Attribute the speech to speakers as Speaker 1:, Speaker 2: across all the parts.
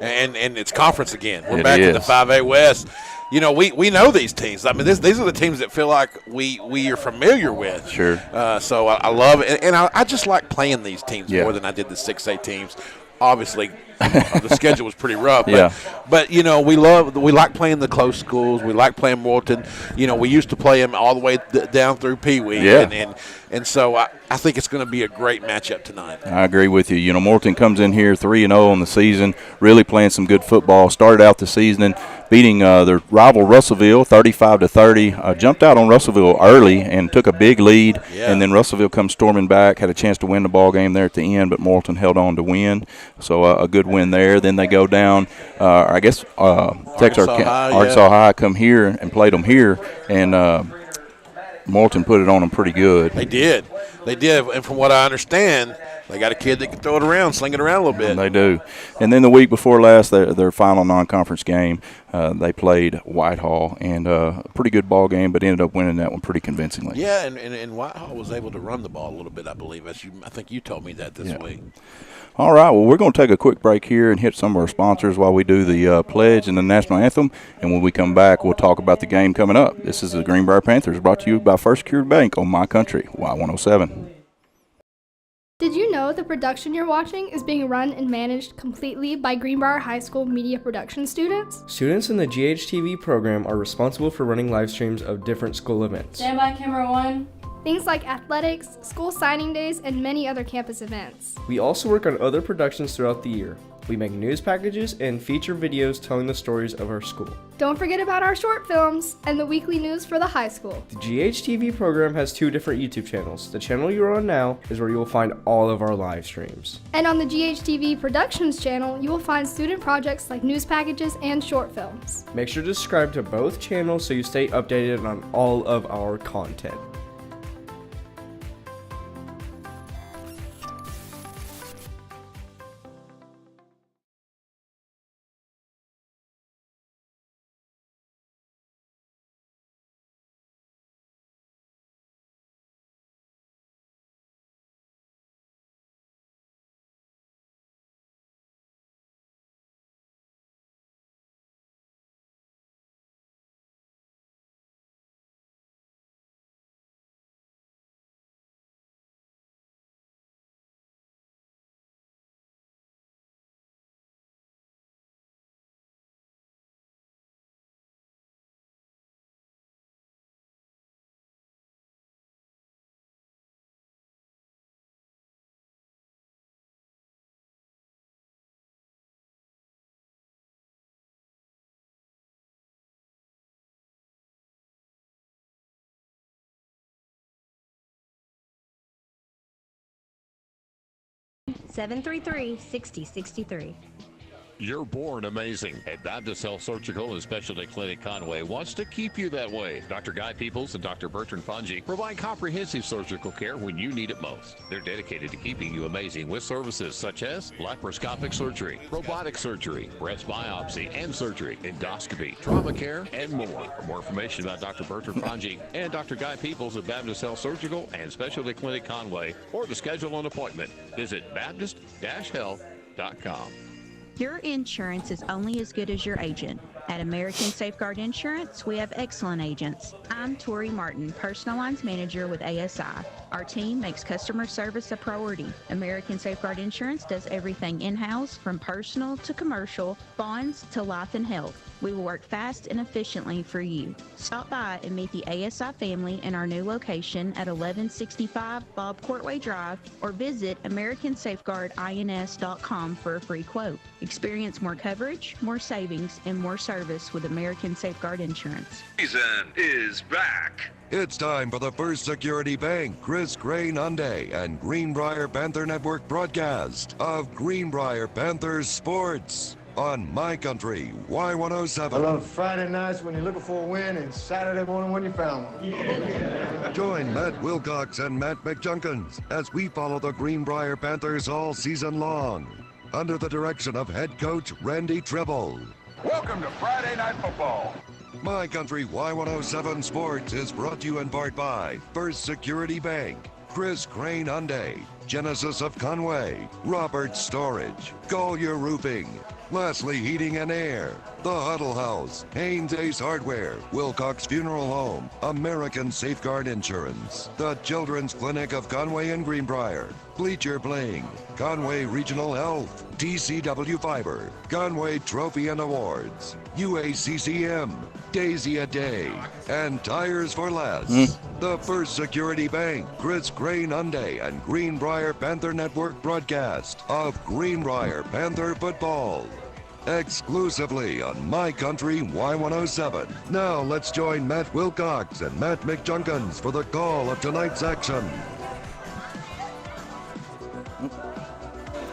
Speaker 1: And it's conference again. We're
Speaker 2: It
Speaker 1: back in
Speaker 2: is.
Speaker 1: the 5A West. You know, we know these teams. I mean, these are the teams that feel like we are familiar with.
Speaker 2: Sure.
Speaker 1: So I love it, and I just like playing these teams
Speaker 2: Yeah.
Speaker 1: more than I did the 6A teams. Obviously, the schedule was pretty rough. But,
Speaker 2: Yeah.
Speaker 1: but you know, we like playing the close schools. We like playing Morton. You know, we used to play them all the way down through Pee Wee.
Speaker 2: Yeah.
Speaker 1: And so I think it's going to be a great matchup tonight.
Speaker 2: I agree with you. You know, Morton comes in here 3-0 on the season, really playing some good football. Started out the season and beating their rival Russellville 35-30. Jumped out on Russellville early and took a big lead.
Speaker 1: Yeah.
Speaker 2: And then Russellville comes storming back, had a chance to win the ball game there at the end, but Morton held on to win. So a good win there. Then they go down, Texas Arkansas High come here and played them here, and Morton put it on them pretty good.
Speaker 1: They did. And from what I understand, they got a kid that can throw it around, sling it around a little bit.
Speaker 2: They do. And then the week before last, their final non-conference game, they played Whitehall, and a pretty good ball game, but ended up winning that one pretty convincingly.
Speaker 1: Yeah, and Whitehall was able to run the ball a little bit, I believe. I think you told me that this week.
Speaker 2: All right, well, we're going to take a quick break here and hit some of our sponsors while we do the pledge and the national anthem. And when we come back, we'll talk about the game coming up. This is the Greenbrier Panthers, brought to you by First Secured Bank on My Country, Y107.
Speaker 3: Did you know the production you're watching is being run and managed completely by Greenbrier High School media production students?
Speaker 4: Students in the GHTV program are responsible for running live streams of different school events.
Speaker 5: Stand by, camera one.
Speaker 3: Things like athletics, school signing days, and many other campus events.
Speaker 4: We also work on other productions throughout the year. We make news packages and feature videos telling the stories of our school.
Speaker 3: Don't forget about our short films and the weekly news for the high school.
Speaker 4: The GHTV program has 2 different YouTube channels. The channel you're on now is where you will find all of our live streams.
Speaker 3: And on the GHTV Productions channel, you will find student projects like news packages and short films.
Speaker 4: Make sure to subscribe to both channels so you stay updated on all of our content.
Speaker 6: (733-6063).
Speaker 7: You're born amazing. At Baptist Health Surgical and Specialty Clinic Conway wants to keep you that way. Dr. Guy Peoples and Dr. Bertrand Fonji provide comprehensive surgical care when you need it most. They're dedicated to keeping you amazing with services such as laparoscopic surgery, robotic surgery, breast biopsy and surgery, endoscopy, trauma care, and more. For more information about Dr. Bertrand Fonji and Dr. Guy Peoples at Baptist Health Surgical and Specialty Clinic Conway, or to schedule an appointment, visit baptist-health.com.
Speaker 6: Your insurance is only as good as your agent. At American Safeguard Insurance, we have excellent agents. I'm Tori Martin, Personal Lines Manager with ASI. Our team makes customer service a priority. American Safeguard Insurance does everything in-house, from personal to commercial, bonds to life and health. We will work fast and efficiently for you. Stop by and meet the ASI family in our new location at 1165 Bob Courtway Drive, or visit AmericanSafeguardINS.com for a free quote. Experience more coverage, more savings, and more service with American Safeguard Insurance.
Speaker 8: Season is back. It's time for the First Security Bank, Chris Crane Hyundai, and Greenbrier Panther Network broadcast of Greenbrier Panthers Sports on My Country, Y107.
Speaker 9: I love Friday nights when you're looking for a win and Saturday morning when you found one.
Speaker 8: Yeah. Join Matt Wilcox and Matt McJunkins as we follow the Greenbrier Panthers all season long, under the direction of head coach Randy Treble.
Speaker 10: Welcome to Friday Night Football.
Speaker 8: My Country Y107 Sports is brought to you in part by First Security Bank, Chris Crane Hyundai, Genesis of Conway, Roberts Storage, Collier Roofing, Leslie Heating and Air, The Huddle House, Haynes Ace Hardware, Wilcox Funeral Home, American Safeguard Insurance, the Children's Clinic of Conway and Greenbrier, Bleacher Bling, Conway Regional Health, DCW Fiber, Conway Trophy and Awards, UACCM, Daisy a Day, and Tires for Less. The First Security Bank, Chris Crane Hyundai, and Greenbrier Panther Network broadcast of Greenbrier Panther football. Exclusively on My Country Y107. Now let's join Matt Wilcox and Matt McJunkins for the call of tonight's action.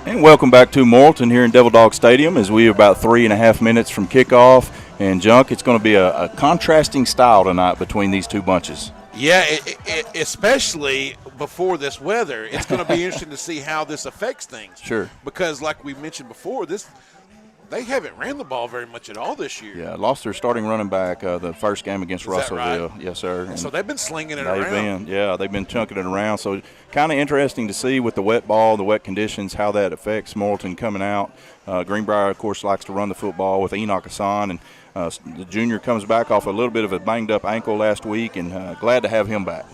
Speaker 2: And welcome back to Morrilton here in Devil Dog Stadium as we are about 3.5 minutes from kickoff. And, Junk, it's going to be a contrasting style tonight between these two bunches.
Speaker 1: Yeah, especially before this weather. It's going to be interesting to see how this affects things.
Speaker 2: Sure.
Speaker 1: Because like we mentioned before, they haven't ran the ball very much at all this year.
Speaker 2: Yeah, lost their starting running back the first game against Russellville.
Speaker 1: Right?
Speaker 2: Yes, sir.
Speaker 1: And so they've been slinging it around.
Speaker 2: They've been chunking it around. So kind of interesting to see with the wet ball, the wet conditions, how that affects Morrilton coming out. Greenbrier, of course, likes to run the football with Enoch Hassan, and the junior comes back off a little bit of a banged-up ankle last week, and glad to have him back.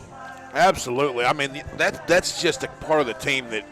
Speaker 1: Absolutely. I mean, that's just a part of the team that,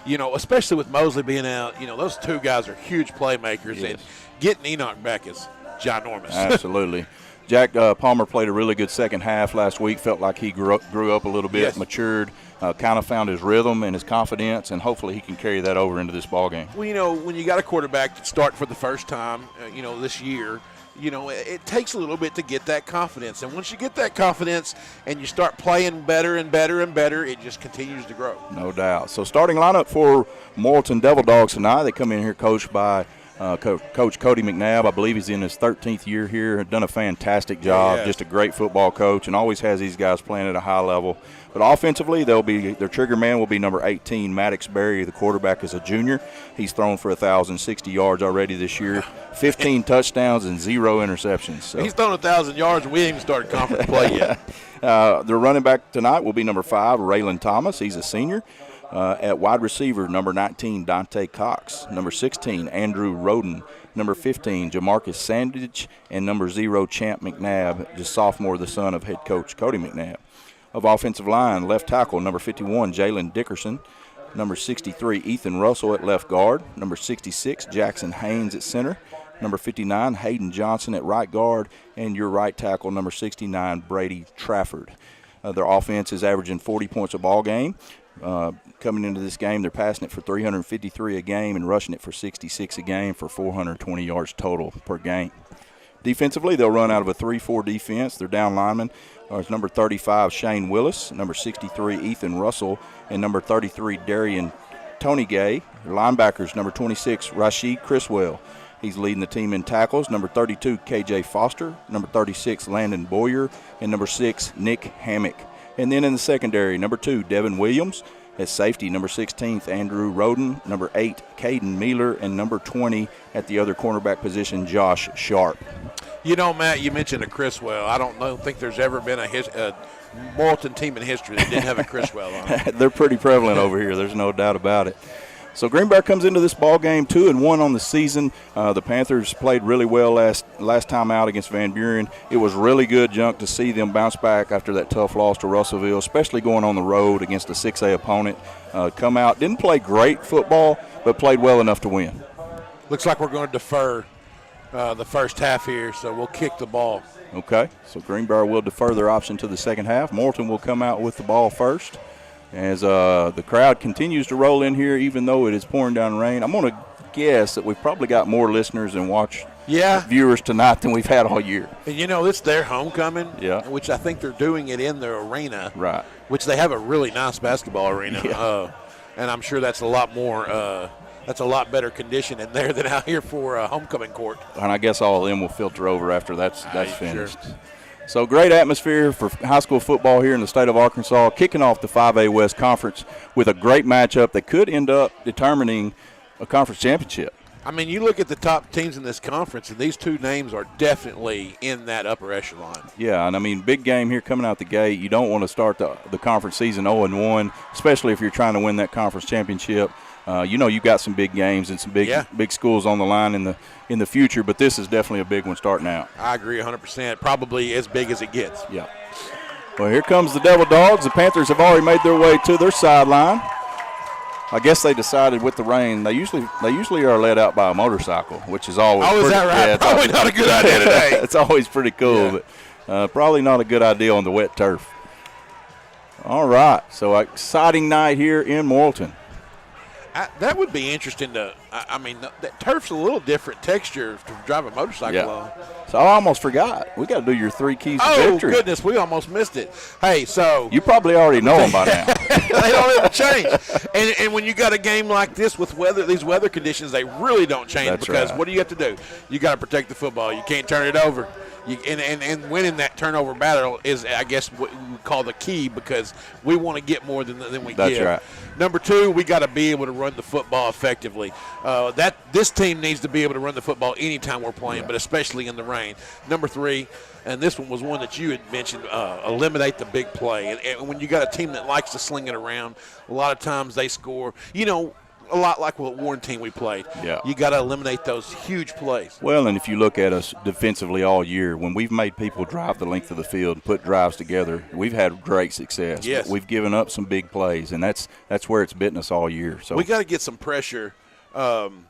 Speaker 1: you know, especially with Mosley being out, you know, those two guys are huge playmakers, and getting Enoch back is ginormous.
Speaker 2: Absolutely. Jack Palmer played a really good second half last week. Felt like he grew up a little bit, matured, kind of found his rhythm and his confidence, and hopefully he can carry that over into this ball game.
Speaker 1: Well, you know, when you got a quarterback that start for the first time, you know, this year, you know, it takes a little bit to get that confidence. And once you get that confidence and you start playing better and better and better, it just continues to grow.
Speaker 2: No doubt. So starting lineup for Morrilton Devil Dogs tonight, they come in here coached by Coach Cody McNabb. I believe he's in his 13th year here. Done a fantastic job. Just a great football coach, and always has these guys playing at a high level. But offensively, their trigger man will be number 18, Maddox Berry. The quarterback is a junior. He's thrown for 1,060 yards already this year, 15 touchdowns and 0 interceptions. So
Speaker 1: he's thrown 1,000 yards, and we haven't even started conference play yet.
Speaker 2: Their running back tonight will be number 5, Raylan Thomas. He's a senior. At wide receiver, number 19, Dante Cox. Number 16, Andrew Roden. Number 15, Jamarcus Sandage. And number 0, Champ McNabb, just sophomore, the son of head coach Cody McNabb. Of offensive line, left tackle, number 51, Jalen Dickerson. Number 63, Ethan Russell at left guard. Number 66, Jackson Haynes at center. Number 59, Hayden Johnson at right guard. And your right tackle, number 69, Brady Trafford. Their offense is averaging 40 points a ball game. Coming into this game, they're passing it for 353 a game and rushing it for 66 a game for 420 yards total per game. Defensively, they'll run out of a 3-4 defense. Their down lineman is number 35, Shane Willis, number 63, Ethan Russell, and number 33, Darian Tony Gay. Their linebackers, number 26, Rashid Criswell. He's leading the team in tackles. Number 32, KJ Foster, number 36, Landon Boyer, and number 6, Nick Hammock. And then in the secondary, number 2, Devin Williams. At safety, number 16th, Andrew Roden. Number 8, Caden Mealer. And number 20 at the other cornerback position, Josh Sharp.
Speaker 1: You know, Matt, you mentioned a Criswell. I don't think there's ever been a Morrilton team in history that didn't have a Criswell on it.
Speaker 2: They're pretty prevalent over here. There's no doubt about it. So Greenbrier comes into this ball game 2-1 on the season. The Panthers played really well last time out against Van Buren. It was really good, Junk, to see them bounce back after that tough loss to Russellville, especially going on the road against a 6A opponent. Come out, didn't play great football, but played well enough to win.
Speaker 1: Looks like we're going to defer the first half here, so we'll kick the ball.
Speaker 2: Okay, so Greenbrier will defer their option to the second half. Morrilton will come out with the ball first. As the crowd continues to roll in here, even though it is pouring down rain. I'm going to guess that we've probably got more listeners and viewers tonight than we've had all year.
Speaker 1: And, you know, it's their homecoming, which I think they're doing it in their arena,
Speaker 2: right?
Speaker 1: Which they have a really nice basketball arena, and I'm sure that's a lot more that's a lot better condition in there than out here for a homecoming court.
Speaker 2: And I guess all of them will filter over after that's finished. Sure. So great atmosphere for high school football here in the state of Arkansas, kicking off the 5A West Conference with a great matchup that could end up determining a conference championship.
Speaker 1: I mean, you look at the top teams in this conference, and these two names are definitely in that upper echelon.
Speaker 2: Yeah, and I mean, big game here coming out the gate. You don't want to start the conference season 0-1, especially if you're trying to win that conference championship. You've got some big games and some big schools on the line in the future, but this is definitely a big one starting out.
Speaker 1: I agree 100%. Probably as big as it gets.
Speaker 2: Yeah. Well, here comes the Devil Dogs. The Panthers have already made their way to their sideline. I guess they decided with the rain, they usually are led out by a motorcycle, which is always
Speaker 1: is that right?
Speaker 2: Yeah,
Speaker 1: probably not a good idea today.
Speaker 2: It's always pretty cool, but probably not a good idea on the wet turf. All right, so exciting night here in Morrilton.
Speaker 1: That would be interesting to – I mean, that turf's a little different texture to drive a motorcycle on.
Speaker 2: So I almost forgot. We got to do your 3 keys to victory.
Speaker 1: Oh, goodness, we almost missed it. Hey, so –
Speaker 2: you probably already know them by now.
Speaker 1: They don't even change. And when you got a game like this with these weather conditions, they really don't change.
Speaker 2: That's
Speaker 1: because
Speaker 2: right.
Speaker 1: What do you have to do? You got to protect the football. You can't turn it over. And winning that turnover battle is, I guess, what we would call the key, because we want to get more than we give.
Speaker 2: That's right.
Speaker 1: Number 2, we got to be able to run the football effectively. This team needs to be able to run the football anytime we're playing, but especially in the rain. Number 3, and this one was one that you had mentioned, eliminate the big play. And when you got a team that likes to sling it around, a lot of times they score. A lot like what Warren team we played.
Speaker 2: Yeah.
Speaker 1: You got to eliminate those huge plays.
Speaker 2: Well, and if you look at us defensively all year, when we've made people drive the length of the field and put drives together, we've had great success.
Speaker 1: Yes.
Speaker 2: But we've given up some big plays, and that's where it's bitten us all year. So
Speaker 1: we got to get some pressure. And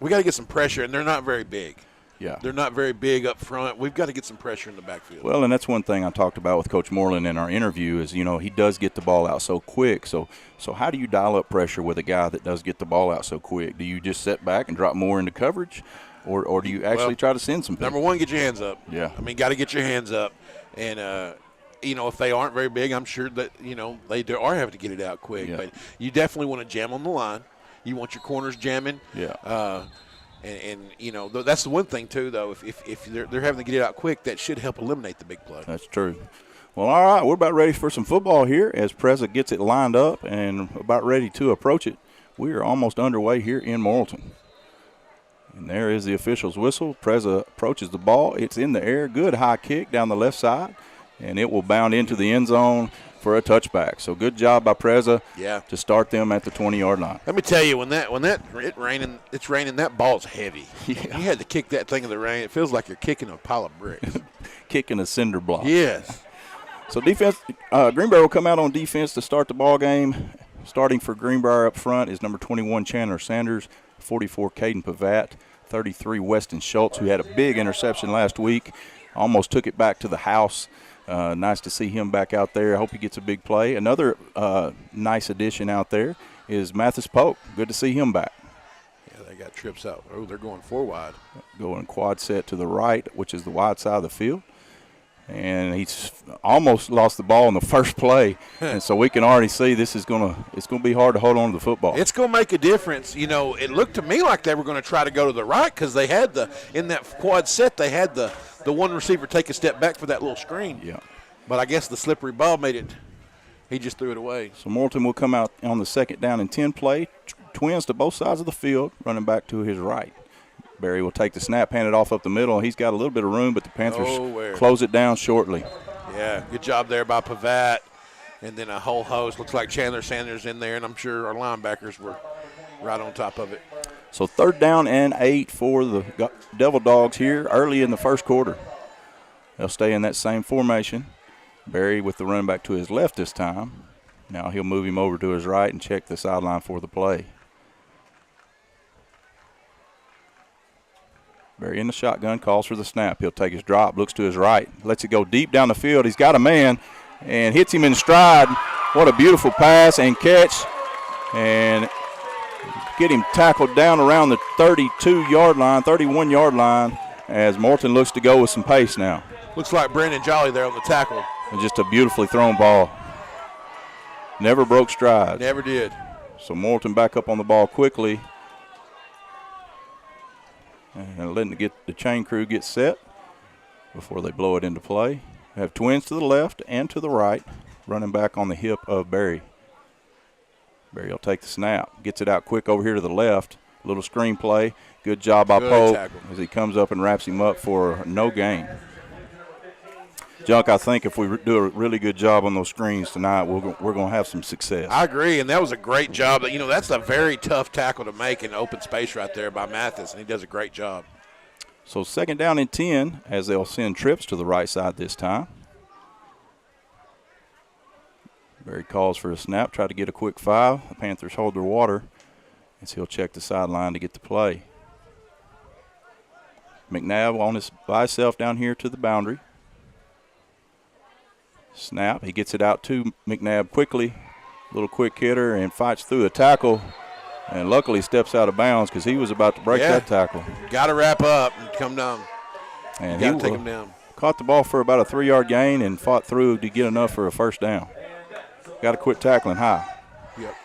Speaker 1: they're not very big.
Speaker 2: Yeah.
Speaker 1: They're not very big up front. We've got to get some pressure in the backfield.
Speaker 2: Well, and that's one thing I talked about with Coach Morrilton in our interview is, he does get the ball out so quick. So how do you dial up pressure with a guy that does get the ball out so quick? Do you just sit back and drop more into coverage, or do you actually try to send some people?
Speaker 1: Number 1, get your hands up.
Speaker 2: Yeah.
Speaker 1: I mean, got to get your hands up. And, if they aren't very big, I'm sure that, they are having to get it out quick.
Speaker 2: Yeah.
Speaker 1: But you definitely want to jam on the line. You want your corners jamming.
Speaker 2: Yeah.
Speaker 1: And that's the one thing too, though. If they're having to get it out quick, that should help eliminate the big play.
Speaker 2: That's true. Well, all right, we're about ready for some football here as Preza gets it lined up and about ready to approach it. We are almost underway here in Morrilton. And there is the official's whistle. Preza approaches the ball. It's in the air. Good high kick down the left side, and it will bound into the end zone for a touchback. So good job by Preza to start them at the 20-yard line.
Speaker 1: Let me tell you, when it's raining, that ball's heavy.
Speaker 2: Yeah.
Speaker 1: You had to kick that thing in the rain. It feels like you're kicking a pile of bricks.
Speaker 2: Kicking a cinder block.
Speaker 1: Yes.
Speaker 2: So defense, Greenbrier will come out on defense to start the ball game. Starting for Greenbrier up front is number 21 Chandler Sanders, 44 Caden Pavat, 33 Weston Schultz, who had a big interception last week. Almost took it back to the house. Nice to see him back out there. I hope he gets a big play. Another nice addition out there is Mathis Polk. Good to see him back.
Speaker 1: Yeah, they got trips out. Oh, they're going 4 wide.
Speaker 2: Going quad set to the right, which is the wide side of the field. And he's almost lost the ball in the first play. And so we can already see it's going to be hard to hold on to the football.
Speaker 1: It's going to make a difference. It looked to me like they were going to try to go to the right because they had in that quad set, they had the one receiver take a step back for that little screen.
Speaker 2: Yeah.
Speaker 1: But I guess the slippery ball made it. He just threw it away.
Speaker 2: So Morton will come out on the 2nd down and 10 play. Twins to both sides of the field, running back to his right. Barry will take the snap, hand it off up the middle. He's got a little bit of room, but the Panthers close it down shortly.
Speaker 1: Yeah, good job there by Pavat. And then a whole host. Looks like Chandler Sanders in there, and I'm sure our linebackers were right on top of it.
Speaker 2: So 3rd down and 8 for the Devil Dogs here early in the first quarter. They'll stay in that same formation. Barry with the run back to his left this time. Now he'll move him over to his right and check the sideline for the play. Barry in the shotgun, calls for the snap. He'll take his drop, looks to his right, lets it go deep down the field. He's got a man and hits him in stride. What a beautiful pass and catch. And get him tackled down around the 32-yard line, 31-yard line as Morton looks to go with some pace now.
Speaker 1: Looks like Brandon Jolly there on the tackle.
Speaker 2: And just a beautifully thrown ball. Never broke stride.
Speaker 1: Never did.
Speaker 2: So Morton back up on the ball quickly. And letting the chain crew get set before they blow it into play. We have twins to the left and to the right, running back on the hip of Barry. Barry will take the snap, gets it out quick over here to the left. A little screen play. Good job by Pope as he comes up and wraps him up for no gain. Junk, I think if we do a really good job on those screens tonight, we're going to have some success.
Speaker 1: I agree, and that was a great job. That's a very tough tackle to make in open space right there by Mathis, and he does a great job.
Speaker 2: So 2nd down and 10 as they'll send trips to the right side this time. Barry calls for a snap, try to get a quick 5. The Panthers hold their water as he'll check the sideline to get the play. McNabb by himself down here to the boundary. Snap, he gets it out to McNabb quickly. Little quick hitter and fights through a tackle. And luckily steps out of bounds because he was about to break that tackle.
Speaker 1: Got to wrap up and come down.
Speaker 2: And
Speaker 1: got to take him down.
Speaker 2: Caught the ball for about a 3-yard gain and fought through to get enough for a first down. Got to quit tackling high.
Speaker 1: Yep.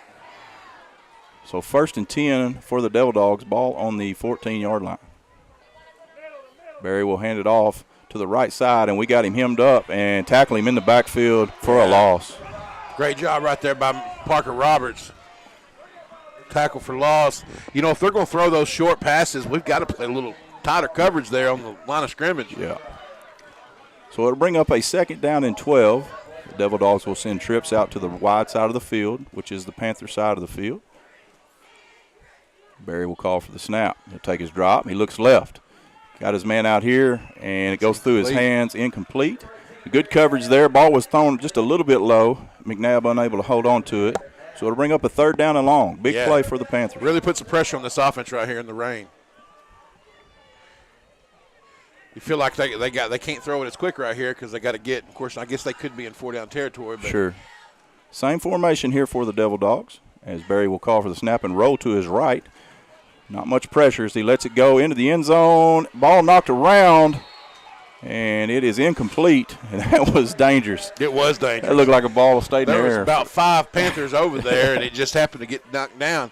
Speaker 2: So 1st and 10 for the Devil Dogs, ball on the 14-yard line. Barry will hand it off to the right side, and we got him hemmed up and tackle him in the backfield for a loss.
Speaker 1: Great job right there by Parker Roberts. Tackle for loss. If they're going to throw those short passes, we've got to play a little tighter coverage there on the line of scrimmage.
Speaker 2: Yeah. So it'll bring up a 2nd down and 12. The Devil Dogs will send trips out to the wide side of the field, which is the Panther side of the field. Barry will call for the snap. He'll take his drop. He looks left. Got his man out here, and it goes through his hands, incomplete. Good coverage there. Ball was thrown just a little bit low. McNabb unable to hold on to it. So it'll bring up a 3rd down and long. Big play for the Panthers.
Speaker 1: Really puts some pressure on this offense right here in the rain. You feel like they can't throw it as quick right here because they got to get. Of course, I guess they could be in 4-down territory. But
Speaker 2: sure. Same formation here for the Devil Dogs as Barry will call for the snap and roll to his right. Not much pressure as he lets it go into the end zone. Ball knocked around, and it is incomplete. And that was dangerous.
Speaker 1: It was dangerous.
Speaker 2: That looked like a ball stayed in the air.
Speaker 1: There was about 5 Panthers over there, and it just happened to get knocked down.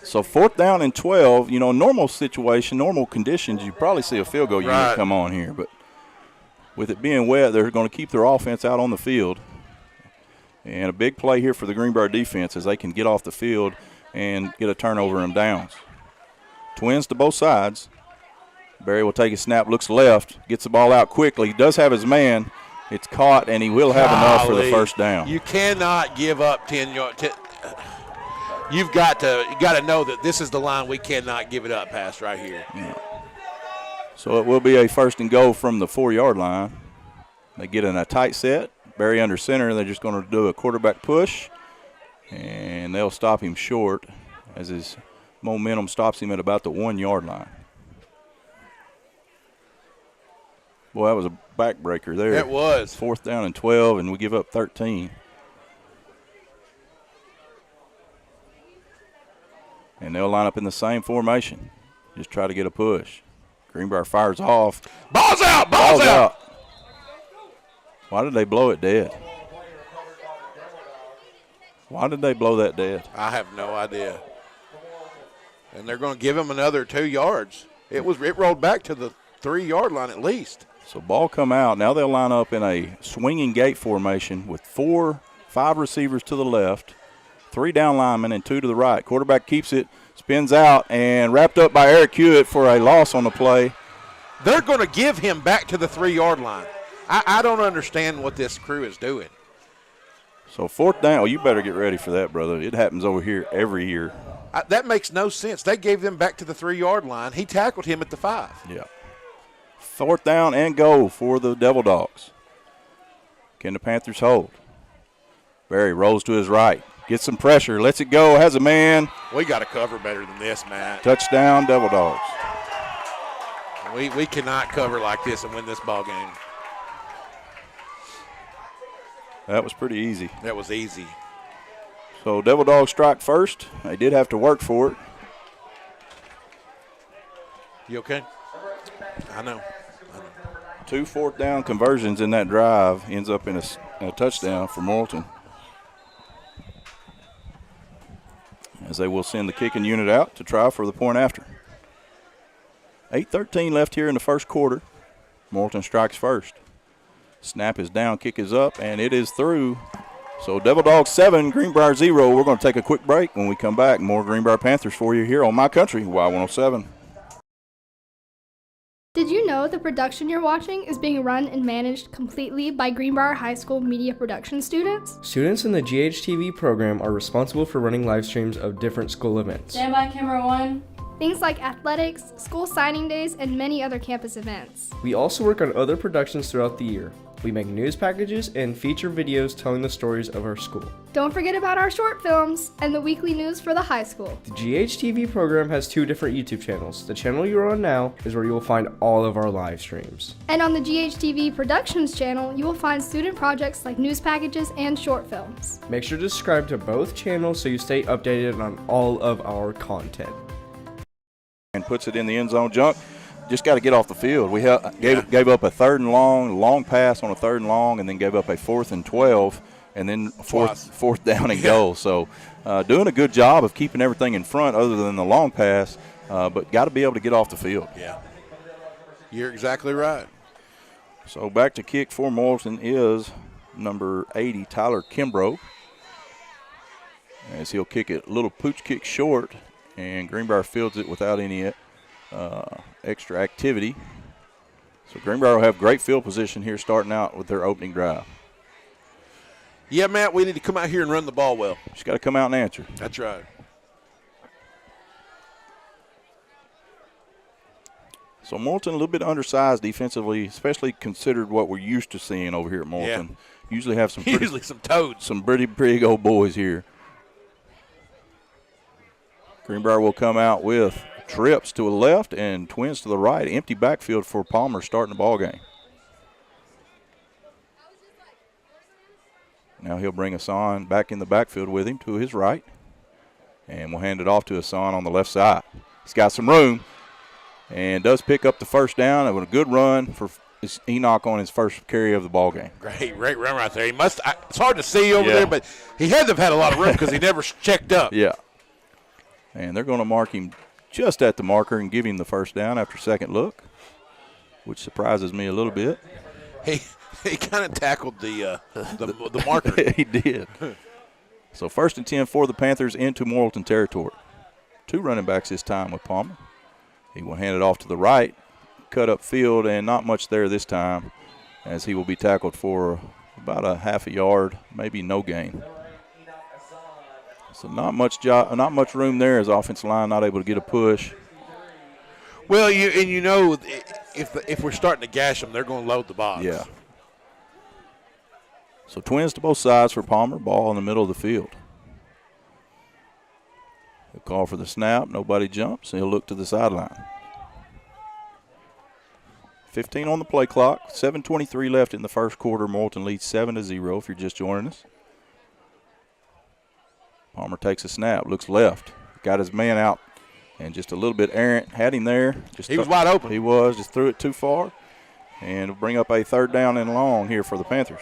Speaker 2: So 4th down and 12, normal situation, normal conditions, you probably see a field goal unit come on here. But with it being wet, they're going to keep their offense out on the field. And a big play here for the Greenbrier defense as they can get off the field and get a turnover and downs. Twins to both sides. Barry will take a snap, looks left, gets the ball out quickly. He does have his man. It's caught, and he will have enough for the first down.
Speaker 1: You cannot give up 10 yards. You got to know that this is the line we cannot give it up past right here.
Speaker 2: Yeah. So it will be a 1st and goal from the 4-yard line. They get in a tight set. Barry under center. They're just going to do a quarterback push, and they'll stop him short as his momentum stops him at about the 1-yard line. Boy, that was a backbreaker there.
Speaker 1: It was.
Speaker 2: 4th down and 12, and we give up 13. And they'll line up in the same formation. Just try to get a push. Greenbrier fires off.
Speaker 1: Ball's out! Ball's out!
Speaker 2: Why did they blow it dead? Why did they blow that dead?
Speaker 1: I have no idea. And they're going to give him another 2 yards. It rolled back to the 3-yard line at least.
Speaker 2: So ball come out. Now they'll line up in a swinging gate formation with 5 receivers to the left, 3 down linemen, and 2 to the right. Quarterback keeps it, spins out, and wrapped up by Eric Hewitt for a loss on the play.
Speaker 1: They're going to give him back to the 3-yard line. I don't understand what this crew is doing.
Speaker 2: So 4th down. Well, you better get ready for that, brother. It happens over here every year.
Speaker 1: That makes no sense. They gave them back to the 3-yard line. He tackled him at the 5.
Speaker 2: Yeah. 4th down and goal for the Devil Dogs. Can the Panthers hold? Barry rolls to his right. Gets some pressure. Lets it go. Has a man.
Speaker 1: We got to cover better than this, Matt.
Speaker 2: Touchdown, Devil Dogs.
Speaker 1: We cannot cover like this and win this ball game.
Speaker 2: That was pretty easy.
Speaker 1: That was easy.
Speaker 2: So Devil Dogs strike first. They did have to work for it.
Speaker 1: You okay? I know.
Speaker 2: 2 4th down conversions in that drive ends up in a touchdown for Morton. As they will send the kicking unit out to try for the point after. 8:13 left here in the first quarter. Morton strikes first. Snap is down, kick is up, and it is through. So Devil Dogs 7, Greenbrier 0. We're going to take a quick break. When we come back, more Greenbrier Panthers for you here on My Country, Y107.
Speaker 3: Did you know the production you're watching is being run and managed completely by Greenbrier High School media production students?
Speaker 4: Students in the GHTV program are responsible for running live streams of different school events.
Speaker 5: Stand by, camera one.
Speaker 3: Things like athletics, school signing days, and many other campus events.
Speaker 4: We also work on other productions throughout the year. We make news packages and feature videos telling the stories of our school.
Speaker 3: Don't forget about our short films and the weekly news for the high school.
Speaker 4: The GHTV program has 2 different YouTube channels. The channel you're on now is where you will find all of our live streams.
Speaker 3: And on the GHTV Productions channel, you will find student projects like news packages and short films.
Speaker 4: Make sure to subscribe to both channels so you stay updated on all of our content.
Speaker 2: And puts it in the end zone. Junk just got to get off the field. We gave up a 3rd and long pass on a 3rd and long, and then gave up a 4th and 12, and then fourth down and goal. So doing a good job of keeping everything in front other than the long pass, but got to be able to get off the field.
Speaker 1: Yeah, you're exactly right.
Speaker 2: So back to kick for Morrilton is number 80, Tyler Kimbrough, as he'll kick it a little pooch kick short, and Greenbrier fields it without any extra activity. So Greenbrier will have great field position here starting out with their opening drive.
Speaker 1: Yeah, Matt, we need to come out here and run the ball well.
Speaker 2: Just got to come out and answer.
Speaker 1: That's right.
Speaker 2: So Morton a little bit undersized defensively, especially considered what we're used to seeing over here at Morton.
Speaker 1: Yeah.
Speaker 2: Usually have some
Speaker 1: some toads.
Speaker 2: Some pretty big old boys here. Greenbrier will come out with trips to the left and twins to the right. Empty backfield for Palmer starting the ball game. Now he'll bring Hassan back in the backfield with him to his right. And we'll hand it off to Hassan on the left side. He's got some room and does pick up the first down. And a good run for Enoch on his first carry of the ball game.
Speaker 1: Great run right there. It's hard to see over there, but he had to have had a lot of room because he never checked up.
Speaker 2: Yeah. And they're going to mark him just at the marker and give him the first down after second look, which surprises me a little bit.
Speaker 1: He kind of tackled the marker.
Speaker 2: He did. So 1st and 10 for the Panthers into Morrilton territory. 2 running backs this time with Palmer. He will hand it off to the right, cut up field, and not much there this time as he will be tackled for about a half a yard, maybe no gain. So not much room there as offensive line not able to get a push.
Speaker 1: Well, if we're starting to gash them, they're going to load the box.
Speaker 2: Yeah. So twins to both sides for Palmer, ball in the middle of the field. He'll call for the snap, nobody jumps, and he'll look to the sideline. 15 on the play clock, 7:23 left in the first quarter. Morton leads 7-0 if you're just joining us. Palmer takes a snap, looks left, got his man out, and just a little bit errant. Had him there.
Speaker 1: He was wide open.
Speaker 2: He was, just threw it too far. And will bring up a 3rd down and long here for the Panthers.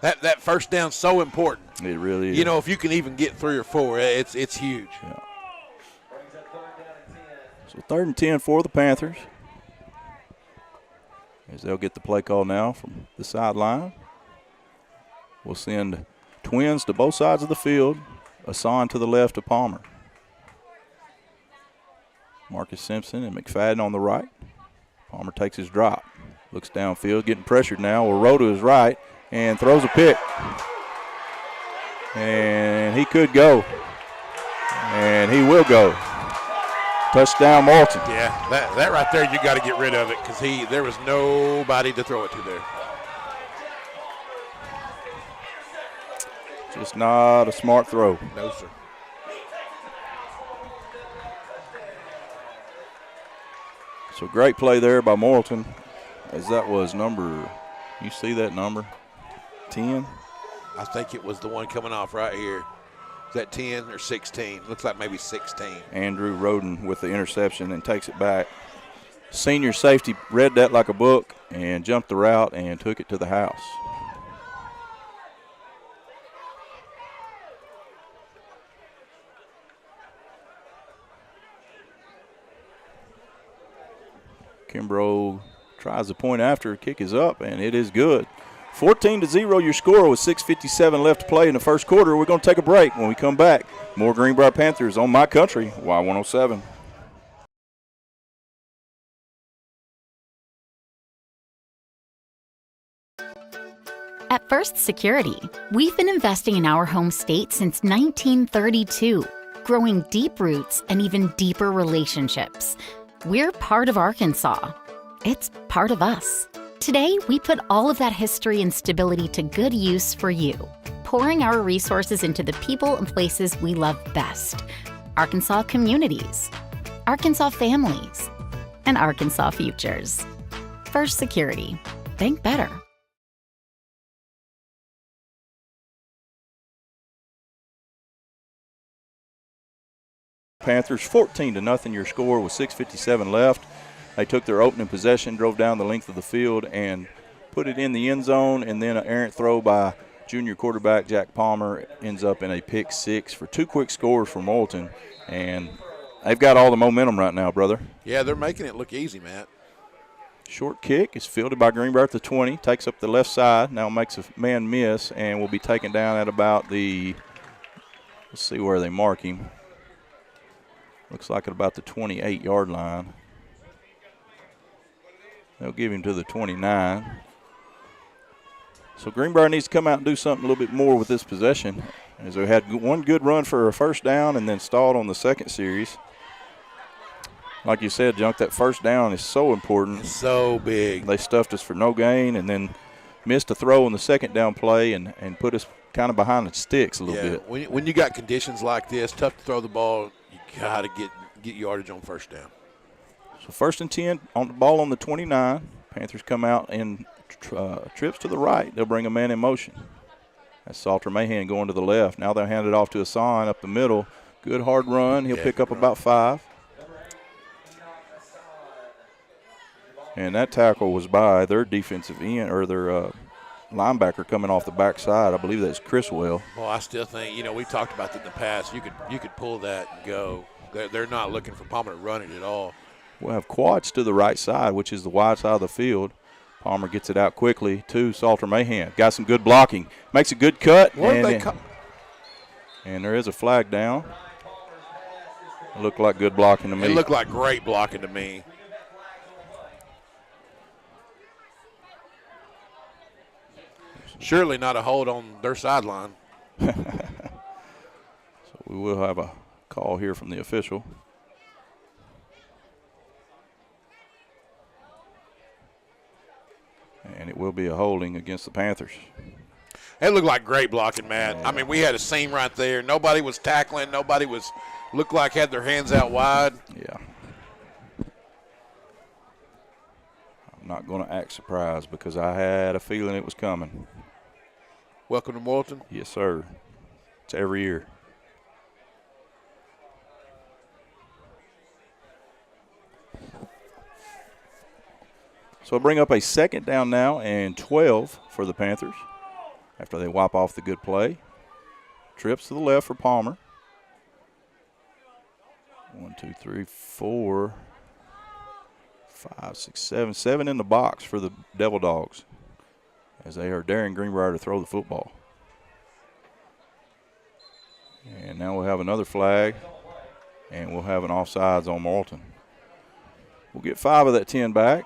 Speaker 1: That first down's so important.
Speaker 2: It really is.
Speaker 1: If you can even get 3 or 4, it's huge.
Speaker 2: Yeah. So 3rd and 10 for the Panthers. As they'll get the play call now from the sideline. We'll send twins to both sides of the field. Hassan to the left of Palmer. Marcus Simpson and McFadden on the right. Palmer takes his drop. Looks downfield, getting pressured now. Will roll to his right and throws a pick. And he could go. And he will go. Touchdown, Morton.
Speaker 1: Yeah, that right there, you got to get rid of it because there was nobody to throw it to there.
Speaker 2: Just not a smart throw.
Speaker 1: No, sir.
Speaker 2: So great play there by Morrilton, as that was you see that number, 10?
Speaker 1: I think it was the one coming off right here. Is that 10 or 16? Looks like maybe 16.
Speaker 2: Andrew Roden with the interception and takes it back. Senior safety read that like a book and jumped the route and took it to the house. Kimbrough tries the point after. Kick is up, and it is good. 14-0 your score with 6:57 left to play in the first quarter. We're going to take a break. When we come back, more Greenbrier Panthers on My Country, Y107.
Speaker 5: First Security. We've been investing in our home state since 1932, growing deep roots and even deeper relationships. We're part of Arkansas. It's part of us. Today, we put all of that history and stability to good use for you, pouring our resources into the people and places we love best. Arkansas communities, Arkansas families, and Arkansas futures. First Security. Think better.
Speaker 2: Panthers 14-0 your score with 6:57 left. They took their opening possession, drove down the length of the field, and put it in the end zone, and then an errant throw by junior quarterback Jack Palmer ends up in a pick six for 2 quick scores for Morrilton, and they've got all the momentum right now, brother.
Speaker 1: Yeah, they're making it look easy, Matt.
Speaker 2: Short kick is fielded by Greenbrier at the 20, takes up the left side, now makes a man miss, and will be taken down at about the, let's see where they mark him. Looks like at about the 28-yard line. They'll give him to the 29. So Greenbrier needs to come out and do something a little bit more with this possession, as they had one good run for a first down and then stalled on the second series. Like you said, Junk, that first down is so important.
Speaker 1: So big.
Speaker 2: They stuffed us for no gain and then missed a throw on the second down play and put us kind of behind the sticks a little bit.
Speaker 1: When you got conditions like this, tough to throw the ball, you got to get yardage on first down.
Speaker 2: So 1st and 10 on the ball on the 29. Panthers come out and trips to the right. They'll bring a man in motion. That's Salter Mahan going to the left. Now they'll hand it off to Hassan up the middle. Good hard run. He'll pick up about 5. And that tackle was by their defensive end, or their linebacker coming off the backside. I believe that's Chriswell.
Speaker 1: Well, I still think, we talked about that in the past. You could pull that and go. They're not looking for Palmer to run it at all.
Speaker 2: We'll have quads to the right side, which is the wide side of the field. Palmer gets it out quickly to Salter Mahan. Got some good blocking. Makes a good cut. And there is a flag down. It looked like good blocking to me.
Speaker 1: It looked like great blocking to me. Surely not a hold on their sideline.
Speaker 2: So we will have a call here from the official. And it will be a holding against the Panthers.
Speaker 1: It looked like great blocking, Matt. I mean, we had a seam right there. Nobody was tackling. Nobody looked like had their hands out wide.
Speaker 2: Yeah. I'm not going to act surprised because I had a feeling it was coming.
Speaker 1: Welcome to Morton.
Speaker 2: Yes, sir. It's every year. So I'll bring up a 2nd down now and 12 for the Panthers after they wipe off the good play. Trips to the left for Palmer. 1, 2, 3, 4, 5, 6, 7. 7 in the box for the Devil Dogs as they are daring Greenbrier to throw the football. And now we'll have another flag, and we'll have an offsides on Morton. We'll get 5 of that 10 back,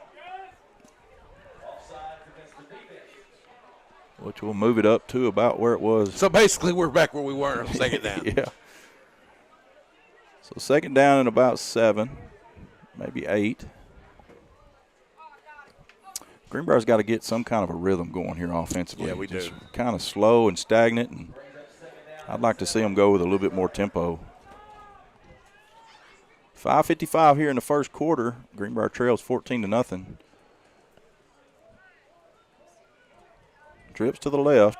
Speaker 2: which will move it up to about where it was.
Speaker 1: So basically we're back where we were on 2nd down.
Speaker 2: Yeah. So 2nd down and about 7, maybe 8. Greenbrier's got to get some kind of a rhythm going here offensively.
Speaker 1: Yeah, we do.
Speaker 2: Kind of slow and stagnant, and I'd like to see them go with a little bit more tempo. 5:55 here in the first quarter. Greenbrier trails 14-0. Trips to the left,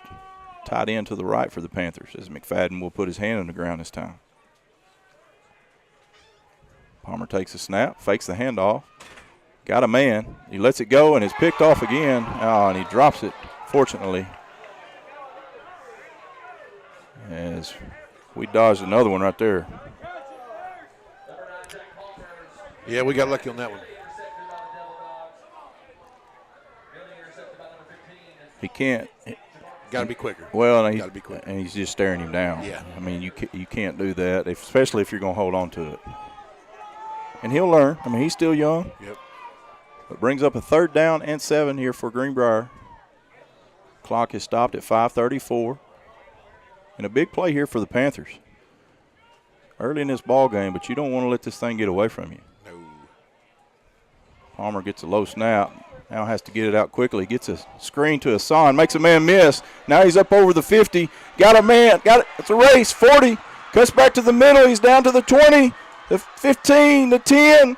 Speaker 2: tight end to the right for the Panthers as McFadden will put his hand on the ground this time. Palmer takes a snap, fakes the handoff. Got a man. He lets it go and is picked off again. Oh, and he drops it, fortunately. As we dodged another one right there.
Speaker 1: Yeah, we got lucky on that one.
Speaker 2: He can't.
Speaker 1: Got to be quicker.
Speaker 2: Well, and
Speaker 1: got to be quicker.
Speaker 2: And he's just staring him down.
Speaker 1: Yeah.
Speaker 2: I mean, you can't do that, especially if you're going to hold on to it. And he'll learn. I mean, he's still young.
Speaker 1: Yep.
Speaker 2: It brings up a 3rd down and 7 here for Greenbrier. Clock is stopped at 5:34. And a big play here for the Panthers. Early in this ball game, but you don't want to let this thing get away from you.
Speaker 1: No.
Speaker 2: Palmer gets a low snap. Now has to get it out quickly. Gets a screen to Hassan. Makes a man miss. Now he's up over the 50. Got a man. Got it. It's a race. 40. Cuts back to the middle. He's down to the 20, the 15, the 10,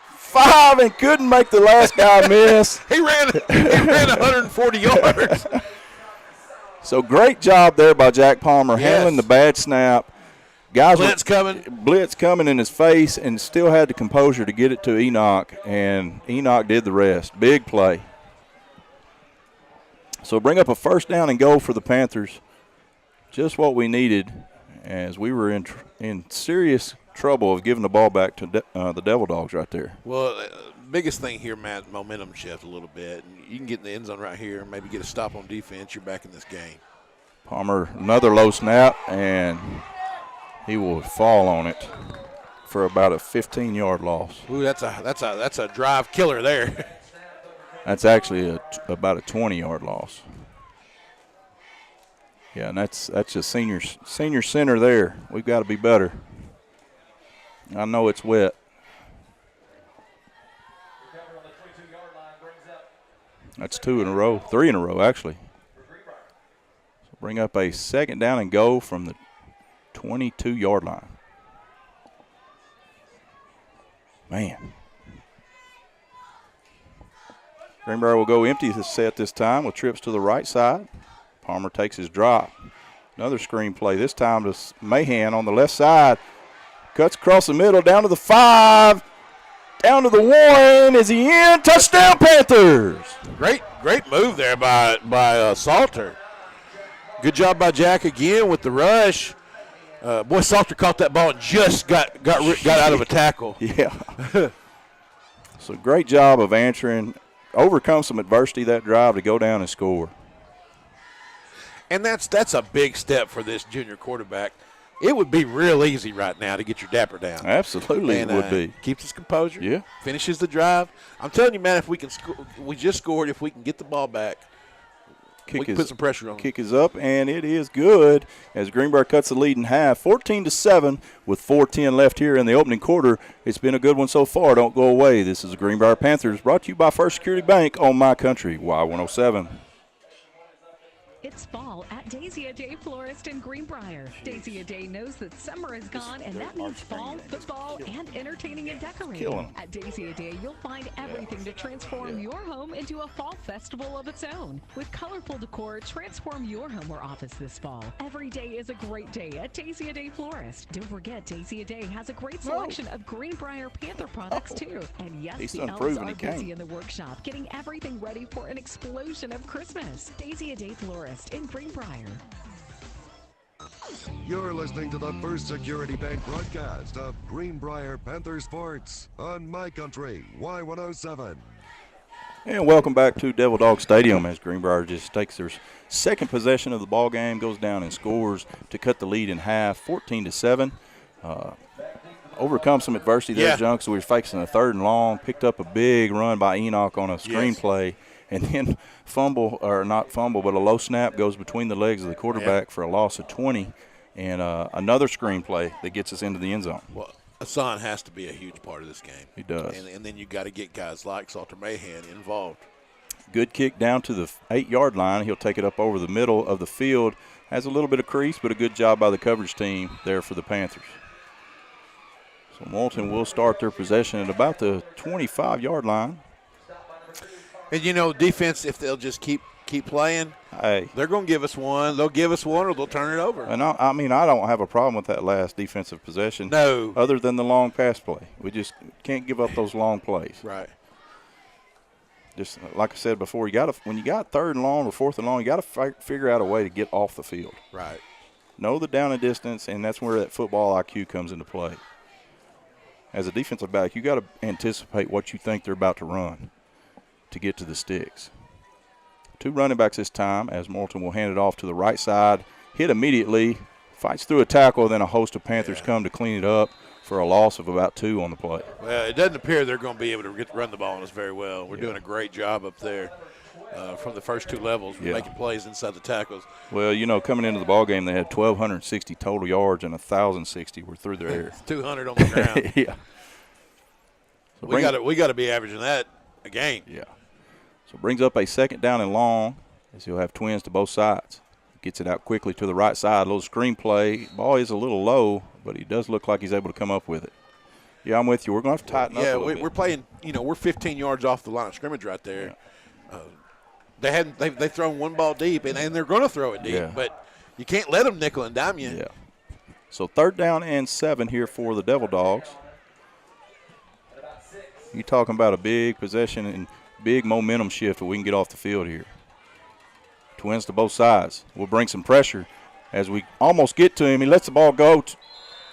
Speaker 2: 5, and couldn't make the last guy miss.
Speaker 1: He ran 140 yards.
Speaker 2: So great job there by Jack Palmer handling the bad snap. Guys, blitz coming in his face, and still had the composure to get it to Enoch, and Enoch did the rest. Big play. So bring up a first down and goal for the Panthers. Just what we needed, as we were in serious trouble of giving the ball back to the Devil Dogs right there.
Speaker 1: Well, biggest thing here, Matt, momentum shift a little bit. You can get in the end zone right here, maybe get a stop on defense. You're back in this game.
Speaker 2: Palmer, another low snap, and he will fall on it for about a 15-yard loss.
Speaker 1: Ooh, that's a drive killer there.
Speaker 2: That's actually about a 20-yard loss. Yeah, and that's just senior center there. We've got to be better. I know it's wet. That's 2 in a row, 3 in a row actually. So bring up a second down and go from the 22-yard line. Man. Greenbrier will go empty this set this time with trips to the right side. Palmer takes his drop. Another screen play, this time to Mahan on the left side. Cuts across the middle, down to the 5, down to the 1. Is he in? Touchdown, Panthers!
Speaker 1: Great move there by Salter. Good job by Jack again with the rush. Boy, Salter caught that ball and just got out of a tackle.
Speaker 2: Yeah. So great job of answering, overcome some adversity that drive to go down and score.
Speaker 1: And that's a big step for this junior quarterback. It would be real easy right now to get your dapper down.
Speaker 2: Absolutely,
Speaker 1: and,
Speaker 2: it would be.
Speaker 1: Keeps his composure.
Speaker 2: Yeah.
Speaker 1: Finishes the drive. I'm telling you, man, if we can we just scored. If we can get the ball back, we can put some pressure on.
Speaker 2: Kick is up, and it is good as Greenbrier cuts the lead in half, 14-7 with 4:10 left here in the opening quarter. It's been a good one so far. Don't go away. This is the Greenbrier Panthers brought to you by First Security Bank on My Country, Y107.
Speaker 11: It's fall at Daisy A Day Florist in Greenbrier. Daisy A Day knows that summer is gone, and that means fall, football, and entertaining and decorating. At Daisy A Day, you'll find everything to transform your home into a fall festival of its own. With colorful decor, transform your home or office this fall. Every day is a great day at Daisy A Day Florist. Don't forget, Daisy A Day has a great selection of Greenbrier Panther products, too. And yes, the elves are busy in the workshop, getting everything ready for an explosion of Christmas. Daisy A Day Florist in Greenbrier.
Speaker 8: You're listening to the First Security Bank broadcast of Greenbrier Panther Sports on My Country, Y107.
Speaker 2: And welcome back to Devil Dog Stadium as Greenbrier just takes their second possession of the ball game, goes down and scores to cut the lead in half, 14-7. Overcome some adversity there, Junk, so we were facing a 3rd and long, picked up a big run by Enoch on a screen play. And then not fumble, but a low snap goes between the legs of the quarterback for a loss of 20, and another screen play that gets us into the end zone.
Speaker 1: Well, Hassan has to be a huge part of this game.
Speaker 2: He does.
Speaker 1: And then you got to get guys like Salter Mahan involved.
Speaker 2: Good kick down to the 8-yard line. He'll take it up over the middle of the field. Has a little bit of crease, but a good job by the coverage team there for the Panthers. So Morton will start their possession at about the 25-yard line.
Speaker 1: And, defense, if they'll just keep playing, they're going to give us one. They'll give us one or they'll turn it over.
Speaker 2: And I don't have a problem with that last defensive possession.
Speaker 1: No.
Speaker 2: Other than the long pass play. We just can't give up those long plays.
Speaker 1: Right.
Speaker 2: Just like I said before, when you got 3rd and long or 4th and long, you got to figure out a way to get off the field.
Speaker 1: Right.
Speaker 2: Know the down and distance, and that's where that football IQ comes into play. As a defensive back, you got to anticipate what you think they're about to run to get to the sticks. 2 running backs this time as Morton will hand it off to the right side. Hit immediately, fights through a tackle, then a host of Panthers come to clean it up for a loss of about 2 on the play.
Speaker 1: Well, it doesn't appear they're going to be able to run the ball on us very well. We're doing a great job up there. from the first two levels, making plays inside the tackles.
Speaker 2: Well, you know, coming into the ball game, they had 1,260 total yards and 1,060 were through the air.
Speaker 1: 200 on the ground.
Speaker 2: Yeah. So
Speaker 1: we got to be averaging that a game.
Speaker 2: Yeah. So brings up a second down and long as he'll have twins to both sides. Gets it out quickly to the right side. A little screen play. Ball is a little low, but he does look like he's able to come up with it. Yeah, I'm with you. We're going to have to tighten up a little bit.
Speaker 1: We're playing, we're 15 yards off the line of scrimmage right there. Yeah. They've thrown one ball deep, and they're going to throw it deep, but you can't let them nickel and dime you.
Speaker 2: Yeah. So 3rd down and 7 here for the Devil Dogs. You talking about a big possession and big momentum shift if we can get off the field here. Twins to both sides. We'll bring some pressure as we almost get to him. He lets the ball go,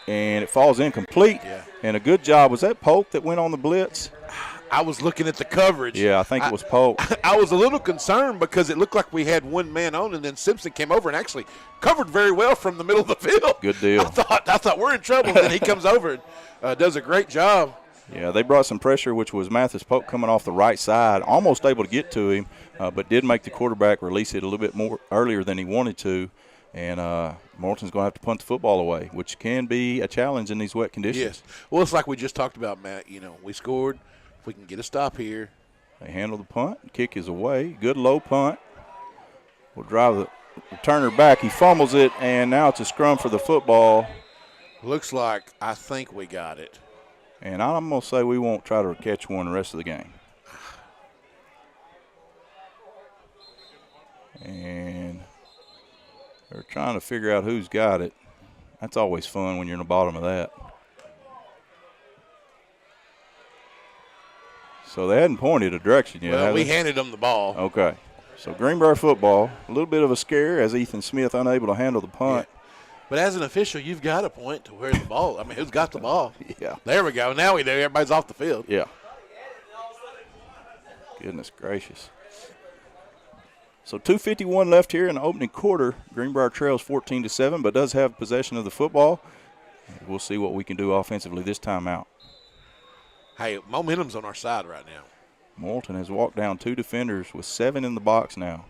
Speaker 2: and it falls incomplete.
Speaker 1: Yeah.
Speaker 2: And a good job. Was that Polk that went on the blitz?
Speaker 1: I was looking at the coverage.
Speaker 2: Yeah, I think it was Polk.
Speaker 1: I was a little concerned because it looked like we had one man on, and then Simpson came over and actually covered very well from the middle of the field.
Speaker 2: Good deal.
Speaker 1: I thought we're in trouble, and then he comes over and does a great job.
Speaker 2: Yeah, they brought some pressure, which was Mathis Polk coming off the right side, almost able to get to him, but did make the quarterback release it a little bit more earlier than he wanted to. And Morton's going to have to punt the football away, which can be a challenge in these wet conditions.
Speaker 1: Yes. Well, it's like we just talked about, Matt. We scored. If we can get a stop here.
Speaker 2: They handle the punt. Kick is away. Good low punt. We'll drive the returner back. He fumbles it, and now it's a scrum for the football.
Speaker 1: Looks like I think we got it.
Speaker 2: And I'm going to say we won't try to catch one the rest of the game. And they're trying to figure out who's got it. That's always fun when you're in the bottom of that. So they hadn't pointed a direction yet.
Speaker 1: Well, we handed them the ball.
Speaker 2: Okay. So Greenbrier football, a little bit of a scare as Ethan Smith unable to handle the punt.
Speaker 1: Yeah. But as an official, you've got to point to where the ball. I mean, who's got the ball?
Speaker 2: Yeah.
Speaker 1: There we go. Now we do. Everybody's off the field.
Speaker 2: Yeah. Goodness gracious. So 2:51 left here in the opening quarter. Greenbrier trails 14-7, but does have possession of the football. We'll see what we can do offensively this time out.
Speaker 1: Hey, momentum's on our side right now.
Speaker 2: Morton has walked down 2 defenders with 7 in the box now.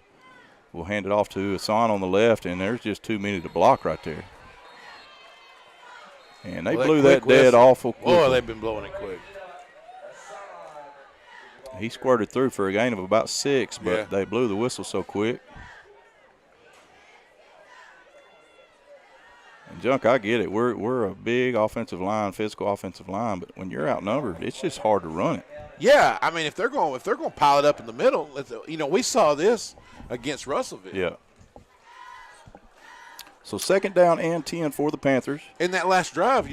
Speaker 2: We'll hand it off to Hassan on the left, and there's just too many to block right there. And they blew that dead awful quick.
Speaker 1: Oh, they've been blowing it quick.
Speaker 2: He squirted through for a gain of about 6, but they blew the whistle so quick. And, Junk, I get it. We're a big offensive line, physical offensive line, but when you're outnumbered, it's just hard to run it.
Speaker 1: Yeah, I mean, if they're going to pile it up in the middle, we saw this against Russellville.
Speaker 2: Yeah. So 2nd down and 10 for the Panthers.
Speaker 1: In that last drive,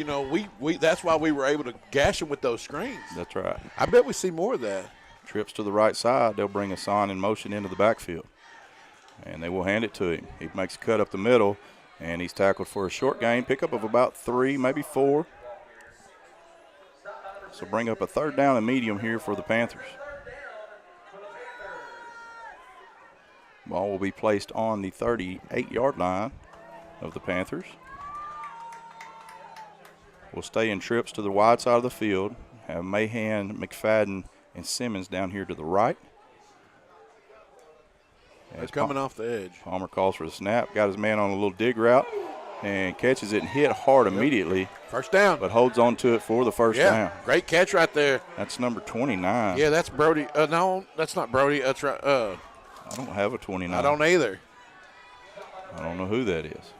Speaker 1: we that's why we were able to gash them with those screens.
Speaker 2: That's right.
Speaker 1: I bet we see more of that.
Speaker 2: Trips to the right side. They'll bring Hassan in motion into the backfield. And they will hand it to him. He makes a cut up the middle, and he's tackled for a short gain, pickup of about 3, maybe 4. So bring up a 3rd down and medium here for the Panthers. Ball will be placed on the 38-yard line of the Panthers. We'll stay in trips to the wide side of the field. Have Mahan, McFadden, and Simmons down here to the right.
Speaker 1: They're coming off the edge.
Speaker 2: Palmer calls for the snap. Got his man on a little dig route and catches it and hit hard immediately.
Speaker 1: First down.
Speaker 2: But holds on to it for the first down.
Speaker 1: Great catch right there.
Speaker 2: That's number 29.
Speaker 1: Yeah, that's Brody. No, that's not Brody. That's right.
Speaker 2: I don't have a 29.
Speaker 1: I don't either.
Speaker 2: I don't know who that is.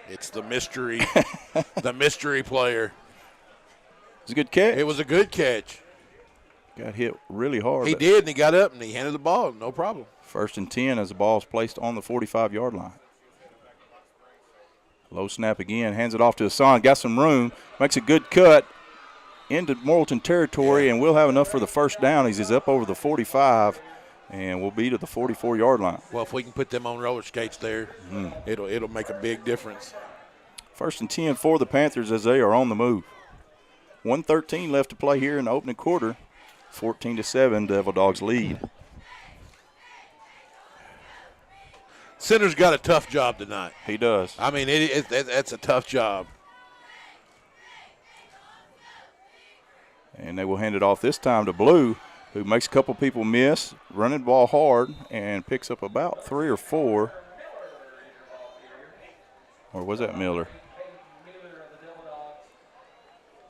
Speaker 1: It's the mystery, the mystery player.
Speaker 2: It's a good catch.
Speaker 1: It was a good catch.
Speaker 2: Got hit really hard.
Speaker 1: He did, and he got up, and he handed the ball. No problem.
Speaker 2: 1st and 10 as the ball is placed on the 45-yard line. Low snap again. Hands it off to Hassan. Got some room. Makes a good cut into Morrilton territory, and we'll have enough for the first down. He's up over the 45, and we'll be to the 44-yard line.
Speaker 1: Well, if we can put them on roller skates there, it'll make a big difference.
Speaker 2: 1st and 10 for the Panthers as they are on the move. 1:13 left to play here in the opening quarter. 14-7, Devil Dogs lead.
Speaker 1: Center's got a tough job tonight.
Speaker 2: He does.
Speaker 1: I mean, it's a tough job.
Speaker 2: And they will hand it off this time to Blue. who makes a couple people miss, running the ball hard, and picks up about 3 or 4. Or was that Miller?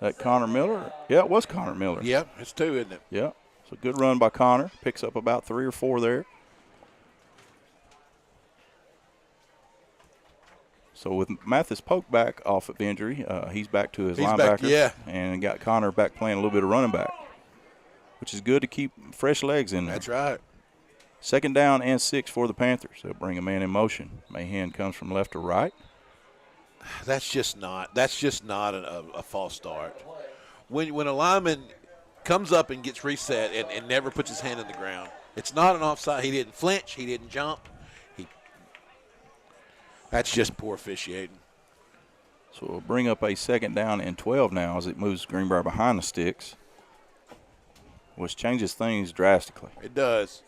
Speaker 2: That Connor Miller? Yeah, it was Connor Miller.
Speaker 1: Yeah, it's 2, isn't it?
Speaker 2: Yeah. So good run by Connor. Picks up about 3 or 4 there. So with Mathis Polk back off of injury, he's back to his linebacker.
Speaker 1: Back, yeah.
Speaker 2: And got Connor back playing a little bit of running back, which is good to keep fresh legs in there.
Speaker 1: That's right.
Speaker 2: 2nd down and 6 for the Panthers. They'll bring a man in motion. Mahan comes from left to right.
Speaker 1: That's just not a false start. When a lineman comes up and gets reset and never puts his hand in the ground, it's not an offside. He didn't flinch. He didn't jump. That's just poor officiating.
Speaker 2: So we'll bring up a 2nd down and 12 now as it moves Greenbrier behind the sticks, which changes things drastically.
Speaker 1: It does.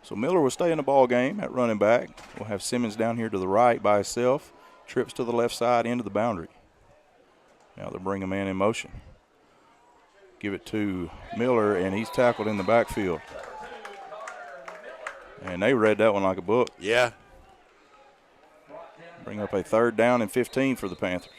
Speaker 2: So Miller will stay in the ball game at running back. We'll have Simmons down here to the right by himself. Trips to the left side into the boundary. Now they'll bring a man in motion. Give it to Miller, and he's tackled in the backfield. And they read that one like a book.
Speaker 1: Yeah.
Speaker 2: Bring up a 3rd down and 15 for the Panthers.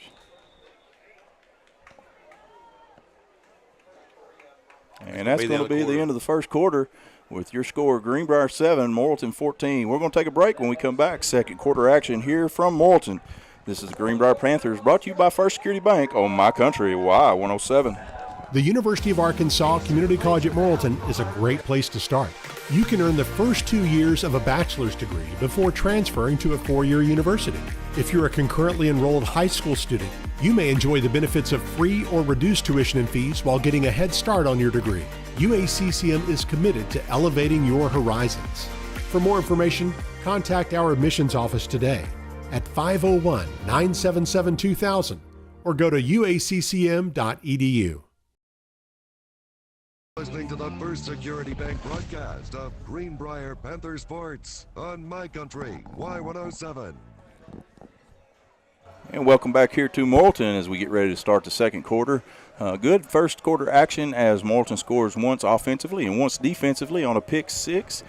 Speaker 2: And that's going to be the end of the first quarter with your score, Greenbrier 7, Morrilton 14. We're going to take a break. When we come back, second quarter action here from Morton. This is the Greenbrier Panthers, brought to you by First Security Bank on My Country, Y107.
Speaker 12: The University of Arkansas Community College at Morrilton is a great place to start. You can earn the first 2 years of a bachelor's degree before transferring to a 4-year university. If you're a concurrently enrolled high school student, you may enjoy the benefits of free or reduced tuition and fees while getting a head start on your degree. UACCM is committed to elevating your horizons. For more information, contact our admissions office today at 501-977-2000 or go to uaccm.edu.
Speaker 8: Listening to the First Security Bank broadcast of Greenbrier Panther Sports on My Country, Y107.
Speaker 2: And welcome back here to Morton as we get ready to start the second quarter. Good first quarter action as Morton scores once offensively and once defensively on a pick 6.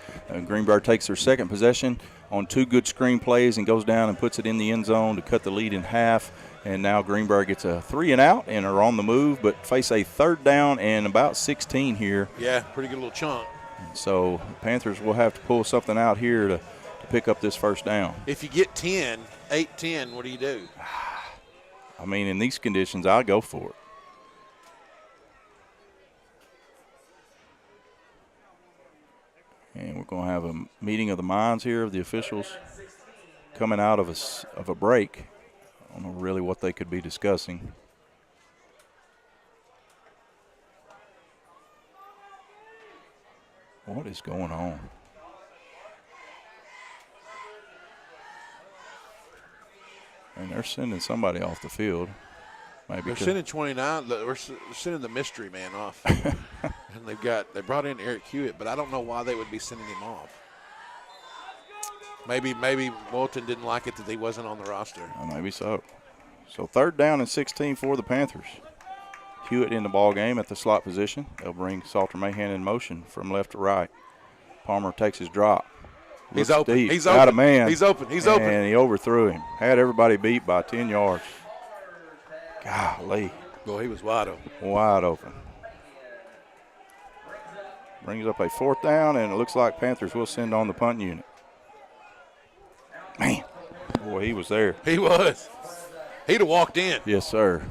Speaker 2: Greenbrier takes their second possession on 2 good screen plays and goes down and puts it in the end zone to cut the lead in half. And now Greenbrier gets a 3 and out and are on the move, but face a 3rd down and about 16 here.
Speaker 1: Yeah, pretty good little chunk.
Speaker 2: So Panthers will have to pull something out here to pick up this first down.
Speaker 1: If you get 8-10, what do you do?
Speaker 2: I mean, in these conditions, I'd go for it. And we're going to have a meeting of the minds here of the officials coming out of a break. I don't know really what they could be discussing. What is going on? And they're sending somebody off the field. Maybe
Speaker 1: they're sending 29. We're sending the mystery man off. And they brought in Eric Hewitt, but I don't know why they would be sending him off. Maybe Morton didn't like it that he wasn't on the roster.
Speaker 2: Maybe so. So 3rd down and 16 for the Panthers. Hewitt in the ball game at the slot position. They'll bring Salter Mahan in motion from left to right. Palmer takes his drop.
Speaker 1: He's open.
Speaker 2: Deep.
Speaker 1: He's
Speaker 2: Got
Speaker 1: open.
Speaker 2: a man.
Speaker 1: He's open. He's open.
Speaker 2: And he overthrew him. Had everybody beat by 10 yards. Golly.
Speaker 1: Boy, he was wide open.
Speaker 2: Wide open. Brings up a 4th down, and it looks like Panthers will send on the punt unit. Man, boy, he was there.
Speaker 1: He was. He'd have walked in.
Speaker 2: Yes, sir.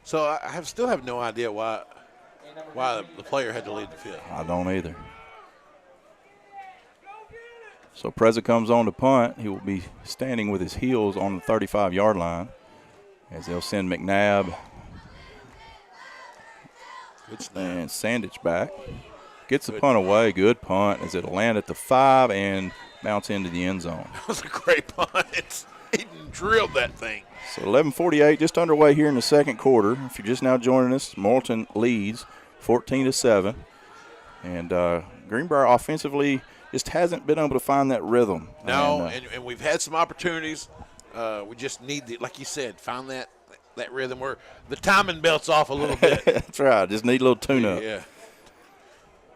Speaker 1: So I still have no idea why the player had to leave the field.
Speaker 2: I don't either. So Preza comes on to punt. He will be standing with his heels on the 35-yard line as they'll send McNabb and Sandich back. Gets the punt away. Good punt as it'll land at the 5 and bounce into the end zone.
Speaker 1: That was a great punt. He drilled that thing.
Speaker 2: So 11:48 just underway here in the second quarter. If you're just now joining us, Morton leads 14-7. And Greenbrier offensively just hasn't been able to find that rhythm.
Speaker 1: No, and we've had some opportunities We just need to, like you said, find that rhythm where the timing belt's off a little bit.
Speaker 2: That's right. Just need a little tune-up.
Speaker 1: Yeah.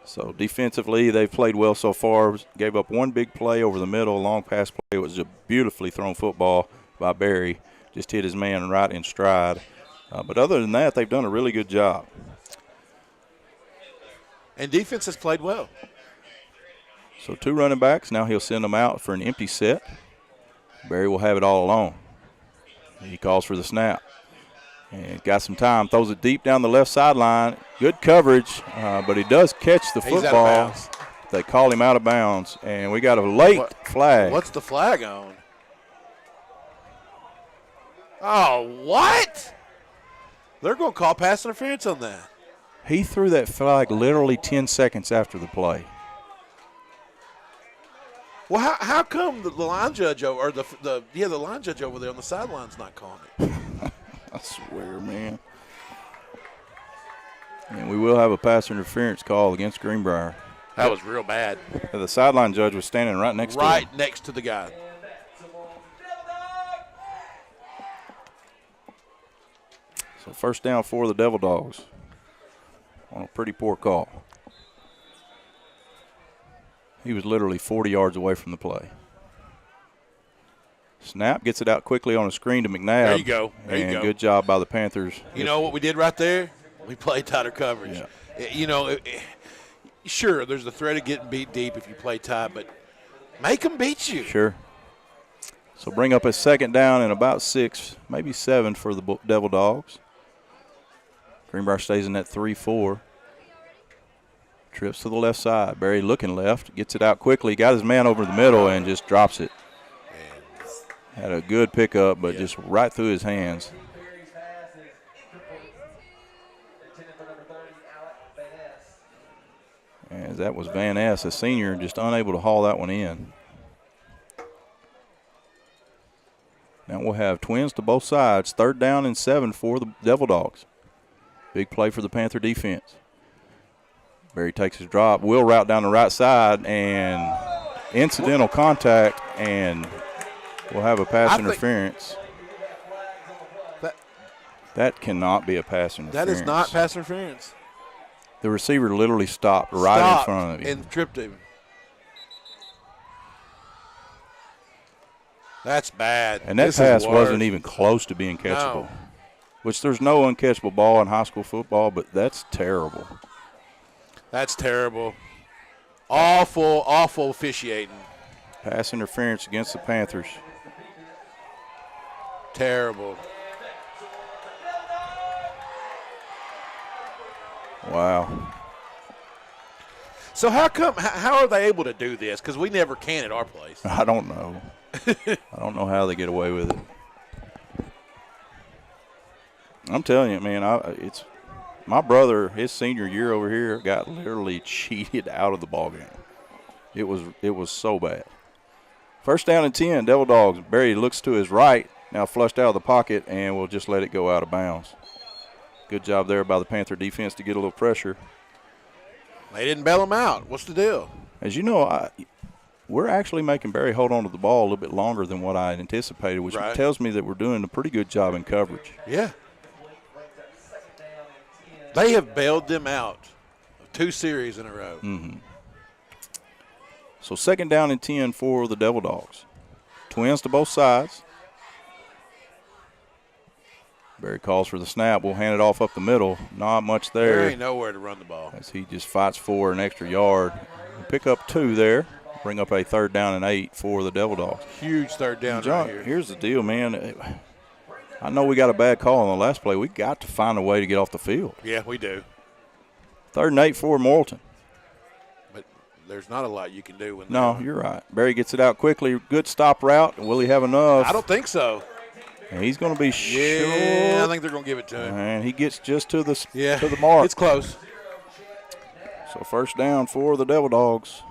Speaker 2: So defensively, they've played well so far. Gave up one big play over the middle, long pass play. It was a beautifully thrown football by Barry. Just hit his man right in stride. But other than that, they've done a really good job.
Speaker 1: And defense has played well.
Speaker 2: So 2 running backs. Now he'll send them out for an empty set. Barry will have it all alone. He calls for the snap. And got some time. Throws it deep down the left sideline. Good coverage, but he does catch the football.
Speaker 1: He's out of bounds.
Speaker 2: They call him out of bounds, and we got a late flag.
Speaker 1: What's the flag on? Oh, what? They're going to call pass interference on that.
Speaker 2: He threw that flag literally 10 seconds after the play.
Speaker 1: Well, how come the line judge or the line judge over there on the sideline's not calling it?
Speaker 2: I swear, man. And we will have a pass interference call against Greenbrier.
Speaker 1: That was real bad.
Speaker 2: The sideline judge was standing right next to him.
Speaker 1: Right next to the guy.
Speaker 2: So first down for the Devil Dogs on a pretty poor call. He was literally 40 yards away from the play. Snap, gets it out quickly on a screen to McNabb.
Speaker 1: There you go. There you go.
Speaker 2: Good job by the Panthers.
Speaker 1: You know what we did right there? We played tighter coverage.
Speaker 2: Yeah.
Speaker 1: Sure, there's the threat of getting beat deep if you play tight, but make them beat you.
Speaker 2: Sure. So bring up a second down and about 6, maybe 7 for the Devil Dogs. Greenbrier stays in that 3-4. Trips to the left side. Barry looking left. Gets it out quickly. Got his man over the middle and just drops it. Had a good pickup, but just right through his hands. And that was Van Ness, a senior, just unable to haul that one in. Now we'll have twins to both sides. 3rd down and 7 for the Devil Dogs. Big play for the Panther defense. Barry takes his drop. Will route down the right side and incidental contact, and we'll have a pass interference. That cannot be a pass interference.
Speaker 1: That is not pass interference.
Speaker 2: The receiver literally stopped right in front of him.
Speaker 1: And tripped him. That's bad.
Speaker 2: And that pass wasn't even close to being catchable.
Speaker 1: No.
Speaker 2: Which there's no uncatchable ball in high school football, but that's terrible.
Speaker 1: That's terrible. Awful, awful officiating.
Speaker 2: Pass interference against the Panthers.
Speaker 1: Terrible.
Speaker 2: Wow.
Speaker 1: So how are they able to do this? Because we never can at our place.
Speaker 2: I don't know. I don't know how they get away with it. I'm telling you, man, it's my brother, his senior year over here, got literally cheated out of the ball game. It was so bad. 1st down and 10, Devil Dogs. Barry looks to his right, now flushed out of the pocket, and we'll just let it go out of bounds. Good job there by the Panther defense to get a little pressure.
Speaker 1: They didn't bail him out. What's the deal?
Speaker 2: As you know, we're actually making Barry hold on to the ball a little bit longer than what I had anticipated, which tells me that we're doing a pretty good job in coverage.
Speaker 1: Yeah. They have bailed them out of 2 series in a row.
Speaker 2: Mm-hmm. So 2nd down and 10 for the Devil Dogs. Twins to both sides. Barry calls for the snap. We'll hand it off up the middle. Not much there.
Speaker 1: There ain't nowhere to run the ball.
Speaker 2: As he just fights for an extra yard. We'll pick up 2 there. Bring up a 3rd down and 8 for the Devil Dogs.
Speaker 1: Huge 3rd down
Speaker 2: John,
Speaker 1: right here.
Speaker 2: Here's the deal, man. I know we got a bad call on the last play. We got to find a way to get off the field.
Speaker 1: Yeah, we do.
Speaker 2: 3rd and 8 for Morrilton.
Speaker 1: But there's not a lot you can do when
Speaker 2: No, you're right. Barry gets it out quickly. Good stop route. Will he have enough?
Speaker 1: I don't think so.
Speaker 2: And he's going to be short.
Speaker 1: Yeah, I think they're going to give it to him.
Speaker 2: And he gets just to the mark.
Speaker 1: It's close.
Speaker 2: So 1st down for the Devil Dogs.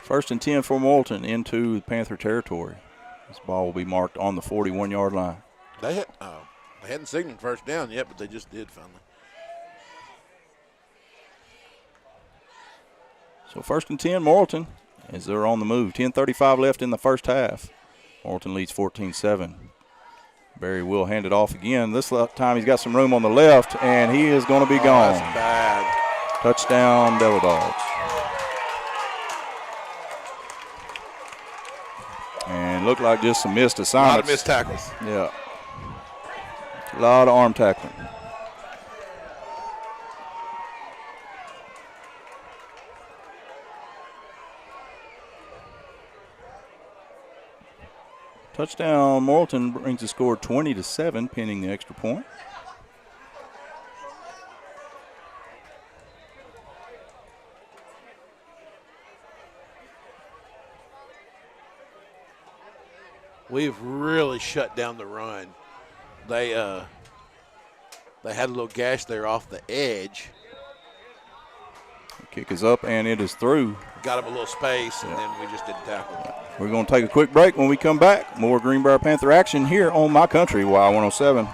Speaker 2: First and 10 for Morton into Panther territory. This ball will be marked on the 41-yard line.
Speaker 1: They hadn't signaled 1st down yet, but they just did finally.
Speaker 2: So 1st and 10, Morton. as they're on the move. 10:35 left in the first half. Morton leads 14-7. Barry will hand it off again. This time he's got some room on the left, and he is going to be gone.
Speaker 1: That's bad.
Speaker 2: Touchdown, Devil Dogs. And looked like just some missed assignments.
Speaker 1: A lot of missed tackles.
Speaker 2: Yeah. A lot of arm tackling. Touchdown, Morrilton brings the score 20-7, pinning the extra point.
Speaker 1: We've really shut down the run. They had a little gash there off the edge.
Speaker 2: The kick is up, and it is through.
Speaker 1: Got him a little space, and then we just didn't tackle him.
Speaker 2: We're going to take a quick break. When we come back, more Greenbrier Panther action here on My Country, Y107.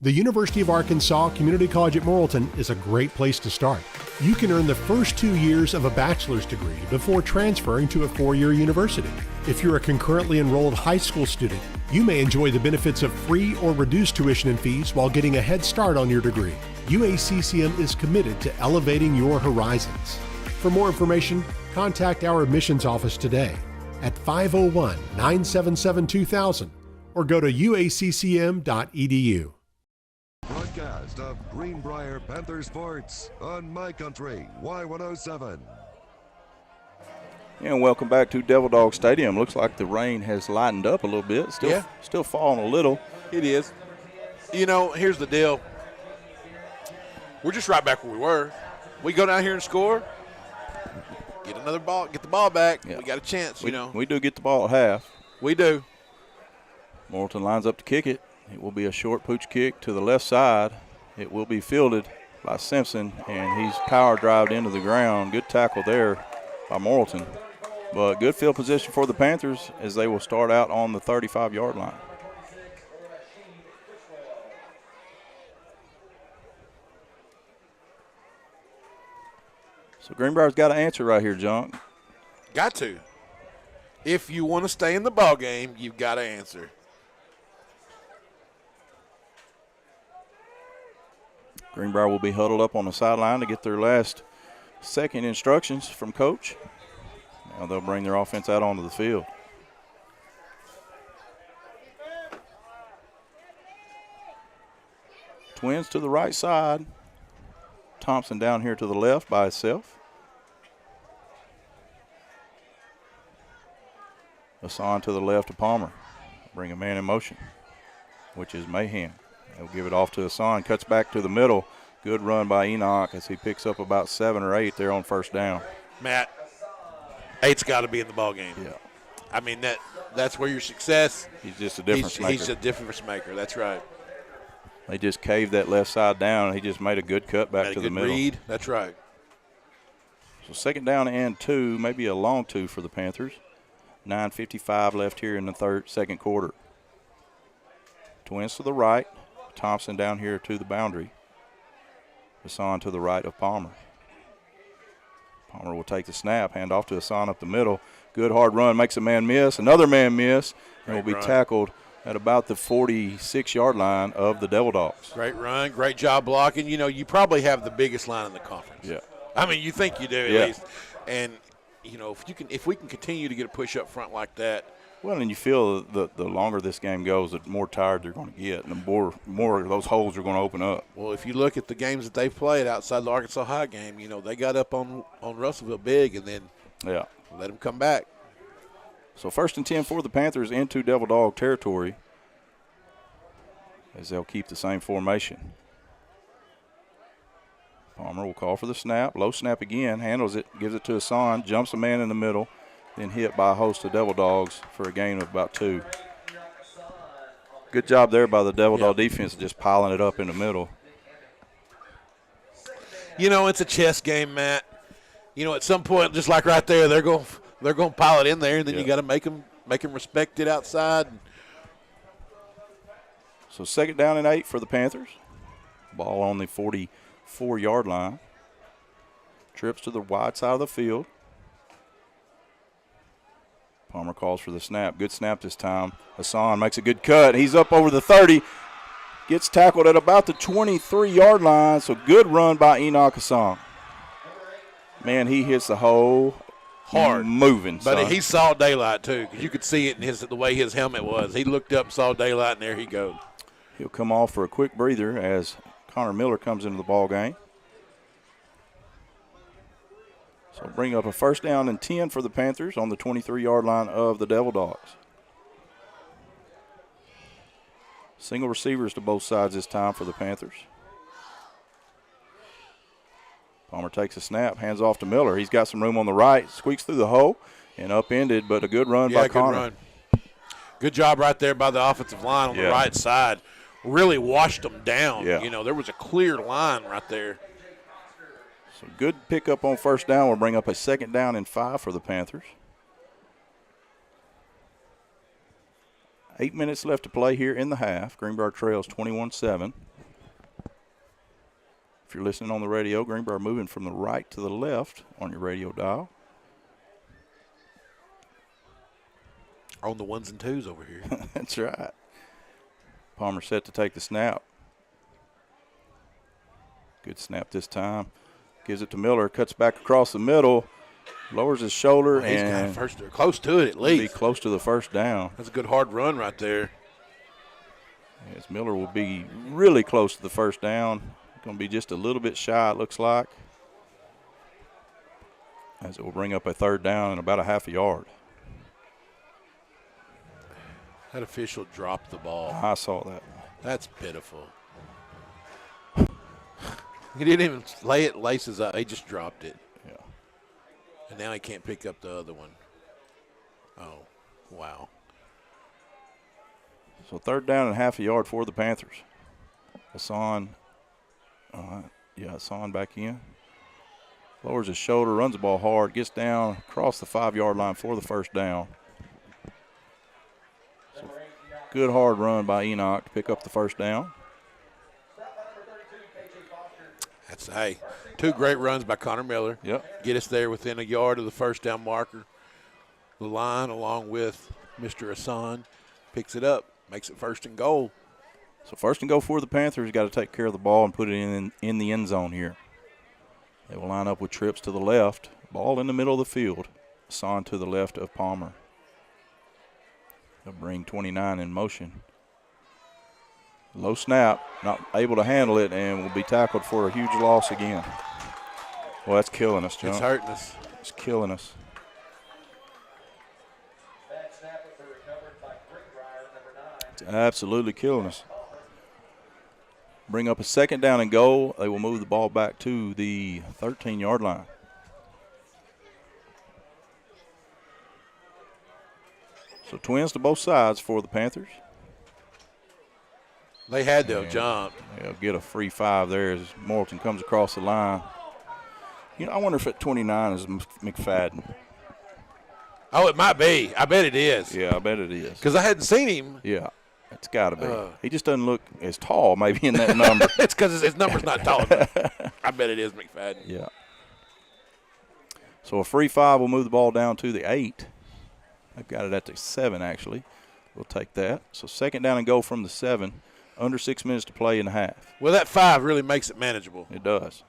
Speaker 12: The University of Arkansas Community College at Morrilton is a great place to start. You can earn the first 2 years of a bachelor's degree before transferring to a 4-year university. If you're a concurrently enrolled high school student, you may enjoy the benefits of free or reduced tuition and fees while getting a head start on your degree. UACCM is committed to elevating your horizons. For more information, contact our admissions office today at 501-977-2000 or go to uaccm.edu.
Speaker 8: Broadcast of Greenbrier Panther Sports on My Country, Y107.
Speaker 2: And welcome back to Devil Dog Stadium. Looks like the rain has lightened up a little bit. Still falling a little.
Speaker 1: It is. You know, here's the deal. We're just right back where we were. We go down here and score, get another ball, get the ball back. Yeah. We got a chance, you know.
Speaker 2: We do get the ball at half.
Speaker 1: We do.
Speaker 2: Morrilton lines up to kick it. It will be a short pooch kick to the left side. It will be fielded by Simpson, and he's power drived into the ground. Good tackle there by Morrilton. But good field position for the Panthers as they will start out on the 35-yard line. So Greenbrier's got to answer right here, John.
Speaker 1: Got to. If you want to stay in the ball game, you've got to answer.
Speaker 2: Greenbrier will be huddled up on the sideline to get their last second instructions from coach. Now they'll bring their offense out onto the field. Twins to the right side. Thompson down here to the left by himself. Hassan to the left of Palmer. Bring a man in motion, which is Mahan. He'll give it off to Hassan. Cuts back to the middle. Good run by Enoch as he picks up about 7 or 8 there on first down.
Speaker 1: Matt, 8's got to be in the ball game.
Speaker 2: Yeah.
Speaker 1: I mean, that's where your success.
Speaker 2: He's just a difference maker.
Speaker 1: He's a difference maker. That's right.
Speaker 2: They just caved that left side down. He just made a good cut back to the middle.
Speaker 1: Read. That's right.
Speaker 2: So second down and 2, maybe a long 2 for the Panthers. 9:55 left here in the second quarter. Twins to the right. Thompson down here to the boundary. Hassan to the right of Palmer. Palmer will take the snap, hand off to Hassan up the middle. Good hard run, makes a man miss. Another man miss, and will be tackled at about the 46-yard line of the Devil Dogs.
Speaker 1: Great run, great job blocking. You know, you probably have the biggest line in the conference.
Speaker 2: Yeah.
Speaker 1: I mean, you think you do at least. And, you know, if we can continue to get a push up front like that.
Speaker 2: Well, and you feel the longer this game goes, the more tired they're going to get, and the more of those holes are going to open up.
Speaker 1: Well, if you look at the games that they've played outside the Arkansas High game, you know, they got up on Russellville big and then let them come back.
Speaker 2: So 1st and 10 for the Panthers into Devil Dog territory as they'll keep the same formation. Palmer will call for the snap. Low snap again, handles it, gives it to Hassan, jumps a man in the middle, then hit by a host of Devil Dogs for a gain of about 2. Good job there by the Devil Dog defense, just piling it up in the middle.
Speaker 1: You know, it's a chess game, Matt. You know, at some point, just like right there, they're going to pile it in there, and then you got to make them respect it outside.
Speaker 2: So 2nd down and 8 for the Panthers. Ball on the 44-yard line. Trips to the wide side of the field. Palmer calls for the snap. Good snap this time. Hassan makes a good cut. He's up over the 30. Gets tackled at about the 23-yard line, so good run by Enoch Hassan. Man, he hits the hole
Speaker 1: hard,
Speaker 2: moving.
Speaker 1: But
Speaker 2: son.
Speaker 1: he saw daylight, too, because you could see it in the way his helmet was. He looked up, saw daylight, and there he goes.
Speaker 2: He'll come off for a quick breather as Connor Miller comes into the ball game. So bring up a 1st down and 10 for the Panthers on the 23-yard line of the Devil Dogs. Single receivers to both sides this time for the Panthers. Palmer takes a snap, hands off to Miller. He's got some room on the right, squeaks through the hole, and upended, but a good run by Connor.
Speaker 1: Good run. Good job right there by the offensive line on the right side. Really washed them down.
Speaker 2: Yeah.
Speaker 1: You know, there was a clear line right there.
Speaker 2: So good pickup on 1st down. We'll bring up a 2nd down and 5 for the Panthers. 8 minutes left to play here in the half. Greenbrier trails 21-7. If you're listening on the radio, Greenbrier moving from the right to the left on your radio dial.
Speaker 1: On the 1s and 2s over here.
Speaker 2: That's right. Palmer set to take the snap. Good snap this time. Gives it to Miller, cuts back across the middle, lowers his shoulder,
Speaker 1: He's
Speaker 2: and
Speaker 1: got close to it at least.
Speaker 2: Be close to the 1st down.
Speaker 1: That's a good hard run right there.
Speaker 2: As Miller will be really close to the 1st down. Going to be just a little bit shy, it looks like. As it will bring up a 3rd down and about a half a yard.
Speaker 1: That official dropped the ball.
Speaker 2: I saw that.
Speaker 1: That's pitiful. He didn't even lay it laces up. He just dropped it.
Speaker 2: Yeah.
Speaker 1: And now he can't pick up the other one. Oh, wow.
Speaker 2: So 3rd down and half a yard for the Panthers. Hassan, Hassan back in. Lowers his shoulder, runs the ball hard, gets down across the 5-yard line for the 1st down. So good hard run by Enoch to pick up the 1st down.
Speaker 1: That's, hey, 2 great runs by Connor Miller.
Speaker 2: Yep.
Speaker 1: Get us there within a yard of the 1st down marker. The line, along with Mr. Hassan, picks it up, makes it 1st and goal.
Speaker 2: So 1st and goal for the Panthers. Got to take care of the ball and put it in the end zone here. They will line up with trips to the left. Ball in the middle of the field. Hassan to the left of Palmer. They'll bring 29 in motion. Low snap, not able to handle it, and will be tackled for a huge loss again. Well, that's killing us, John.
Speaker 1: It's hurting us.
Speaker 2: It's killing us. It's absolutely killing us. Bring up a 2nd down and goal. They will move the ball back to the 13-yard line. So twins to both sides for the Panthers.
Speaker 1: They had to have jumped.
Speaker 2: They'll get a free 5 there as Morton comes across the line. You know, I wonder if at 29 is McFadden.
Speaker 1: Oh, it might be. I bet it is.
Speaker 2: Yeah, I bet it is.
Speaker 1: Because I hadn't seen him.
Speaker 2: Yeah, it's got to be. He just doesn't look as tall maybe in that number.
Speaker 1: It's because his number's not tall enough. I bet it is McFadden.
Speaker 2: Yeah. So a free 5 will move the ball down to the 8. They've got it at the 7, actually. We'll take that. So 2nd down and goal from the 7. Under 6 minutes to play in the half.
Speaker 1: Well, that 5 really makes it manageable.
Speaker 2: It does.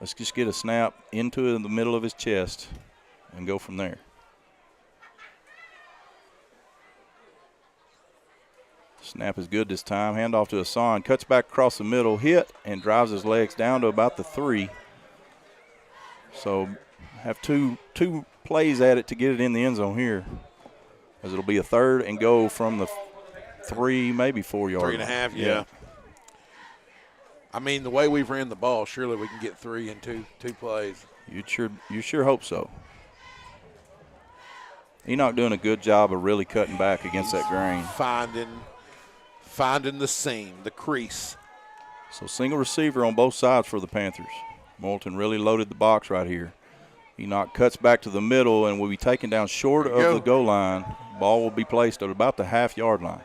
Speaker 2: Let's just get a snap into the middle of his chest and go from there. Snap is good this time. Handoff to Hassan. Cuts back across the middle, hit, and drives his legs down to about the 3. So have two plays at it to get it in the end zone here, as it'll be a 3rd and goal from the 3, maybe 4 yard.
Speaker 1: 3.5, yeah. I mean, the way we've ran the ball, surely we can get 3 in two plays.
Speaker 2: You sure hope so. Enoch doing a good job of really cutting back against that grain.
Speaker 1: Finding the seam, the crease.
Speaker 2: So single receiver on both sides for the Panthers. Morrilton really loaded the box right here. Enoch cuts back to the middle and will be taken down short of the goal line. Ball will be placed at about the half-yard line.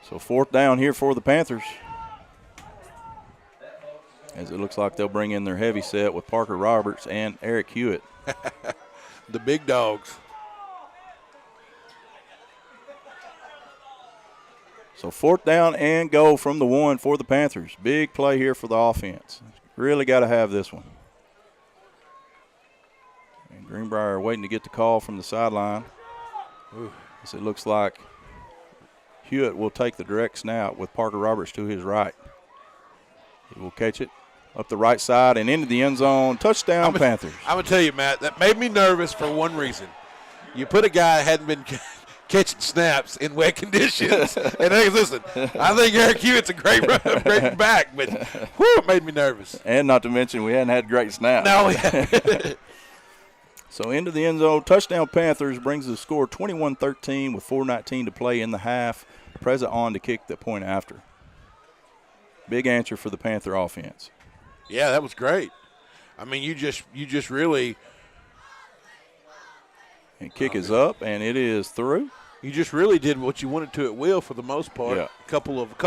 Speaker 2: So 4th down here for the Panthers, as it looks like they'll bring in their heavy set with Parker Roberts and Eric Hewitt.
Speaker 1: The big dogs.
Speaker 2: So 4th down and goal from the 1 for the Panthers. Big play here for the offense. Really got to have this one. And Greenbrier waiting to get the call from the sideline. As it looks like Hewitt will take the direct snap with Parker Roberts to his right. He will catch it up the right side and into the end zone. Touchdown, Panthers.
Speaker 1: I'm going to tell you, Matt, that made me nervous for one reason. You put a guy that hadn't been catching snaps in wet conditions. And hey, listen, I think Eric Hewitt's a great back, but whew, it made me nervous.
Speaker 2: And not to mention we hadn't had great snaps.
Speaker 1: No, we haven't.
Speaker 2: So into the end zone, touchdown Panthers, brings the score 21-13 with 4:19 to play in the half. Preza on to kick the point after. Big answer for the Panther offense.
Speaker 1: Yeah, that was great. I mean, you just really.
Speaker 2: And kick is up, and it is through.
Speaker 1: You just really did what you wanted to at will for the most part.
Speaker 2: Yeah.
Speaker 1: Couple of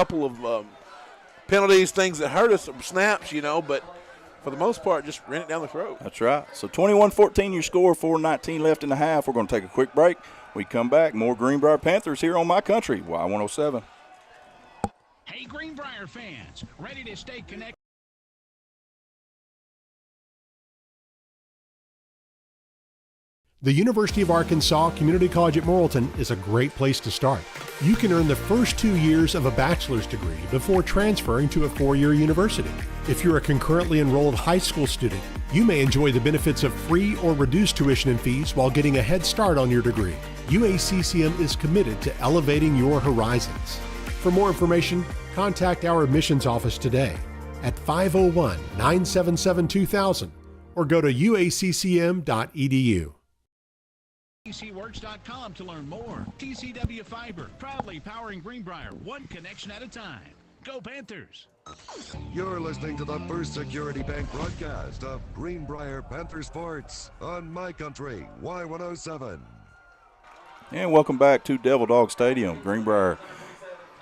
Speaker 1: penalties, things that hurt us, some snaps, but for the most part, just ran it down the throat.
Speaker 2: That's right. So 21-14 your score, 4:19 left in the half. We're going to take a quick break. We come back, more Greenbrier Panthers here on My Country, Y107.
Speaker 13: Hey, Greenbrier fans, ready to stay connected?
Speaker 12: The University of Arkansas Community College at Morrilton is a great place to start. You can earn the first 2 years of a bachelor's degree before transferring to a 4-year university. If you're a concurrently enrolled high school student, you may enjoy the benefits of free or reduced tuition and fees while getting a head start on your degree. UACCM is committed to elevating your horizons. For more information, contact our admissions office today at 501-977-2000 or go to uaccm.edu.
Speaker 13: TCWorks.com to learn more. TCW Fiber, proudly powering Greenbrier, one connection at a time. Go Panthers!
Speaker 8: You're listening to the First Security Bank broadcast of Greenbrier Panther Sports on My Country, Y107.
Speaker 2: And welcome back to Devil Dog Stadium. Greenbrier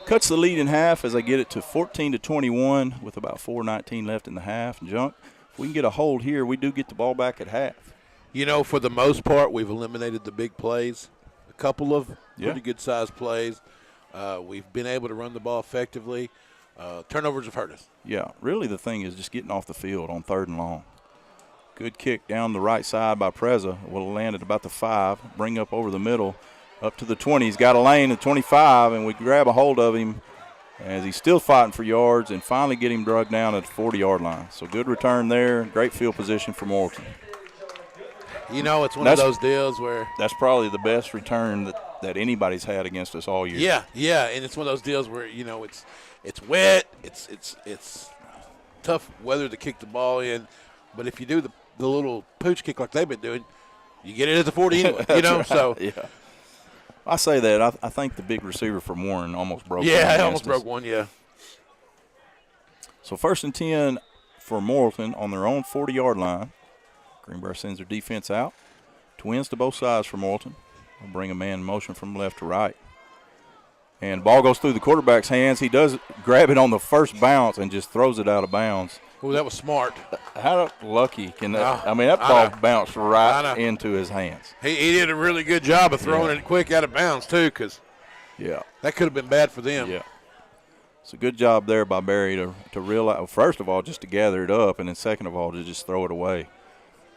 Speaker 2: cuts the lead in half as they get it to 14-21 with about 4:19 left in the half. Junk, if we can get a hold here, we do get the ball back at half.
Speaker 1: For the most part, we've eliminated the big plays. A couple of pretty good-sized plays. We've been able to run the ball effectively. Turnovers have hurt us.
Speaker 2: Yeah, really the thing is just getting off the field on 3rd and long. Good kick down the right side by Preza. Will land at about the 5, bring up over the middle, up to the 20. He's got a lane at 25, and we grab a hold of him as he's still fighting for yards and finally get him drugged down at the 40-yard line. So good return there. Great field position for Morton.
Speaker 1: It's one of those deals where –
Speaker 2: that's probably the best return that anybody's had against us all year.
Speaker 1: Yeah, and it's one of those deals where, it's wet, it's tough weather to kick the ball in, but if you do the little pooch kick like they've been doing, you get it at the 40 anyway,
Speaker 2: Right.
Speaker 1: So.
Speaker 2: Yeah. I say that. I think the big receiver for Morton almost broke one.
Speaker 1: Yeah, he almost broke one, yeah.
Speaker 2: So 1st and 10 for Morrilton on their own 40-yard line. Greenbrier sends their defense out. Twins to both sides for Morton. They'll bring a man in motion from left to right. And ball goes through the quarterback's hands. He does grab it on the first bounce and just throws it out of bounds.
Speaker 1: Oh, that was smart.
Speaker 2: How lucky can that – that ball bounced right into his hands.
Speaker 1: He did a really good job of throwing it quick out of bounds, too, because that could have been bad for them.
Speaker 2: Yeah. It's a good job there by Barry to realize, first of all, just to gather it up, and then second of all, to just throw it away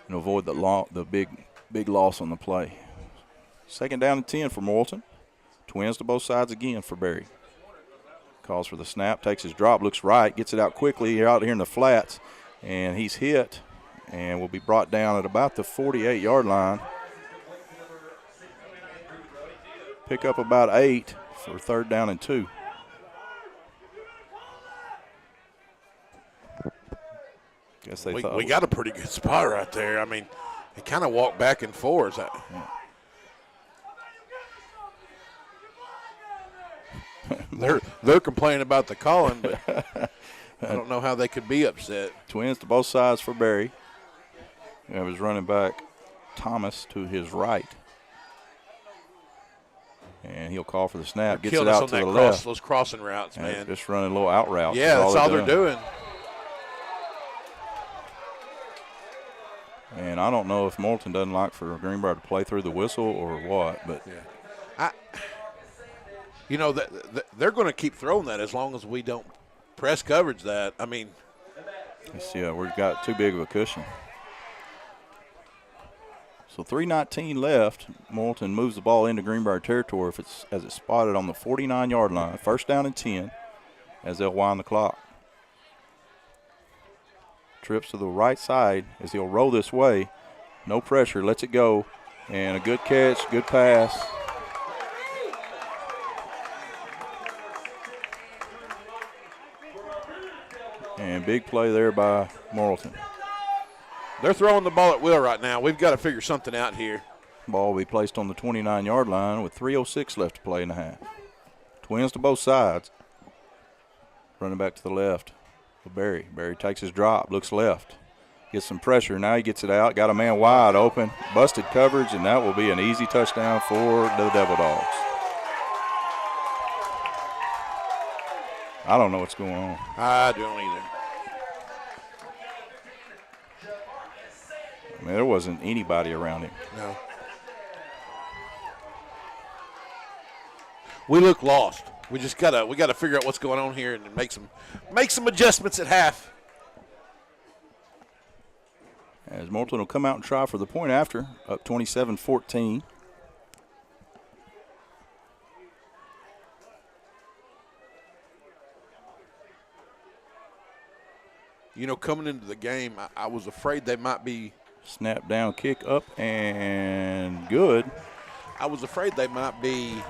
Speaker 2: and avoid the big loss on the play. 2nd down and 10 for Morton. Twins to both sides again for Barry. Calls for the snap, takes his drop, looks right, gets it out quickly. You're out here in the flats, and he's hit and will be brought down at about the 48-yard line. Pick up about 8 for 3rd down and 2. Guess they thought
Speaker 1: we got a pretty good spot right there. I mean, he kind of walked back and forth. They're complaining about the calling, but I don't know how they could be upset.
Speaker 2: Twins to both sides for Barry. We have his running back, Thomas, to his right. And he'll call for the snap. Gets it out to the left.
Speaker 1: Those crossing routes, man.
Speaker 2: Just running a little out route.
Speaker 1: Yeah, that's all they're doing.
Speaker 2: And I don't know if Morton doesn't like for Greenbrier to play through the whistle or what, but
Speaker 1: You know, they're going to keep throwing that as long as we don't press coverage that. I mean.
Speaker 2: Yeah, we've got too big of a cushion. So 3:19 left. Morrilton moves the ball into Greenbrier territory as it's spotted on the 49-yard line. First down and 10 as they'll wind the clock. Trips to the right side as he'll roll this way. No pressure, lets it go. And a good catch, good pass. And big play there by Morrilton.
Speaker 1: They're throwing the ball at will right now. We've got to figure something out here.
Speaker 2: Ball will be placed on the 29-yard line with 3:06 left to play in the half. Twins to both sides. Running back to the left for Barry. Barry takes his drop, looks left. Gets some pressure. Now he gets it out. Got a man wide open. Busted coverage, and that will be an easy touchdown for the Devil Dogs. I don't know what's going on.
Speaker 1: I don't either.
Speaker 2: I mean, there wasn't anybody around him.
Speaker 1: No. We look lost. We gotta figure out what's going on here and make some adjustments at half.
Speaker 2: As Morton will come out and try for the point after, up 27-14.
Speaker 1: You know, coming into the game, I was afraid they might be.
Speaker 2: Snap down, kick up, and good.
Speaker 1: I was afraid they might be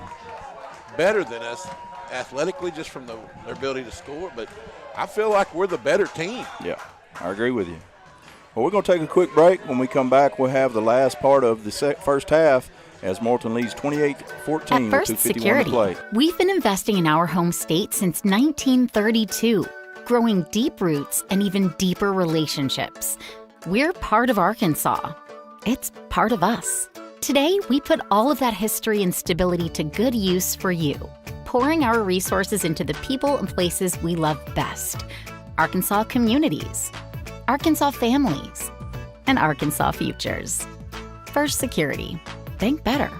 Speaker 1: better than us athletically just from their ability to score, but I feel like we're the better team.
Speaker 2: Yeah, I agree with you. Well, we're going to take a quick break. When we come back, we'll have the last part of the first half as Morton leads 28-14 with 2:51
Speaker 5: Security,
Speaker 2: to play.
Speaker 5: We've been investing in our home state since 1932, growing deep roots and even deeper relationships. We're part of Arkansas. It's part of us. Today, we put all of that history and stability to good use for you, pouring our resources into the people and places we love best. Arkansas communities, Arkansas families, and Arkansas futures. First Security. Think better.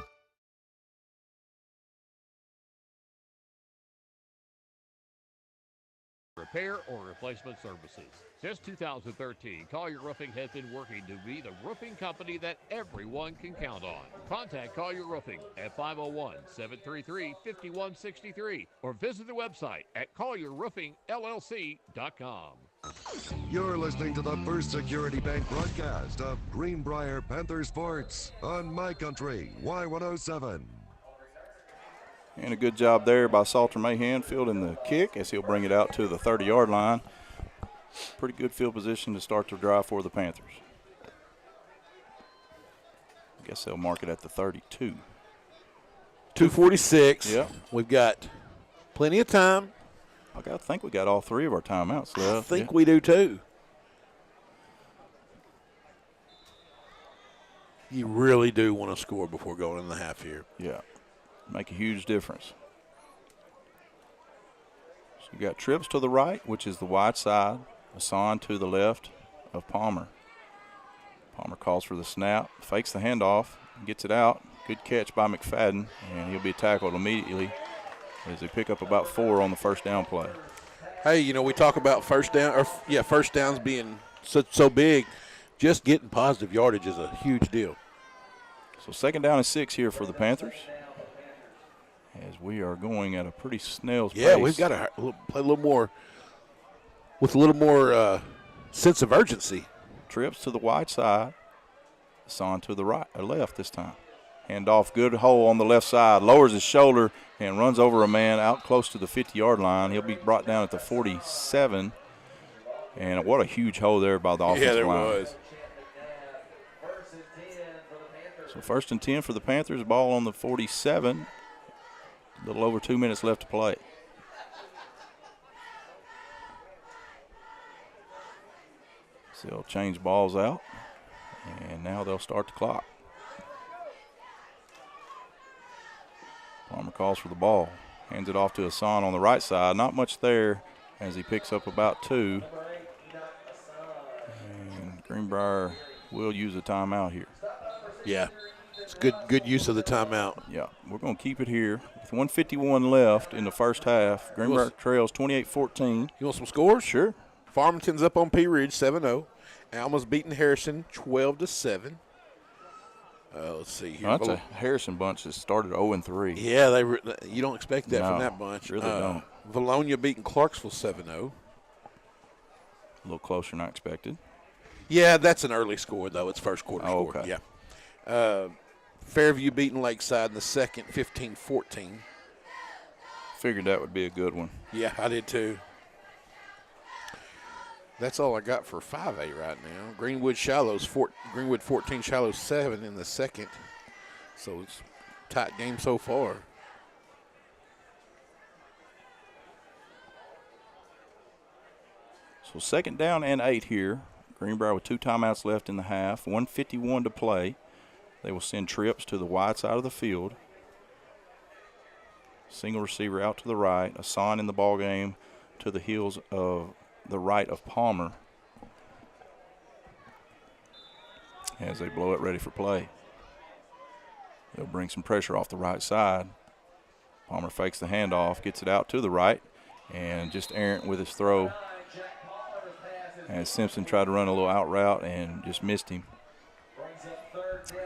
Speaker 7: Repair or replacement services. Since 2013, Collier Roofing has been working to be the roofing company that everyone can count on. Contact Collier Roofing at 501-733-5163 or visit the website at collierroofingllc.com.
Speaker 8: You're listening to the First Security Bank broadcast of Greenbrier Panther Sports on My Country Y107.
Speaker 2: And a good job there by Salter Mahan fielding the kick as he'll bring it out to the 30-yard line. Pretty good field position to start the drive for the Panthers. I guess they'll mark it at the 32.
Speaker 1: 2:46.
Speaker 2: Yeah.
Speaker 1: We've got plenty of time.
Speaker 2: I think we got all three of our timeouts left.
Speaker 1: I think we do too. You really do want to score before going in the half here.
Speaker 2: Yeah. Make a huge difference. So you got trips to the right, which is the wide side. Hassan to the left of Palmer. Palmer calls for the snap, fakes the handoff, gets it out. Good catch by McFadden, and he'll be tackled immediately as they pick up about 4 on the first down play.
Speaker 1: Hey, you know, we talk about first downs being so big. Just getting positive yardage is a huge deal.
Speaker 2: So second down and 6 here for the Panthers, as we are going at a pretty snail's pace.
Speaker 1: Yeah, we've got to play a little more with a little more sense of urgency.
Speaker 2: Trips to the wide side. Hassan to the right or left this time. Handoff, good hole on the left side. Lowers his shoulder and runs over a man out close to the 50-yard line. He'll be brought down at the 47. And what a huge hole there by the offensive line.
Speaker 1: Yeah, there was.
Speaker 2: So first and 10 for the Panthers. Ball on the 47. A little over 2 minutes left to play. So they'll change balls out. And now they'll start the clock. Palmer calls for the ball. Hands it off to Hassan on the right side. Not much there as he picks up about 2. And Greenbrier will use a timeout here.
Speaker 1: Yeah. It's good use of the timeout.
Speaker 2: Yeah, we're going to keep it here. With 1:51 left in the first half, Greenbrier trails 28-14.
Speaker 1: You want some scores?
Speaker 2: Sure.
Speaker 1: Farmington's up on Pea Ridge 7-0. Alma's beating Harrison 12-7. Let's see here.
Speaker 2: That's a Harrison bunch that started 0-3.
Speaker 1: Yeah, you don't expect that from that bunch.
Speaker 2: Really don't.
Speaker 1: Valonia beating Clarksville 7-0.
Speaker 2: A little closer than I expected.
Speaker 1: Yeah, that's an early score, though. It's first quarter score.
Speaker 2: Okay.
Speaker 1: Yeah. Fairview beating Lakeside in the second 15-14.
Speaker 2: Figured that would be a good one.
Speaker 1: Yeah, I did too. That's all I got for 5A right now. Greenwood 14, Shallows 7 in the second. So it's a tight game so far.
Speaker 2: So 2nd down and 8 here. Greenbrier with 2 timeouts left in the half. 1:51 to play. They will send trips to the wide side of the field. Single receiver out to the right. A sign in the ball game to the heels of the right of Palmer as they blow it ready for play. They'll bring some pressure off the right side. Palmer fakes the handoff, gets it out to the right, and just errant with his throw as Simpson tried to run a little out route and just missed him.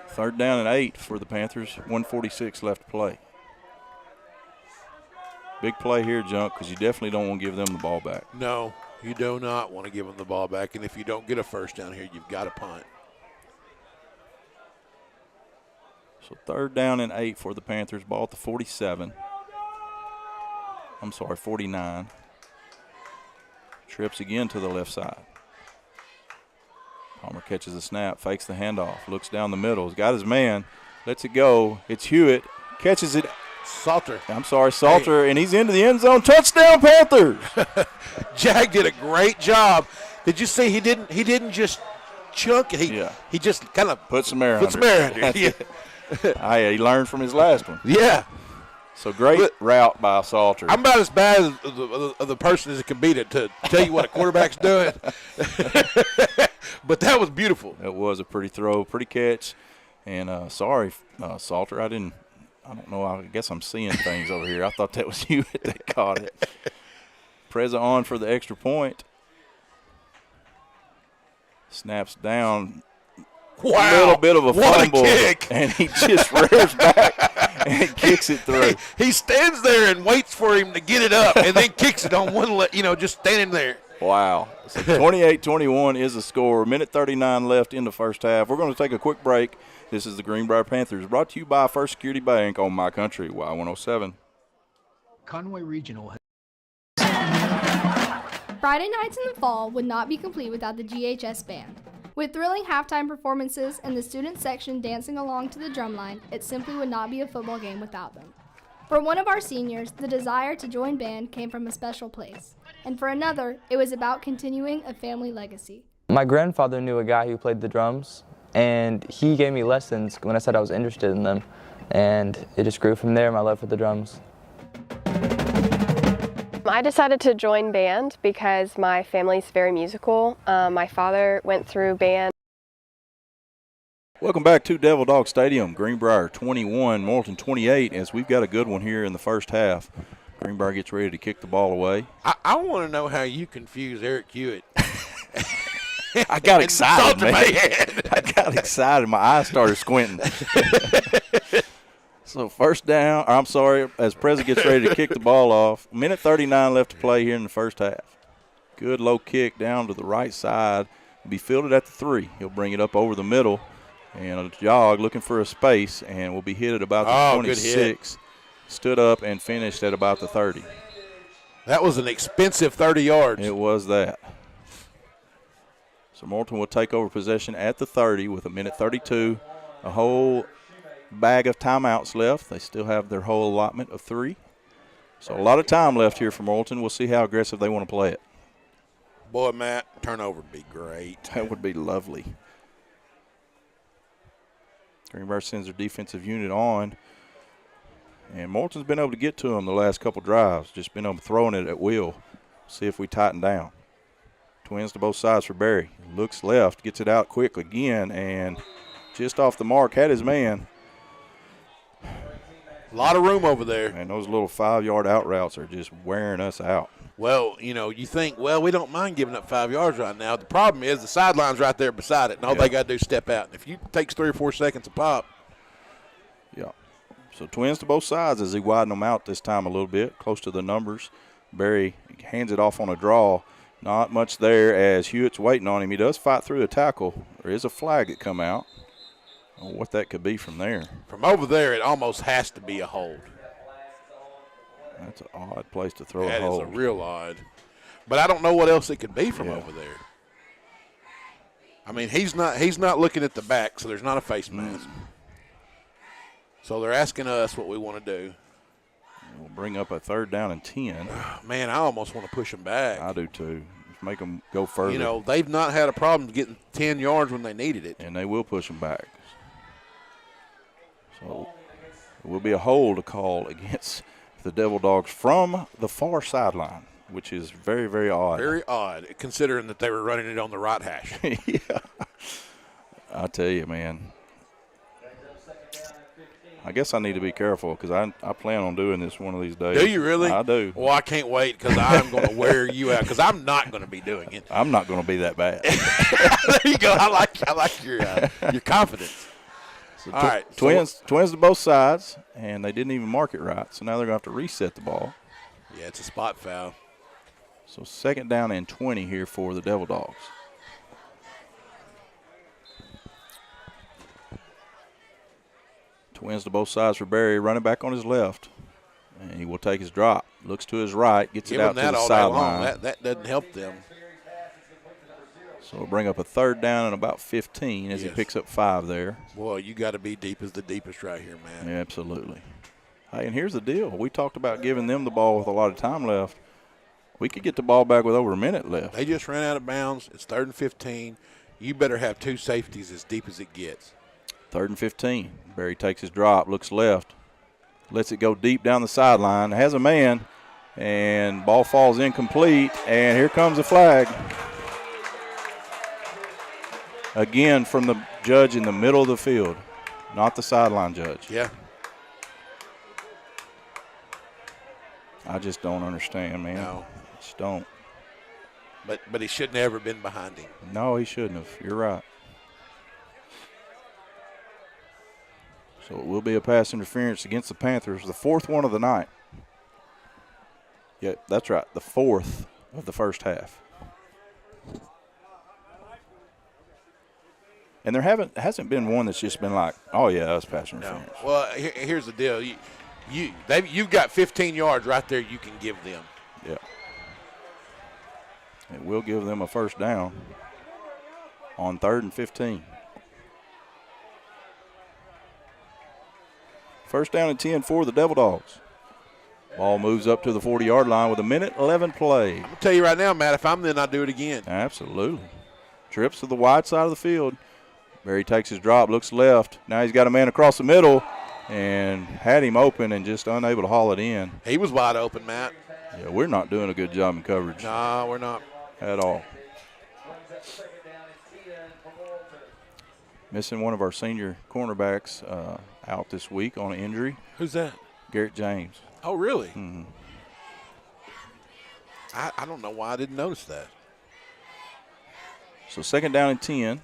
Speaker 2: 3rd down and 8 for the Panthers, 1:46 left to play. Big play here, Junk, because you definitely don't want to give them the ball back.
Speaker 1: No, you do not want to give them the ball back, and if you don't get a first down here, you've got to punt.
Speaker 2: So 3rd down and 8 for the Panthers, ball at the 47. 49. Trips again to the left side. Palmer catches the snap, fakes the handoff, looks down the middle, has got his man, lets it go. It's Hewitt, catches it.
Speaker 1: Salter,
Speaker 2: and he's into the end zone. Touchdown, Panthers!
Speaker 1: Jag did a great job. Did you see he didn't just chunk it? He just kind of
Speaker 2: put some air under
Speaker 1: it.
Speaker 2: Yeah. He learned from his last one.
Speaker 1: Yeah.
Speaker 2: So great route by Salter.
Speaker 1: I'm about as bad as the person as it can be to tell you what a quarterback's doing. But that was beautiful.
Speaker 2: It was a pretty throw, pretty catch. And Salter, I don't know. I guess I'm seeing things over here. I thought that was you that caught it. Preza on for the extra point. Snaps down.
Speaker 1: Wow.
Speaker 2: A little bit of a fumble.
Speaker 1: What a kick.
Speaker 2: And he just rears back and kicks it through.
Speaker 1: He stands there and waits for him to get it up and then kicks it on one leg, just standing there.
Speaker 2: Wow. So 28-21 is the score. 1:39 left in the first half. We're going to take a quick break. This is the Greenbrier Panthers, brought to you by First Security Bank on My Country, Y107.
Speaker 13: Conway Regional.
Speaker 3: Friday nights in the fall would not be complete without the GHS Band. With thrilling halftime performances and the student section dancing along to the drumline, it simply would not be a football game without them. For one of our seniors, the desire to join band came from a special place. And for another, it was about continuing a family legacy.
Speaker 14: My grandfather knew a guy who played the drums, and he gave me lessons when I said I was interested in them. And it just grew from there, my love for the drums.
Speaker 15: I decided to join band because my family's very musical. My father went through band.
Speaker 2: Welcome back to Devil Dog Stadium. Greenbrier 21, Morton 28, as we've got a good one here in the first half. Greenbrier gets ready to kick the ball away.
Speaker 1: I want to know how you confuse Eric Hewitt.
Speaker 2: I got excited, man. I got excited. My eyes started squinting. So first down, as Preza gets ready to kick the ball off. 1:39 left to play here in the first half. Good low kick down to the right side. Be fielded at the 3. He'll bring it up over the middle and a jog looking for a space, and will be hit at about the 26. Stood up and finished at about the 30.
Speaker 1: That was an expensive 30 yards.
Speaker 2: It was that. So Morton will take over possession at the 30 with 1:32. A whole bag of timeouts left. They still have their whole allotment of 3. So a lot of time left here for Morton. We'll see how aggressive they want to play it.
Speaker 1: Boy, Matt, turnover would be great.
Speaker 2: That would be lovely. Greenbrier sends their defensive unit on. And Morton's been able to get to them the last couple drives. Just been able to throwing it at will. See if we tighten down. Twins to both sides for Barry. Looks left, gets it out quick again, and just off the mark, had his man.
Speaker 1: A lot of room over there.
Speaker 2: And those little 5-yard out routes are just wearing us out.
Speaker 1: Well, you think, we don't mind giving up 5 yards right now. The problem is the sideline's right there beside it, and all they got to do is step out. And if you takes 3 or 4 seconds to pop.
Speaker 2: Yeah. So twins to both sides as he widen them out this time a little bit, close to the numbers. Barry hands it off on a draw. Not much there as Hewitt's waiting on him. He does fight through a tackle. There is a flag that come out. I don't know what that could be from there.
Speaker 1: From over there, it almost has to be a hold.
Speaker 2: That's an odd place to throw a
Speaker 1: That
Speaker 2: hold.
Speaker 1: is a real odd. But I don't know what else it could be from over there. I mean, he's not looking at the back, so there's not a face mask. So they're asking us what we want to do.
Speaker 2: We'll bring up a 3rd down and 10.
Speaker 1: Man, I almost want to push them back.
Speaker 2: I do too. Just make them go further.
Speaker 1: They've not had a problem getting 10 yards when they needed it.
Speaker 2: And they will push them back. So it will be a hold to call against the Devil Dogs from the far sideline, which is very, very odd.
Speaker 1: Very odd, considering that they were running it on the right hash.
Speaker 2: Yeah. I tell you, man. I guess I need to be careful because I plan on doing this one of these days.
Speaker 1: Do you really?
Speaker 2: I do.
Speaker 1: Well, I can't wait because I'm going to wear you out because I'm not going to be doing it.
Speaker 2: I'm not going to be that bad.
Speaker 1: There you go. I like your confidence.
Speaker 2: So
Speaker 1: all right.
Speaker 2: Twins to both sides, and they didn't even mark it right. So now they're going to have to reset the ball.
Speaker 1: Yeah, it's a spot foul.
Speaker 2: So 2nd down and 20 here for the Devil Dogs. Twins to both sides for Barry, running back on his left. And he will take his drop. Looks to his right, gets it out to the sideline.
Speaker 1: That doesn't help them.
Speaker 2: So we'll bring up a 3rd down and about 15 as he picks up 5 there.
Speaker 1: Boy, you got to be deep as the deepest right here, man.
Speaker 2: Yeah, absolutely. Hey, and here's the deal. We talked about giving them the ball with a lot of time left. We could get the ball back with over a minute left.
Speaker 1: They just ran out of bounds. It's 3rd and 15. You better have 2 safeties as deep as it gets.
Speaker 2: 3rd and 15. Barry takes his drop, looks left, lets it go deep down the sideline, has a man, and ball falls incomplete, and here comes the flag. Again from the judge in the middle of the field, not the sideline judge.
Speaker 1: Yeah.
Speaker 2: I just don't understand, man.
Speaker 1: No.
Speaker 2: I just don't.
Speaker 1: But he shouldn't have ever been behind him.
Speaker 2: No, he shouldn't have. You're right. So it will be a pass interference against the Panthers, the 4th one of the night. Yeah, that's right, the 4th of the first half. And there hasn't been one that's just been like, oh, yeah, that's pass interference.
Speaker 1: No. Well, here's the deal. You've got 15 yards right there you can give them.
Speaker 2: Yeah. It will give them a 1st down on 3rd and 15. 1st down and 10 for the Devil Dogs. Ball moves up to the 40-yard line with 1:11 play.
Speaker 1: I'm going to tell you right now, Matt, if I'm them, I'll do it again.
Speaker 2: Absolutely. Trips to the wide side of the field. Barry takes his drop, looks left. Now he's got a man across the middle and had him open and just unable to haul it in.
Speaker 1: He was wide open, Matt.
Speaker 2: Yeah, we're not doing a good job in coverage.
Speaker 1: No, we're not.
Speaker 2: At all. Missing one of our senior cornerbacks out this week on an injury.
Speaker 1: Who's that?
Speaker 2: Garrett James.
Speaker 1: Oh, really?
Speaker 2: Mm-hmm.
Speaker 1: I don't know why I didn't notice that.
Speaker 2: So 2nd down and 10.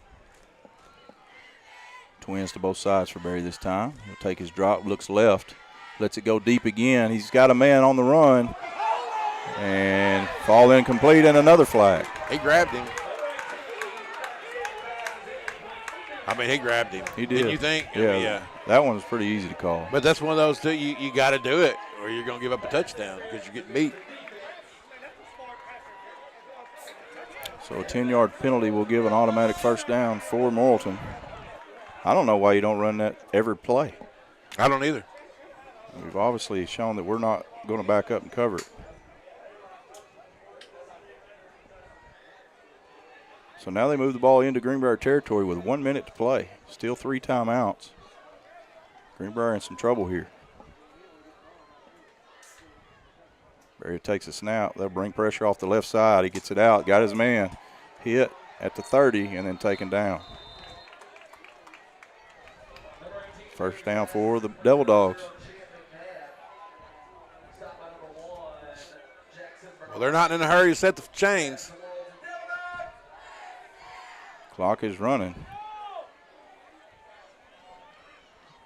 Speaker 2: Twins to both sides for Barry this time. He'll take his drop, looks left, lets it go deep again. He's got a man on the run. And fall incomplete and another flag.
Speaker 1: He grabbed him. I mean, he grabbed him.
Speaker 2: He did.
Speaker 1: Didn't you think?
Speaker 2: Yeah. That one was pretty easy to call.
Speaker 1: But that's one of those two, you got to do it or you're going to give up a touchdown because you're getting beat.
Speaker 2: So a 10-yard penalty will give an automatic 1st down for Morrilton. I don't know why you don't run that every play.
Speaker 1: I don't either.
Speaker 2: We've obviously shown that we're not going to back up and cover it. So now they move the ball into Greenbrier territory with 1 minute to play. Still 3 timeouts. Greenbrier in some trouble here. Barry takes a snap. They'll bring pressure off the left side. He gets it out. Got his man. Hit at the 30 and then taken down. 1st down for the Devil Dogs.
Speaker 1: Well, they're not in a hurry to set the chains.
Speaker 2: Clock is running.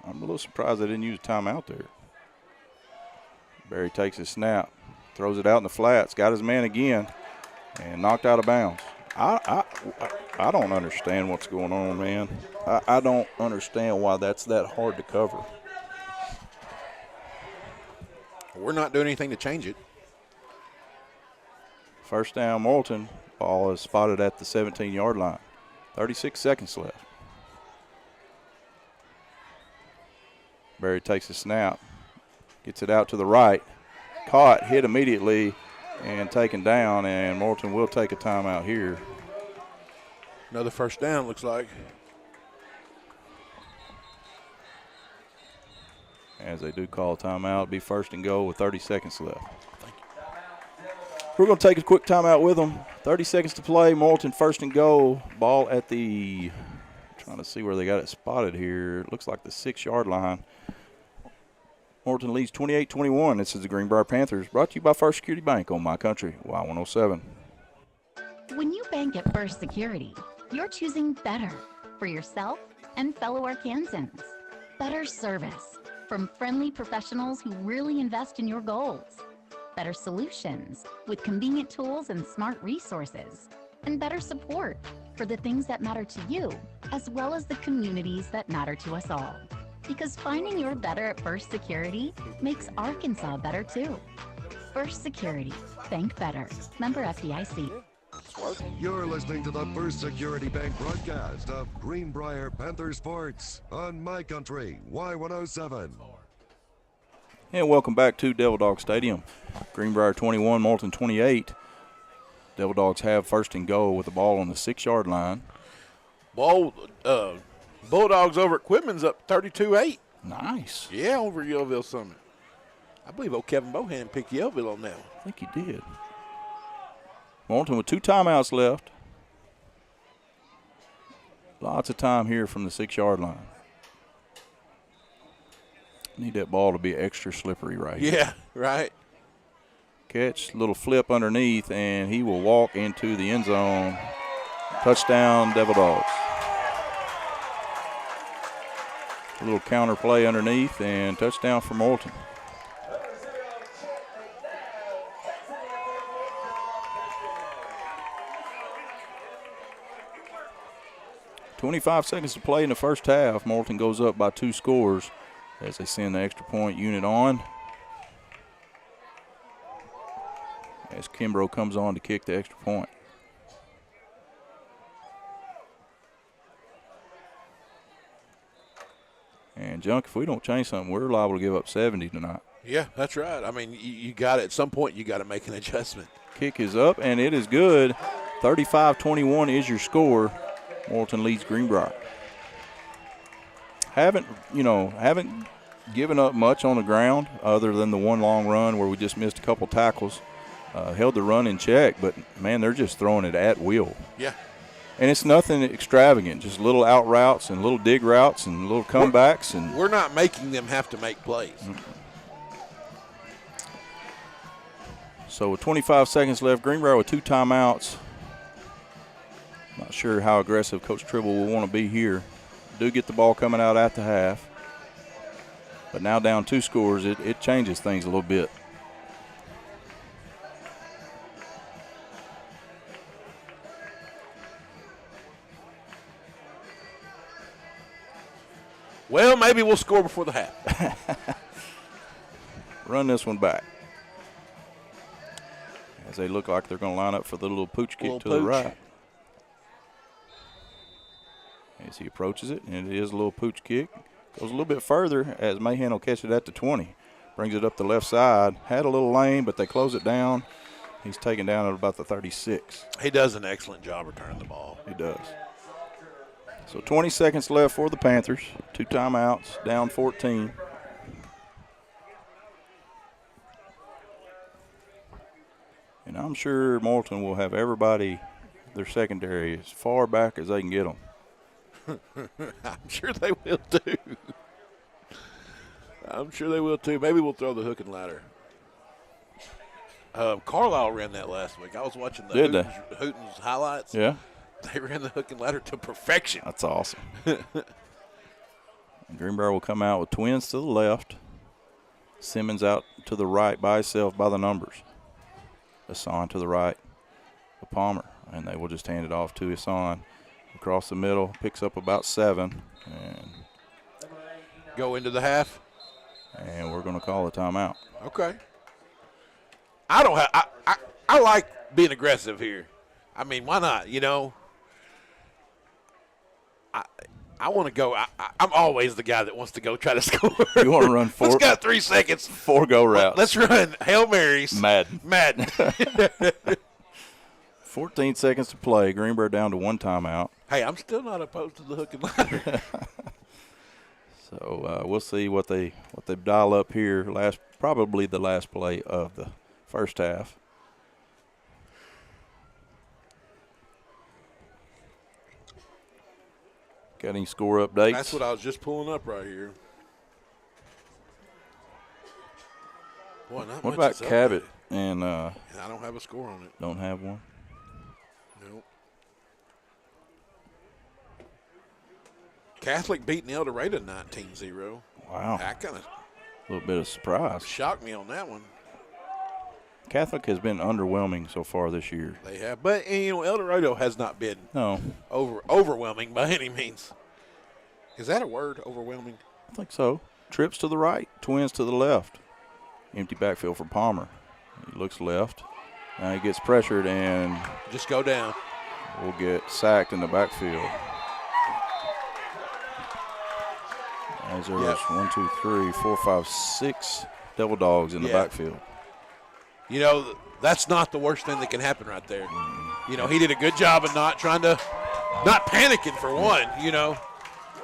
Speaker 2: I'm a little surprised they didn't use a timeout there. Barry takes his snap, throws it out in the flats, got his man again, and knocked out of bounds. I don't understand what's going on, man. I don't understand why that's that hard to cover.
Speaker 1: We're not doing anything to change it.
Speaker 2: First down, Morton. Ball is spotted at the 17-yard line. 36 seconds left. Barry takes a snap, gets it out to the right. Caught, hit immediately, and taken down, and Morton will take a timeout here.
Speaker 1: Another first down, looks like.
Speaker 2: As they do call a timeout, be first and goal with 30 seconds left. We're going to take a quick timeout with them. 30 seconds to play. Morton first and goal. Ball at the, trying to see where they got it spotted here. It looks like the 6-yard line. Morton leads 28-21. This is the Greenbrier Panthers, brought to you by First Security Bank on My Country, Y107.
Speaker 16: When you bank at First Security, you're choosing better for yourself and fellow Arkansans. Better service from friendly professionals who really invest in your goals. Better solutions with convenient tools and smart resources. And better support for the things that matter to you, as well as the communities that matter to us all. Because finding your better at First Security makes Arkansas better too. First Security. Bank better. Member FDIC.
Speaker 8: You're listening to the First Security Bank broadcast of Greenbrier Panther Sports on My Country, Y107.
Speaker 2: And welcome back to Devil Dog Stadium. Greenbrier 21, Morton 28. Devil Dogs have first and goal with the ball on the 6-yard line.
Speaker 1: Bulldogs over at Quitman's up 32-8.
Speaker 2: Nice.
Speaker 1: Yeah, over Yellville Summit. I believe old Kevin Bohannon picked Yellville on that one.
Speaker 2: I think he did. Morton with 2 timeouts left. Lots of time here from the 6-yard line. Need that ball to be extra slippery right here.
Speaker 1: Yeah, right.
Speaker 2: Catch, little flip underneath, and he will walk into the end zone. Touchdown, Devil Dogs. A little counter play underneath, and touchdown for Morton. .25 seconds to play in the first half. Morton goes up by 2 scores as they send the extra point unit on. As Kimbrough comes on to kick the extra point. And, Junk, if we don't change something, we're liable to give up 70 tonight.
Speaker 1: Yeah, that's right. I mean, you got it. At some point, you got to make an adjustment.
Speaker 2: Kick is up, and it is good. 35-21 is your score. Morton leads Greenbrier. Haven't given up much on the ground other than the one long run where we just missed a couple tackles. Held the run in check, but, man, they're just throwing it at will.
Speaker 1: Yeah.
Speaker 2: And it's nothing extravagant, just little out routes and little dig routes and little comebacks.
Speaker 1: We're not making them have to make plays.
Speaker 2: Mm-hmm. So with 25 seconds left, Greenbrier with 2 timeouts. Not sure how aggressive Coach Tribble will want to be here. Do get the ball coming out at the half. But now down 2 scores, it changes things a little bit.
Speaker 1: Well, maybe we'll score before the half.
Speaker 2: Run this one back. As they look like they're going to line up for the little pooch kick to the right. As he approaches it, and it is a little pooch kick. Goes a little bit further as Mahan will catch it at the 20. Brings it up the left side. Had a little lane, but they close it down. He's taken down at about the 36.
Speaker 1: He does an excellent job returning the ball.
Speaker 2: He does. So 20 seconds left for the Panthers. 2 timeouts, down 14. And I'm sure Morton will have everybody, their secondary, as far back as they can get them.
Speaker 1: I'm sure they will too. I'm sure they will too. Maybe we'll throw the hook and ladder. Carlisle ran that last week. I was watching the Hooten's highlights.
Speaker 2: Yeah.
Speaker 1: They ran the hook and ladder to perfection.
Speaker 2: That's awesome. Greenbrier will come out with twins to the left. Simmons out to the right by himself by the numbers. Hassan to the right of Palmer. And they will just hand it off to Hassan. Across the middle, picks up about 7. And
Speaker 1: go into the half.
Speaker 2: And we're going to call a timeout.
Speaker 1: Okay. I like being aggressive here. I mean, why not? You know, I want to go. I'm always the guy that wants to go try to score.
Speaker 2: You want to run 4?
Speaker 1: Let's got 3 seconds.
Speaker 2: 4 go routes.
Speaker 1: Let's run Hail Marys.
Speaker 2: Madden. 14 seconds to play. Greenbrier down to 1 timeout.
Speaker 1: Hey, I'm still not opposed to the hook and ladder.
Speaker 2: So we'll see what they dial up here. Probably the last play of the first half. Got any score updates?
Speaker 1: That's what I was just pulling up right here. Boy, not
Speaker 2: what
Speaker 1: much
Speaker 2: about Cabot? And
Speaker 1: I don't have a score on it.
Speaker 2: Don't have one?
Speaker 1: Nope. Catholic beating El Dorado 19-0.
Speaker 2: Wow.
Speaker 1: That kind of
Speaker 2: a little bit of surprise.
Speaker 1: Shocked me on that one.
Speaker 2: Catholic has been underwhelming so far this year.
Speaker 1: They have. But, you know, El Dorado has not been overwhelming by any means. Is that a word, overwhelming?
Speaker 2: I think so. Trips to the right, twins to the left. Empty backfield for Palmer. He looks left. Now he gets pressured and
Speaker 1: just go down.
Speaker 2: We'll get sacked in the backfield. As there was 1, 2, 3, 4, 5, 6 Devil Dogs in the backfield.
Speaker 1: You know, that's not the worst thing that can happen right there. You know, he did a good job of not panicking for one, you know.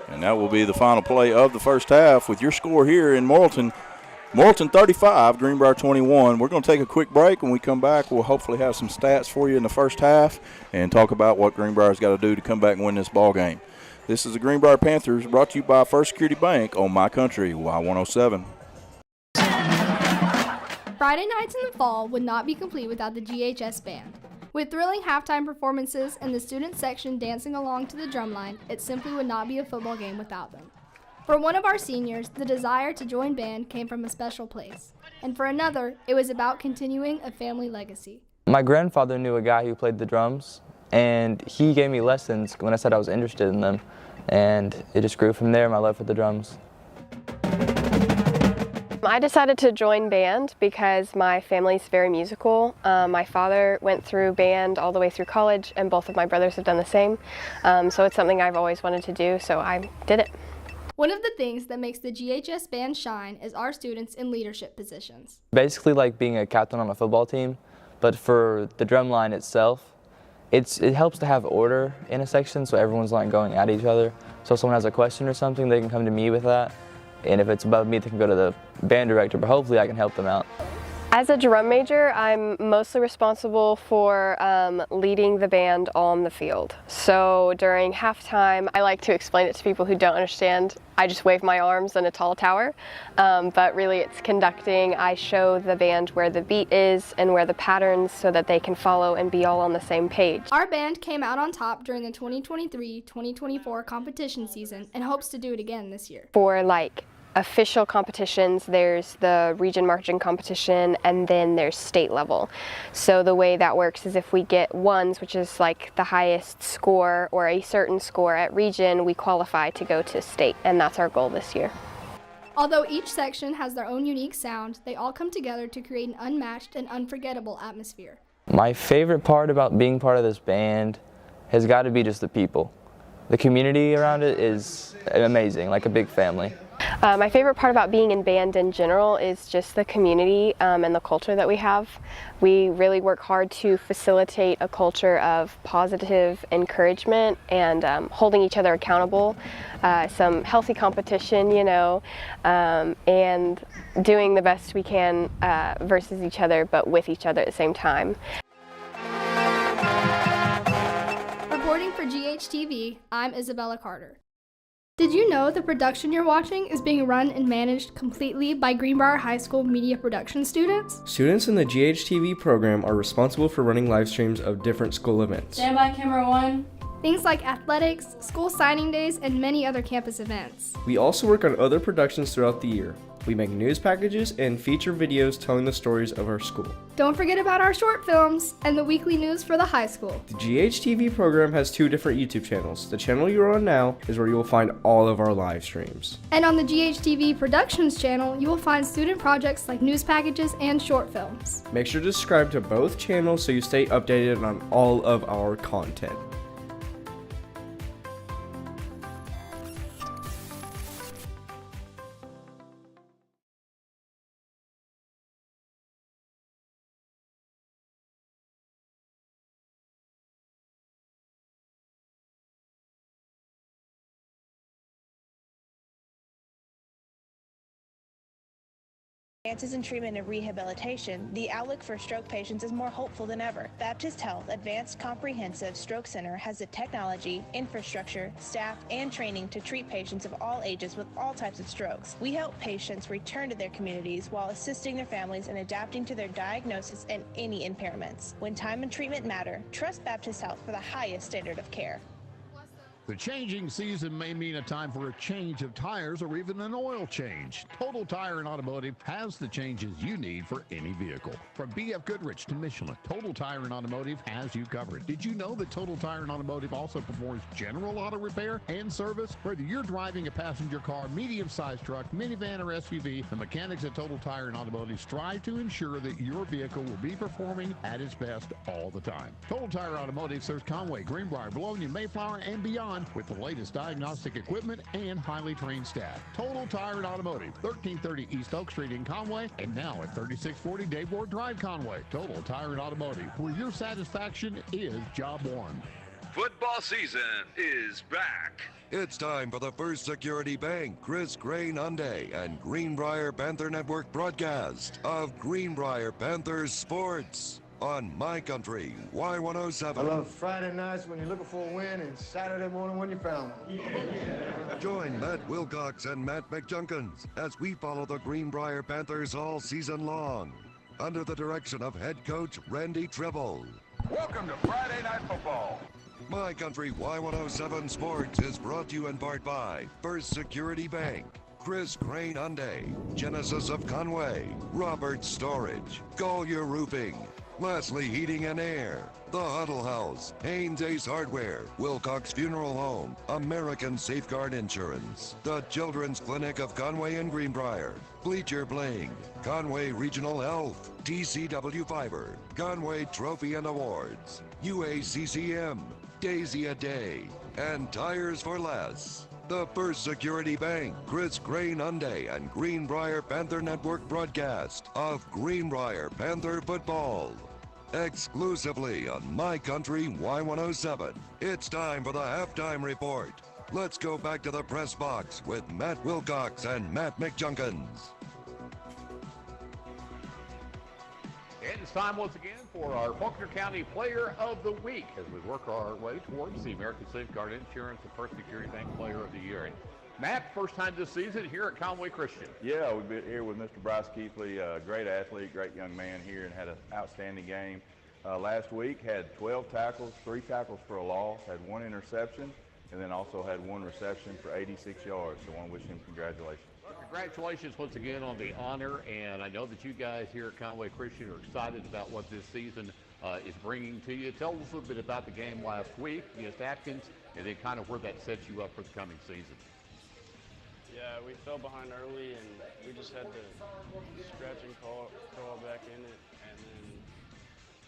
Speaker 2: And that will be the final play of the first half with your score here in Morrilton. Morrilton 35, Greenbrier 21. We're going to take a quick break. When we come back, we'll hopefully have some stats for you in the first half and talk about what Greenbrier's got to do to come back and win this ball game. This is the Greenbrier Panthers brought to you by First Security Bank on My Country, Y107.
Speaker 3: Friday nights in the fall would not be complete without the GHS Band. With thrilling halftime performances and the student section dancing along to the drumline, it simply would not be a football game without them. For one of our seniors, the desire to join band came from a special place. And for another, it was about continuing a family legacy.
Speaker 14: My grandfather knew a guy who played the drums, and he gave me lessons when I said I was interested in them. And it just grew from there, my love for the drums.
Speaker 15: I decided to join band because my family's very musical. My father went through band all the way through college, and both of my brothers have done the same. So it's something I've always wanted to do, so I did it.
Speaker 3: One of the things that makes the GHS Band shine is our students in leadership positions.
Speaker 14: Basically like being a captain on a football team, but for the drum line itself, it helps to have order in a section so everyone's not going at each other. So if someone has a question or something, they can come to me with that. And if it's above me, they can go to the band director, but hopefully I can help them out.
Speaker 15: As a drum major, I'm mostly responsible for leading the band on the field. So during halftime, I like to explain it to people who don't understand. I just wave my arms in a tall tower, but really it's conducting. I show the band where the beat is and where the patterns so that they can follow and be all on the same page.
Speaker 3: Our band came out on top during the 2023-2024 competition season and hopes to do it again this year.
Speaker 15: For official competitions, there's the region marching competition, and then there's state level. So the way that works is if we get ones, which is like the highest score or a certain score at region, we qualify to go to state, and that's our goal this year.
Speaker 3: Although each section has their own unique sound, they all come together to create an unmatched and unforgettable atmosphere.
Speaker 14: My favorite part about being part of this band has got to be just the people. The community around it is amazing, like a big family.
Speaker 15: My favorite part about being in band in general is just the community and the culture that we have. We really work hard to facilitate a culture of positive encouragement and holding each other accountable, some healthy competition, you know, and doing the best we can versus each other, but with each other at the same time.
Speaker 3: Reporting for GHTV, I'm Isabella Carter. Did you know the production you're watching is being run and managed completely by Greenbrier High School media production students?
Speaker 4: Students in the GHTV program are responsible for running live streams of different school events.
Speaker 3: Stand by, camera one. Things like athletics, school signing days, and many other campus events.
Speaker 4: We also work on other productions throughout the year. We make news packages and feature videos telling the stories of our school.
Speaker 3: Don't forget about our short films and the weekly news for the high school.
Speaker 4: The GHTV program has 2 different YouTube channels. The channel you're on now is where you will find all of our live streams.
Speaker 3: And on the GHTV Productions channel, you will find student projects like news packages and short films.
Speaker 4: Make sure to subscribe to both channels so you stay updated on all of our content.
Speaker 17: Advances in treatment and rehabilitation, the outlook for stroke patients is more hopeful than ever. Baptist Health Advanced Comprehensive Stroke Center has the technology, infrastructure, staff, and training to treat patients of all ages with all types of strokes. We help patients return to their communities while assisting their families in adapting to their diagnosis and any impairments. When time and treatment matter, trust Baptist Health for the highest standard of care.
Speaker 13: The changing season may mean a time for a change of tires or even an oil change. Total Tire and Automotive has the changes you need for any vehicle. From BF Goodrich to Michelin, Total Tire and Automotive has you covered. Did you know that Total Tire and Automotive also performs general auto repair and service? Whether you're driving a passenger car, medium-sized truck, minivan, or SUV, the mechanics at Total Tire and Automotive strive to ensure that your vehicle will be performing at its best all the time. Total Tire Automotive serves Conway, Greenbrier, Bologna, Mayflower, and beyond with the latest diagnostic equipment and highly trained staff. Total Tire and Automotive, 1330 East Oak Street in Conway, and now at 3640 Dave Ward Drive, Conway. Total Tire and Automotive, where your satisfaction is job one.
Speaker 8: Football season is back. It's time for the First Security Bank, Chris Crane Hyundai, and Greenbrier Panther Network broadcast of Greenbrier Panthers Sports on My Country Y107.
Speaker 9: I love Friday nights when you're looking for a win and Saturday morning when you found one.
Speaker 8: Join Matt Wilcox and Matt McJunkins as we follow the Greenbrier Panthers all season long under the direction of head coach Randy Tribble.
Speaker 10: Welcome to Friday Night Football.
Speaker 8: My Country Y107 Sports is brought to you in part by First Security Bank, Chris Crane Hyundai, Genesis of Conway, Roberts Storage, Collier Roofing, Leslie Heating and Air, The Huddle House, Haynes Ace Hardware, Wilcox Funeral Home, American Safeguard Insurance, the Children's Clinic of Conway and Greenbrier, Bleacher Bling, Conway Regional Health, TCW Fiber, Conway Trophy and Awards, UACCM, Daisy a Day, and Tires for Less. The First Security Bank, Chris Crane Hyundai, and Greenbrier Panther Network broadcast of Greenbrier Panther Football. Exclusively on My Country Y107. It's time for the halftime report. Let's go back to the press box with Matt Wilcox and Matt McJunkins.
Speaker 7: And it's time once again for our Faulkner County Player of the Week as we work our way towards the American Safeguard Insurance and First Security Bank Player of the Year. And Matt, first time this season here at Conway Christian.
Speaker 18: Yeah, we've been here with Mr. Bryce Keithley, a great athlete, great young man here, and had an outstanding game. Last week had 12 tackles, 3 tackles for a loss, had 1 interception, and then also had 1 reception for 86 yards. So I want to wish him congratulations.
Speaker 7: Congratulations once again on the honor, and I know that you guys here at Conway Christian are excited about what this season is bringing to you. Tell us a little bit about the game last week against Atkins, and then kind of where that sets you up for the coming season.
Speaker 19: Yeah, we fell behind early, and we just had to scratch and claw back in it. And then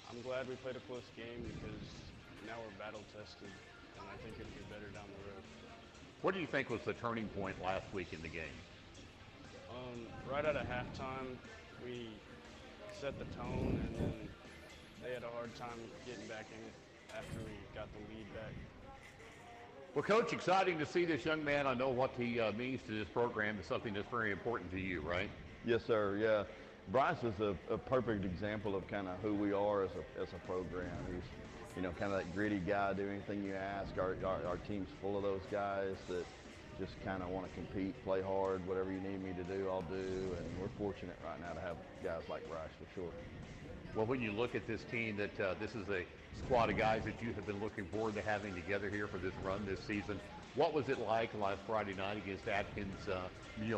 Speaker 19: I'm glad we played a close game because now we're battle tested, and I think it'll be better down the road.
Speaker 7: What do you think was the turning point last week in the game?
Speaker 19: Right out of halftime, we set the tone, and then they had a hard time getting back in it after we got the lead back.
Speaker 7: Well, Coach, exciting to see this young man. I know what he means to this program is something that's very important to you, right?
Speaker 18: Yes, sir, yeah. Bryce is a perfect example of kind of who we are as a program. He's, you know, kind of that gritty guy, do anything you ask. Our team's full of those guys that,
Speaker 20: just kind of want to compete, play hard, whatever you need me to do, I'll do. And we're fortunate right now to have guys like Bryce for sure.
Speaker 21: Well, when you look at this team, that this is a squad of guys that you have been looking forward to having together here for this run this season. What was it like last Friday night against Atkins,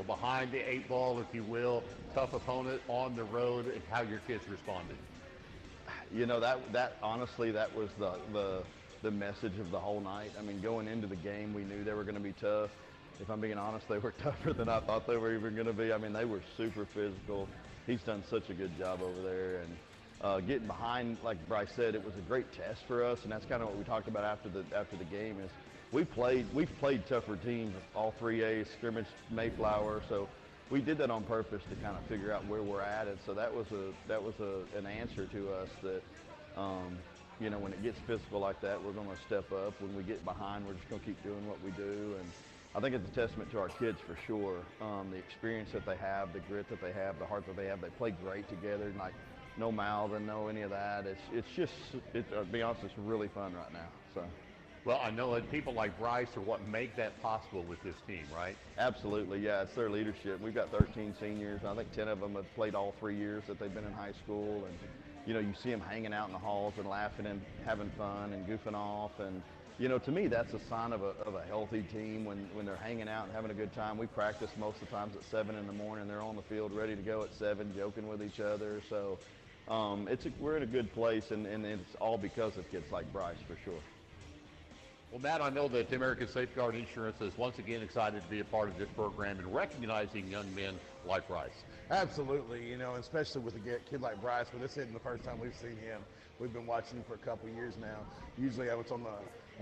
Speaker 21: behind the 8 ball, if you will, tough opponent on the road, and how your kids responded?
Speaker 20: That honestly, that was the message of the whole night. I mean, going into the game, we knew they were going to be tough. If I'm being honest, they were tougher than I thought they were even going to be. I mean, they were super physical. He's done such a good job over there. And getting behind, like Bryce said, it was a great test for us, and that's kind of what we talked about after the game. Is we've played tougher teams, all 3As, scrimmage, Mayflower. So we did that on purpose to kind of figure out where we're at, and so that was an answer to us that. When it gets physical like that, we're going to step up. When we get behind, we're just going to keep doing what we do. And I think it's a testament to our kids for sure. The experience that they have, the grit that they have, the heart that they have. They play great together, like no mouthing, no any of that. To be honest, it's really fun right now. So.
Speaker 21: Well, I know that people like Bryce are what make that possible with this team, right?
Speaker 20: Absolutely, yeah. It's their leadership. We've got 13 seniors, and I think 10 of them have played all 3 years that they've been in high school. And you see them hanging out in the halls and laughing and having fun and goofing off. And to me, that's a sign of a healthy team when they're hanging out and having a good time. We practice most of the times at 7 in the morning. They're on the field ready to go at 7, joking with each other. So we're in a good place, and it's all because of kids like Bryce for sure.
Speaker 21: Well, Matt, I know that American Safeguard Insurance is once again excited to be a part of this program and recognizing young men like Bryce.
Speaker 1: Absolutely, especially with a kid like Bryce. But this isn't the first time we've seen him. We've been watching him for a couple of years now. Usually on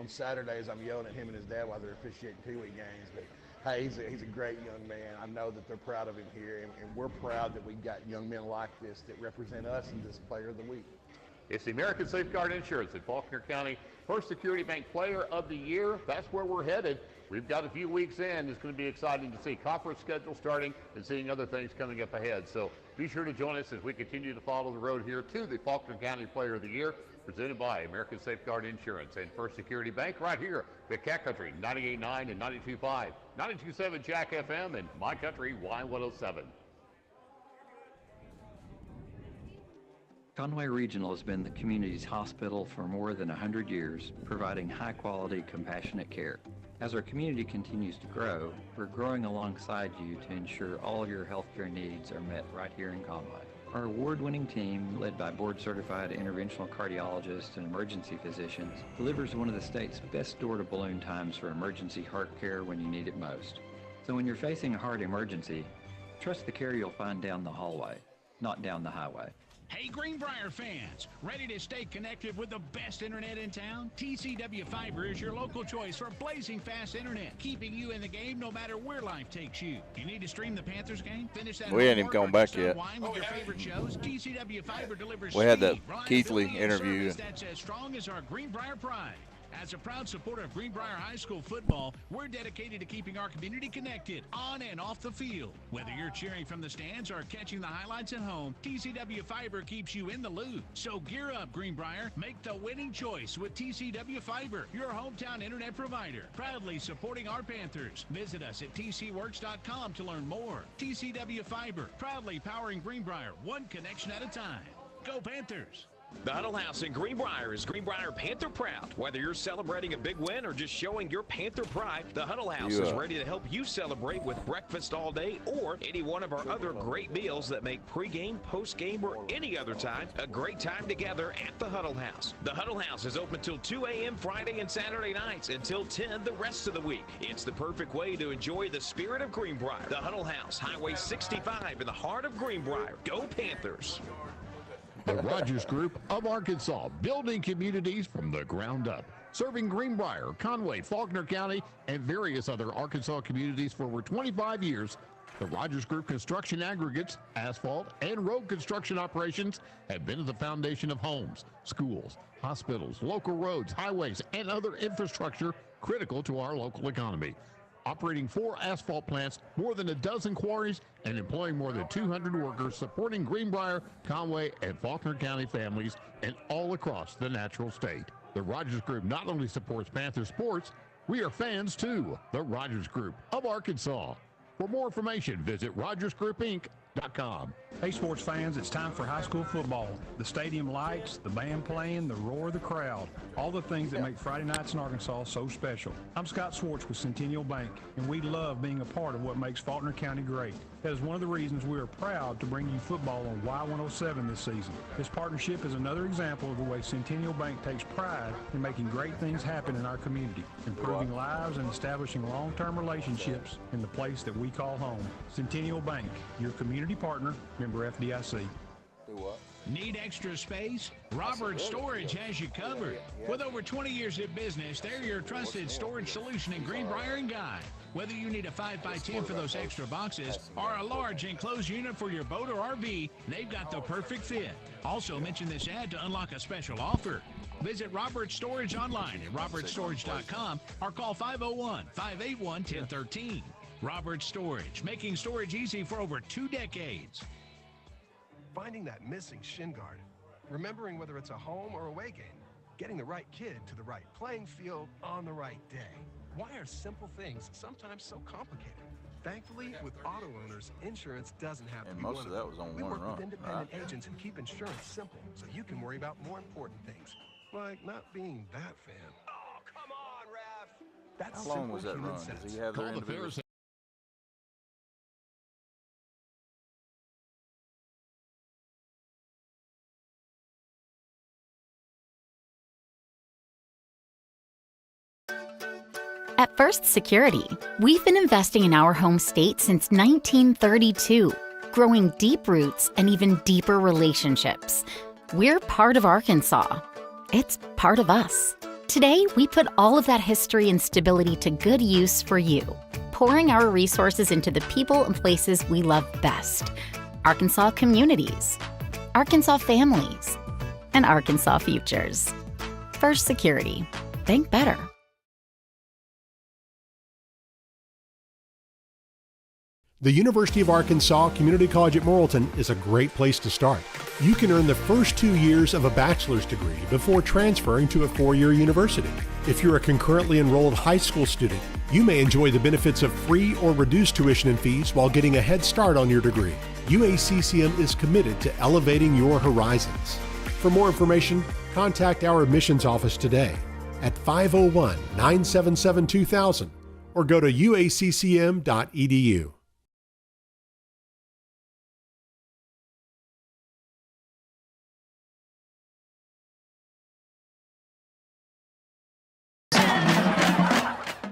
Speaker 1: Saturdays, I'm yelling at him and his dad while they're officiating Pee Wee games. But hey, he's a great young man. I know that they're proud of him here, and we're proud that we've got young men like this that represent us in this Player of the Week.
Speaker 21: It's the American Safeguard Insurance at Faulkner County First Security Bank Player of the Year. That's where we're headed. We've got a few weeks in. It's going to be exciting to see conference schedule starting and seeing other things coming up ahead. So be sure to join us as we continue to follow the road here to the Faulkner County Player of the Year, presented by American Safeguard Insurance and First Security Bank right here at Cat Country 98.9 and 92.5, 92.7 Jack FM, and My Country Y107.
Speaker 22: Conway Regional has been the community's hospital for more than 100 years, providing high-quality, compassionate care. As our community continues to grow, we're growing alongside you to ensure all your healthcare needs are met right here in Conway. Our award-winning team, led by board-certified interventional cardiologists and emergency physicians, delivers one of the state's best door-to-balloon times for emergency heart care when you need it most. So when you're facing a heart emergency, trust the care you'll find down the hallway, not down the highway.
Speaker 23: Hey Greenbrier fans, ready to stay connected with the best internet in town? TCW Fiber is your local choice for blazing fast internet, keeping you in the game no matter where life takes you. You need to stream the Panthers game? Finish that
Speaker 2: we ain't even gone back yet.
Speaker 23: With your favorite shows? TCW Fiber delivers
Speaker 2: we had the
Speaker 23: speed,
Speaker 2: Keithley interview.
Speaker 23: That's as strong as our Greenbrier pride. As a proud supporter of Greenbrier High School football, we're dedicated to keeping our community connected on and off the field. Whether you're cheering from the stands or catching the highlights at home, TCW Fiber keeps you in the loop. So gear up, Greenbrier. Make the winning choice with TCW Fiber, your hometown internet provider. Proudly supporting our Panthers. Visit us at tcworks.com to learn more. TCW Fiber, proudly powering Greenbrier, one connection at a time. Go Panthers!
Speaker 24: The Huddle House in Greenbrier is Greenbrier Panther proud. Whether you're celebrating a big win or just showing your Panther pride, the Huddle House is ready to help you celebrate with breakfast all day or any one of our other great meals that make pregame, postgame, or any other time a great time together at the Huddle House. The Huddle House is open till 2 a.m. Friday and Saturday nights until 10 the rest of the week. It's the perfect way to enjoy the spirit of Greenbrier. The Huddle House, Highway 65 in the heart of Greenbrier. Go Panthers!
Speaker 13: The Rogers Group of Arkansas, building communities from the ground up, serving Greenbrier, Conway, Faulkner County, and various other Arkansas communities for over 25 years. The Rogers Group construction aggregates, asphalt, and road construction operations have been at the foundation of homes, schools, hospitals, local roads, highways, and other infrastructure critical to our local economy. Operating 4 asphalt plants, more than a dozen quarries, and employing more than 200 workers, supporting Greenbrier, Conway, and Faulkner County families and all across the natural state. The Rogers Group not only supports Panther sports, We are fans too, the Rogers Group of Arkansas. For more information, visit RogersGroupInc.com.
Speaker 5: Hey sports fans, it's time for high school football. The stadium lights, the band playing, the roar of the crowd, all the things that make Friday nights in Arkansas so special. I'm Scott Swartz with Centennial Bank, and we love being a part of what makes Faulkner County great. That is one of the reasons we are proud to bring you football on Y107 this season. This partnership is another example of the way Centennial Bank takes pride in making great things happen in our community, improving lives and establishing long-term relationships in the place that we call home. Centennial Bank, your community partner, member FDIC.
Speaker 23: Need extra space? Robert Storage has you covered. With over 20 years in business, they're your trusted storage solution in Greenbrier and Guy. Whether you need a 5x10 for those extra boxes or a large enclosed unit for your boat or RV, they've got the perfect fit. Also mention this ad to unlock a special offer. Visit Robert Storage online at robertstorage.com or call 501-581-1013. Robert Storage, making storage easy for over 2 decades.
Speaker 6: Finding that missing shin guard, remembering whether it's a home or away game, getting the right kid to the right playing field on the right day. Why are simple things sometimes so complicated? Thankfully, with auto owners, insurance doesn't have to be one of them. We work with independent agents who keep insurance simple, so you can worry about more important things, like not being that fan. Oh, come on, ref! That's
Speaker 2: how long was that run? Does he have their individual?
Speaker 11: At First Security, we've been investing in our home state since 1932, growing deep roots and even deeper relationships. We're part of Arkansas. It's part of us. Today, we put all of that history and stability to good use for you, pouring our resources into the people and places we love best. Arkansas communities, Arkansas families, and Arkansas futures. First Security. Think better.
Speaker 12: The University of Arkansas Community College at Morrilton is a great place to start. You can earn the first 2 years of a bachelor's degree before transferring to a 4-year university. If you're a concurrently enrolled high school student, you may enjoy the benefits of free or reduced tuition and fees while getting a head start on your degree. UACCM is committed to elevating your horizons. For more information, contact our admissions office today at 501-977-2000 or go to uaccm.edu.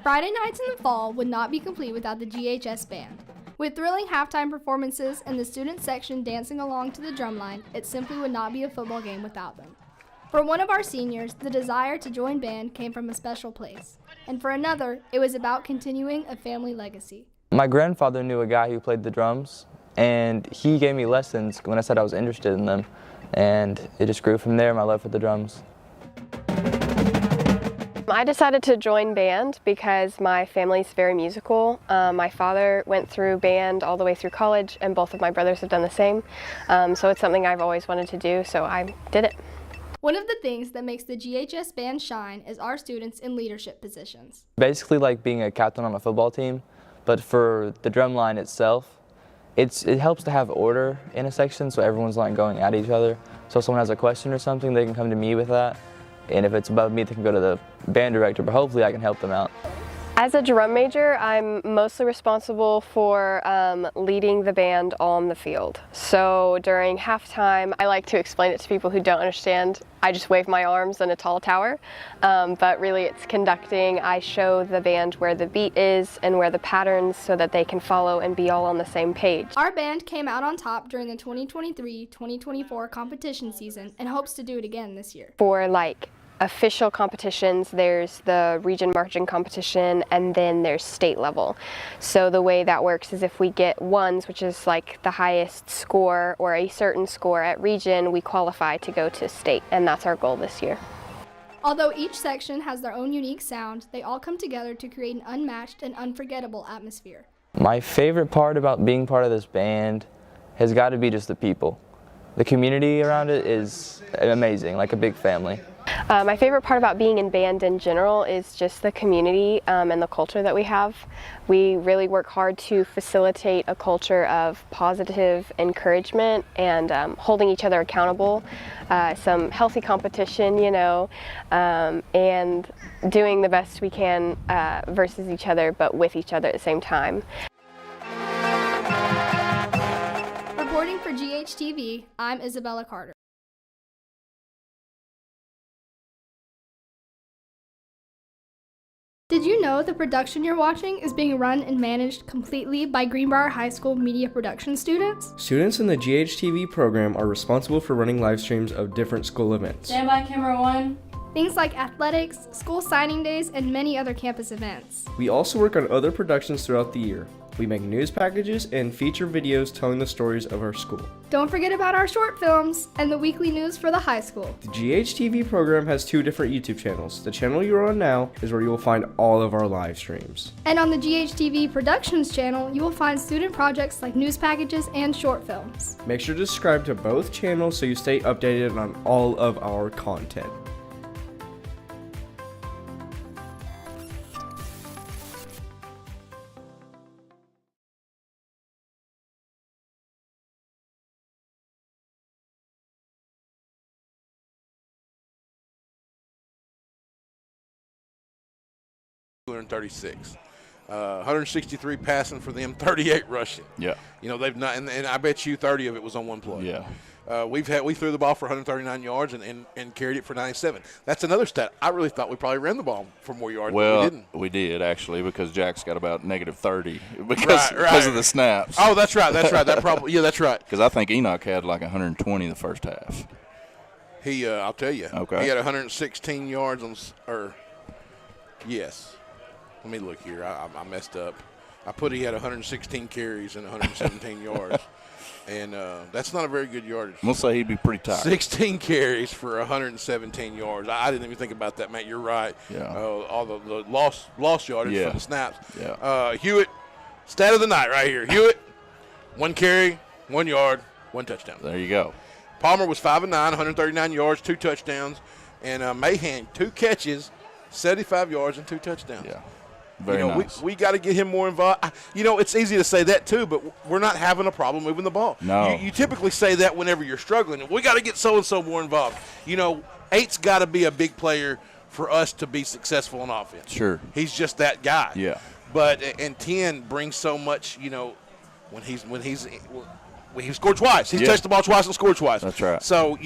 Speaker 3: Friday nights in the fall would not be complete without the GHS Band. With thrilling halftime performances and the student section dancing along to the drumline, it simply would not be a football game without them. For one of our seniors, the desire to join band came from a special place. And for another, it was about continuing a family legacy.
Speaker 14: My grandfather knew a guy who played the drums, and he gave me lessons when I said I was interested in them. And it just grew from there, my love for the drums.
Speaker 15: I decided to join band because my family's very musical. My father went through band all the way through college, and both of my brothers have done the same. So it's something I've always wanted to do, so I did it.
Speaker 3: One of the things that makes the GHS Band shine is our students in leadership positions.
Speaker 14: Basically like being a captain on a football team, but for the drum line itself, it helps to have order in a section so everyone's not going at each other. So if someone has a question or something, they can come to me with that. And if it's above me, they can go to the band director, but hopefully I can help them out.
Speaker 15: As a drum major, I'm mostly responsible for leading the band on the field. So during halftime, I like to explain it to people who don't understand. I just wave my arms in a tall tower, but really it's conducting. I show the band where the beat is and where the patterns so that they can follow and be all on the same page.
Speaker 3: Our band came out on top during the 2023-2024 competition season and hopes to do it again this year.
Speaker 15: For official competitions, there's the region marching competition, and then there's state level. So the way that works is if we get ones, which is like the highest score or a certain score at region, we qualify to go to state, and that's our goal this year.
Speaker 3: Although each section has their own unique sound, they all come together to create an unmatched and unforgettable atmosphere.
Speaker 14: My favorite part about being part of this band has got to be just the people. The community around it is amazing, like a big family.
Speaker 15: My favorite part about being in band in general is just the community and the culture that we have. We really work hard to facilitate a culture of positive encouragement and holding each other accountable, some healthy competition, you know, and doing the best we can versus each other, but with each other at the same time.
Speaker 3: Reporting for GHTV, I'm Isabella Carter. Did you know the production you're watching is being run and managed completely by Greenbrier High School media production students?
Speaker 4: Students in the GHTV program are responsible for running live streams of different school events.
Speaker 3: Stand by camera 1. Things like athletics, school signing days, and many other campus events.
Speaker 4: We also work on other productions throughout the year. We make news packages and feature videos telling the stories of our school.
Speaker 3: Don't forget about our short films and the weekly news for the high school.
Speaker 4: The GHTV program has 2 different YouTube channels. The channel you're on now is where you will find all of our live streams.
Speaker 3: And on the GHTV Productions channel, you will find student projects like news packages and short films.
Speaker 4: Make sure to subscribe to both channels so you stay updated on all of our content.
Speaker 1: $236. 163 passing for them, 38 rushing.
Speaker 2: Yeah.
Speaker 1: You know, they've not, and I bet you 30 of it was on one play.
Speaker 2: Yeah.
Speaker 1: We threw the ball for 139 yards and carried it for 97. That's another stat. I really thought we probably ran the ball for more yards,
Speaker 2: well,
Speaker 1: but we didn't.
Speaker 2: We did, actually, because Jack's got about negative 30 because of the snaps.
Speaker 1: Oh, that's right. That probably, yeah, that's right.
Speaker 2: Because I think Enoch had like 120 the first half.
Speaker 1: He, I'll tell you.
Speaker 2: Okay.
Speaker 1: He had 116 yards yes. Let me look here. I messed up. I put he had 116 carries and 117 yards. And that's not a very good yardage.
Speaker 2: We'll say he'd be pretty tired.
Speaker 1: 16 carries for 117 yards. I didn't even think about that, Matt. You're right.
Speaker 2: Yeah.
Speaker 1: All the lost yardage from the snaps.
Speaker 2: Yeah.
Speaker 1: Hewitt, stat of the night right here. Hewitt, 1 carry, 1 yard, 1 touchdown.
Speaker 2: There you go.
Speaker 1: Palmer was 5 of 9, 139 yards, 2 touchdowns. And Mahan, 2 catches, 75 yards, and 2 touchdowns.
Speaker 2: Yeah. Very nice.
Speaker 1: We got to get him more involved. It's easy to say that too, but we're not having a problem moving the ball.
Speaker 2: No.
Speaker 1: You typically say that whenever you're struggling. We got to get so-and-so more involved. 8's got to be a big player for us to be successful on offense.
Speaker 2: Sure.
Speaker 1: He's just that guy.
Speaker 2: Yeah.
Speaker 1: But 10 brings so much, when he scored twice. He's touched the ball twice and scored twice.
Speaker 2: That's right.
Speaker 1: So,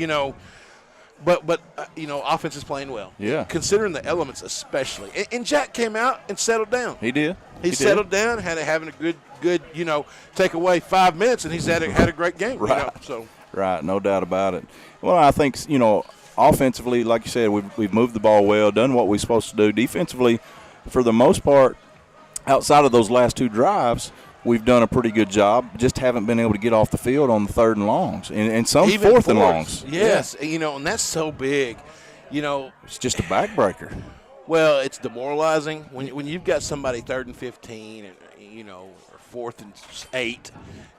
Speaker 1: But offense is playing well.
Speaker 2: Yeah.
Speaker 1: Considering the elements especially. And Jack came out and settled down.
Speaker 2: He did.
Speaker 1: He settled down, having a good, take away 5 minutes, and he's had a great game.
Speaker 2: Right.
Speaker 1: So.
Speaker 2: Right, no doubt about it. Well, I think, offensively, like you said, we've moved the ball well, done what we're supposed to do. Defensively, for the most part, outside of those last 2 drives, we've done a pretty good job. Just haven't been able to get off the field on the 3rd and longs, and some
Speaker 1: Even
Speaker 2: 4th and longs.
Speaker 1: Yes, yeah. And that's so big.
Speaker 2: It's just a backbreaker.
Speaker 1: Well, it's demoralizing when you've got somebody 3rd and 15, and or 4th and 8,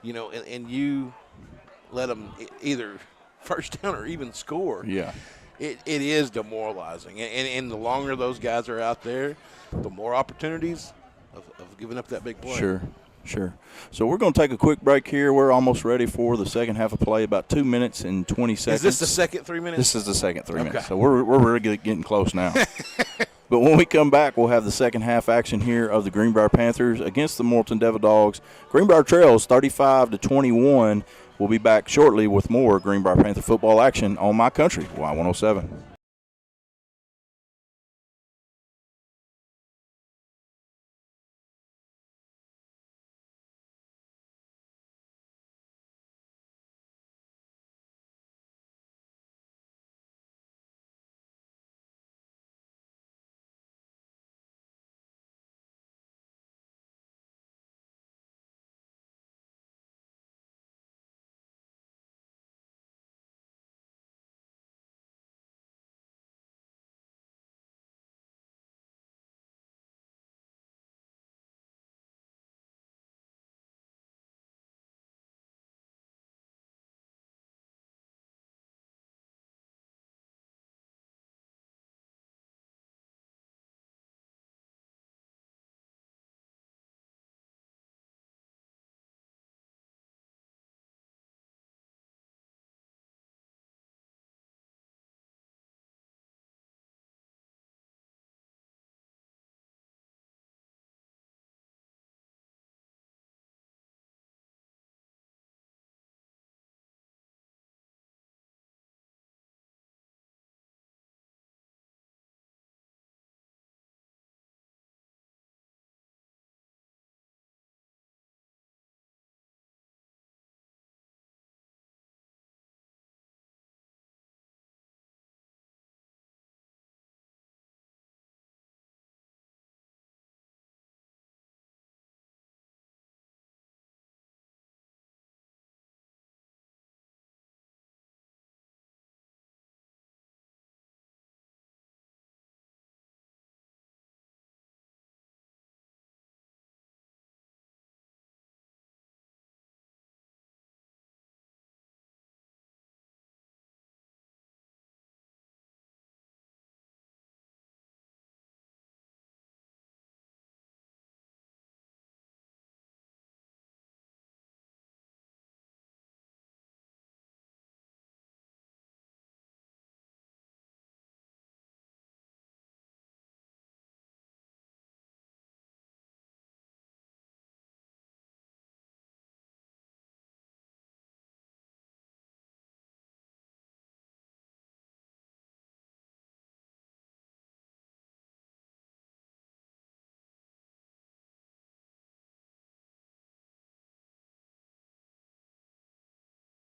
Speaker 1: and you let them either first down or even score.
Speaker 2: Yeah.
Speaker 1: It is demoralizing, and the longer those guys are out there, the more opportunities of giving up that big play.
Speaker 2: Sure. So we're going to take a quick break here. We're almost ready for the second half of play, about 2 minutes and 20 seconds.
Speaker 1: Is this the second 3 minutes?
Speaker 2: This is the second 3 minutes.
Speaker 1: Okay.
Speaker 2: So we're really getting close now. But when we come back, we'll have the second half action here of the Greenbrier Panthers against the Morton Devil Dogs. Greenbrier trails 35-21. We'll be back shortly with more Greenbrier Panther football action on My Country, Y107.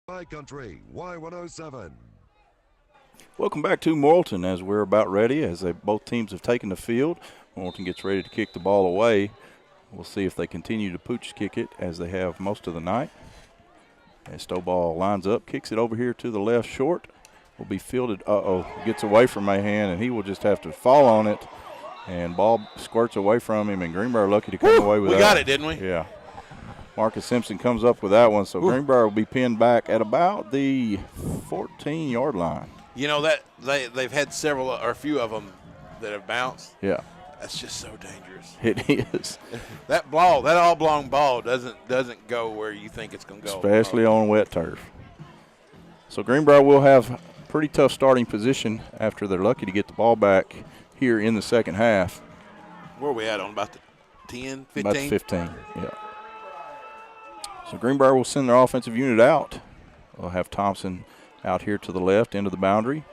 Speaker 8: High Country, Y107.
Speaker 2: Welcome back to Morrilton as we're about ready as both teams have taken the field. Morrilton gets ready to kick the ball away. We'll see if they continue to pooch kick it as they have most of the night. As Stowball lines up, kicks it over here to the left short. Will be fielded. Gets away from Mahan, and he will just have to fall on it. And ball squirts away from him, and Greenbrier lucky to come away with that.
Speaker 1: We got it, didn't we?
Speaker 2: Yeah. Marcus Simpson comes up with that one, so Greenbrier will be pinned back at about the 14-yard line.
Speaker 1: You know that they've had several or a few of them that have bounced.
Speaker 2: Yeah.
Speaker 1: That's just so dangerous.
Speaker 2: It is.
Speaker 1: That oblong ball doesn't go where you think it's going to go.
Speaker 2: Especially on wet turf. So Greenbrier will have pretty tough starting position after they're lucky to get the ball back here in the second half.
Speaker 1: Where are we at on about the 10, 15?
Speaker 2: About the 15, yeah. So Greenbrier will send their offensive unit out. They'll have Thompson out here to the left into the boundary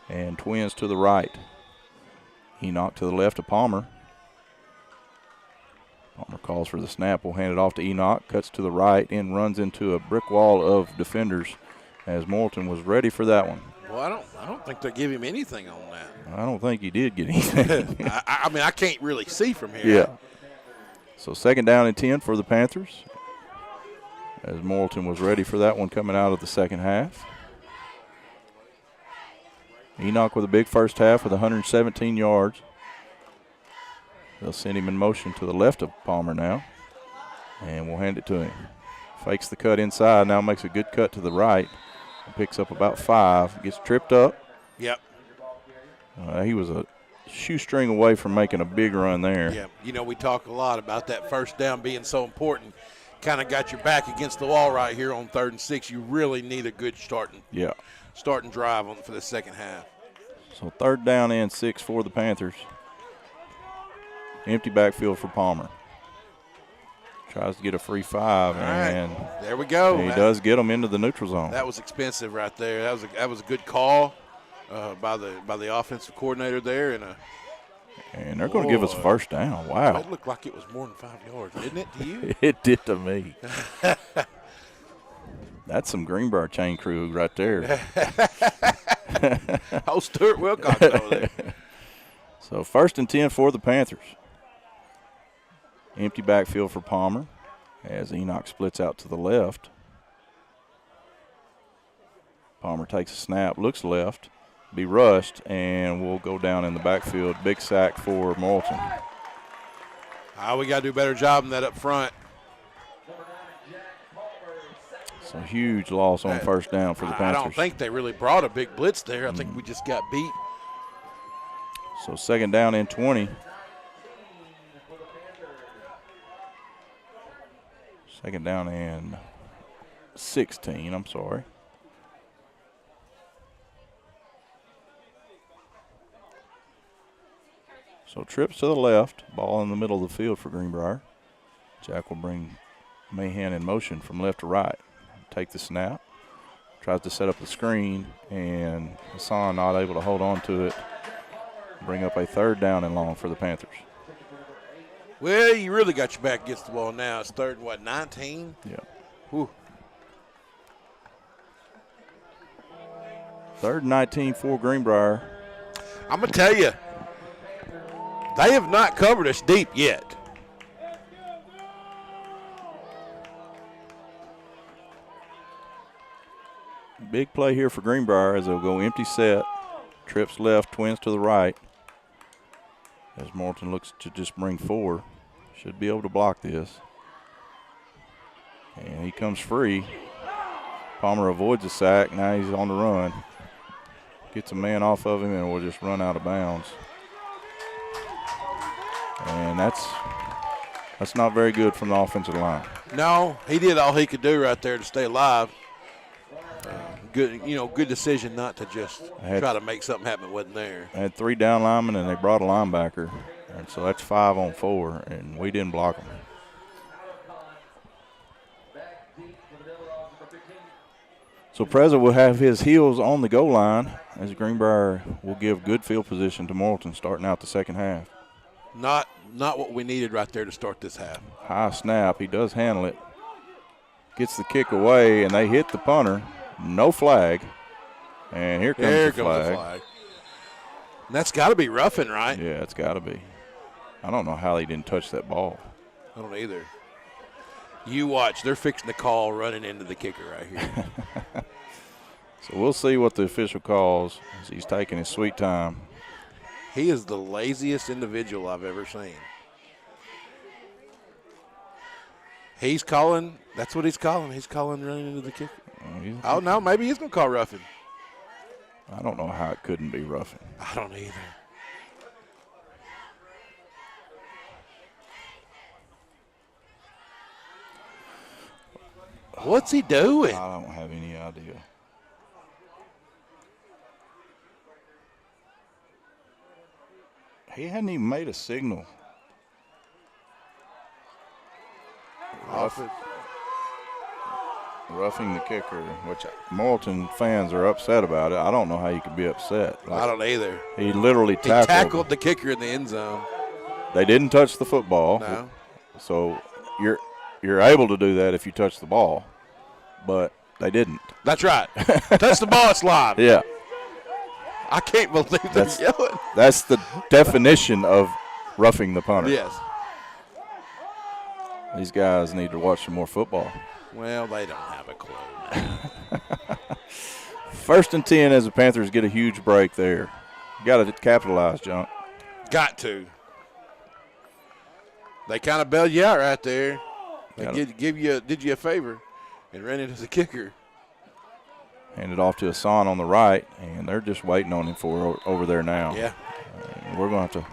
Speaker 2: and Twins to the right. Enoch to the left of Palmer. Palmer calls for the snap. We'll hand it off to Enoch. Cuts to the right and runs into a brick wall of defenders as Morton was ready for that one.
Speaker 1: Well, I don't think they give him anything on that.
Speaker 2: I don't think he did get anything.
Speaker 1: I mean, I can't really see from here.
Speaker 2: Yeah. So 2nd down and 10 for the Panthers as Morton was ready for that one coming out of the second half. Enoch with a big first half with 117 yards. They'll send him in motion to the left of Palmer now. And we'll hand it to him. Fakes the cut inside, now makes a good cut to the right. Picks up about 5, gets tripped up.
Speaker 1: Yep.
Speaker 2: He was a shoestring away from making a big run there.
Speaker 1: Yeah, you know, we talk a lot about that first down being so important. Kind of got your back against the wall right here on 3rd and 6. You really need a good starting drive for the second half.
Speaker 2: So 3rd down and 6 for the Panthers. Empty backfield for Palmer. Tries to get a free 5, and
Speaker 1: there we go.
Speaker 2: He does get them into the neutral zone.
Speaker 1: That was expensive right there. That was a good call by the offensive coordinator there,
Speaker 2: and they're going to give us a first down. Wow.
Speaker 1: It looked like it was more than 5 yards, didn't it to you?
Speaker 2: It did to me. That's some Greenbrier chain crew right there.
Speaker 1: Oh, Stuart Wilcox over there.
Speaker 2: So 1st and 10 for the Panthers. Empty backfield for Palmer as Enoch splits out to the left. Palmer takes a snap, looks left, be rushed, and will go down in the backfield. Big sack for Morton.
Speaker 1: We got to do a better job than that up front.
Speaker 2: So huge loss on 1st down for the Panthers.
Speaker 1: I don't think they really brought a big blitz there. I think we just got beat.
Speaker 2: So 2nd down and 20. 2nd down and 16, I'm sorry. So trips to the left, ball in the middle of the field for Greenbrier. Jack will bring Mahan in motion from left to right. Take the snap, tries to set up the screen, and Hassan not able to hold on to it. Bring up a 3rd down and long for the Panthers.
Speaker 1: Well, you really got your back against the wall now. It's 3rd and 19?
Speaker 2: Yeah.
Speaker 1: Whew.
Speaker 2: 3rd and 19 for Greenbrier.
Speaker 1: I'm going to tell you, they have not covered us deep yet.
Speaker 2: Big play here for Greenbrier as they'll go empty set. Trips left, Twins to the right. As Morton looks to just bring 4. Should be able to block this. And he comes free. Palmer avoids the sack. Now he's on the run. Gets a man off of him and will just run out of bounds. And that's not very good from the offensive line.
Speaker 1: No, he did all he could do right there to stay alive. Good decision not to just try to make something happen that wasn't there.
Speaker 2: They had 3 down linemen and they brought a linebacker, and so that's 5 on 4, and we didn't block them. So Preza will have his heels on the goal line as Greenbrier will give good field position to Morton starting out the second half.
Speaker 1: Not what we needed right there to start this half.
Speaker 2: High snap. He does handle it. Gets the kick away, and they hit the punter. No flag. And here comes the flag.
Speaker 1: And that's got to be roughing, right?
Speaker 2: Yeah, it's got to be. I don't know how they didn't touch that ball.
Speaker 1: I don't either. You watch. They're fixing the call running into the kicker right here.
Speaker 2: So we'll see what the official calls as he's taking his sweet time.
Speaker 1: He is the laziest individual I've ever seen. He's calling. That's what he's calling. He's calling running into the kicker. Oh, no, maybe he's going to call roughing.
Speaker 2: I don't know how it couldn't be roughing.
Speaker 1: I don't either. What's he doing?
Speaker 2: I don't have any idea. He hadn't even made a signal. Roughing the kicker, which Morton fans are upset about it. I don't know how you could be upset.
Speaker 1: I don't either.
Speaker 2: He literally tackled
Speaker 1: the kicker in the end zone.
Speaker 2: They didn't touch the football.
Speaker 1: No.
Speaker 2: So you're able to do that if you touch the ball, but they didn't.
Speaker 1: That's right. Touch the ball, it's live.
Speaker 2: Yeah.
Speaker 1: I can't believe they're yelling.
Speaker 2: That's the definition of roughing the punter.
Speaker 1: Yes.
Speaker 2: These guys need to watch some more football.
Speaker 1: Well, they don't have a clue.
Speaker 2: 1st and 10 as the Panthers get a huge break there. Got to capitalize, John.
Speaker 1: Got to. They kind of bailed you out right there. They did you a favor and ran into the kicker.
Speaker 2: Handed off to Hassan on the right, and they're just waiting on him for over there now.
Speaker 1: Yeah.
Speaker 2: We're going to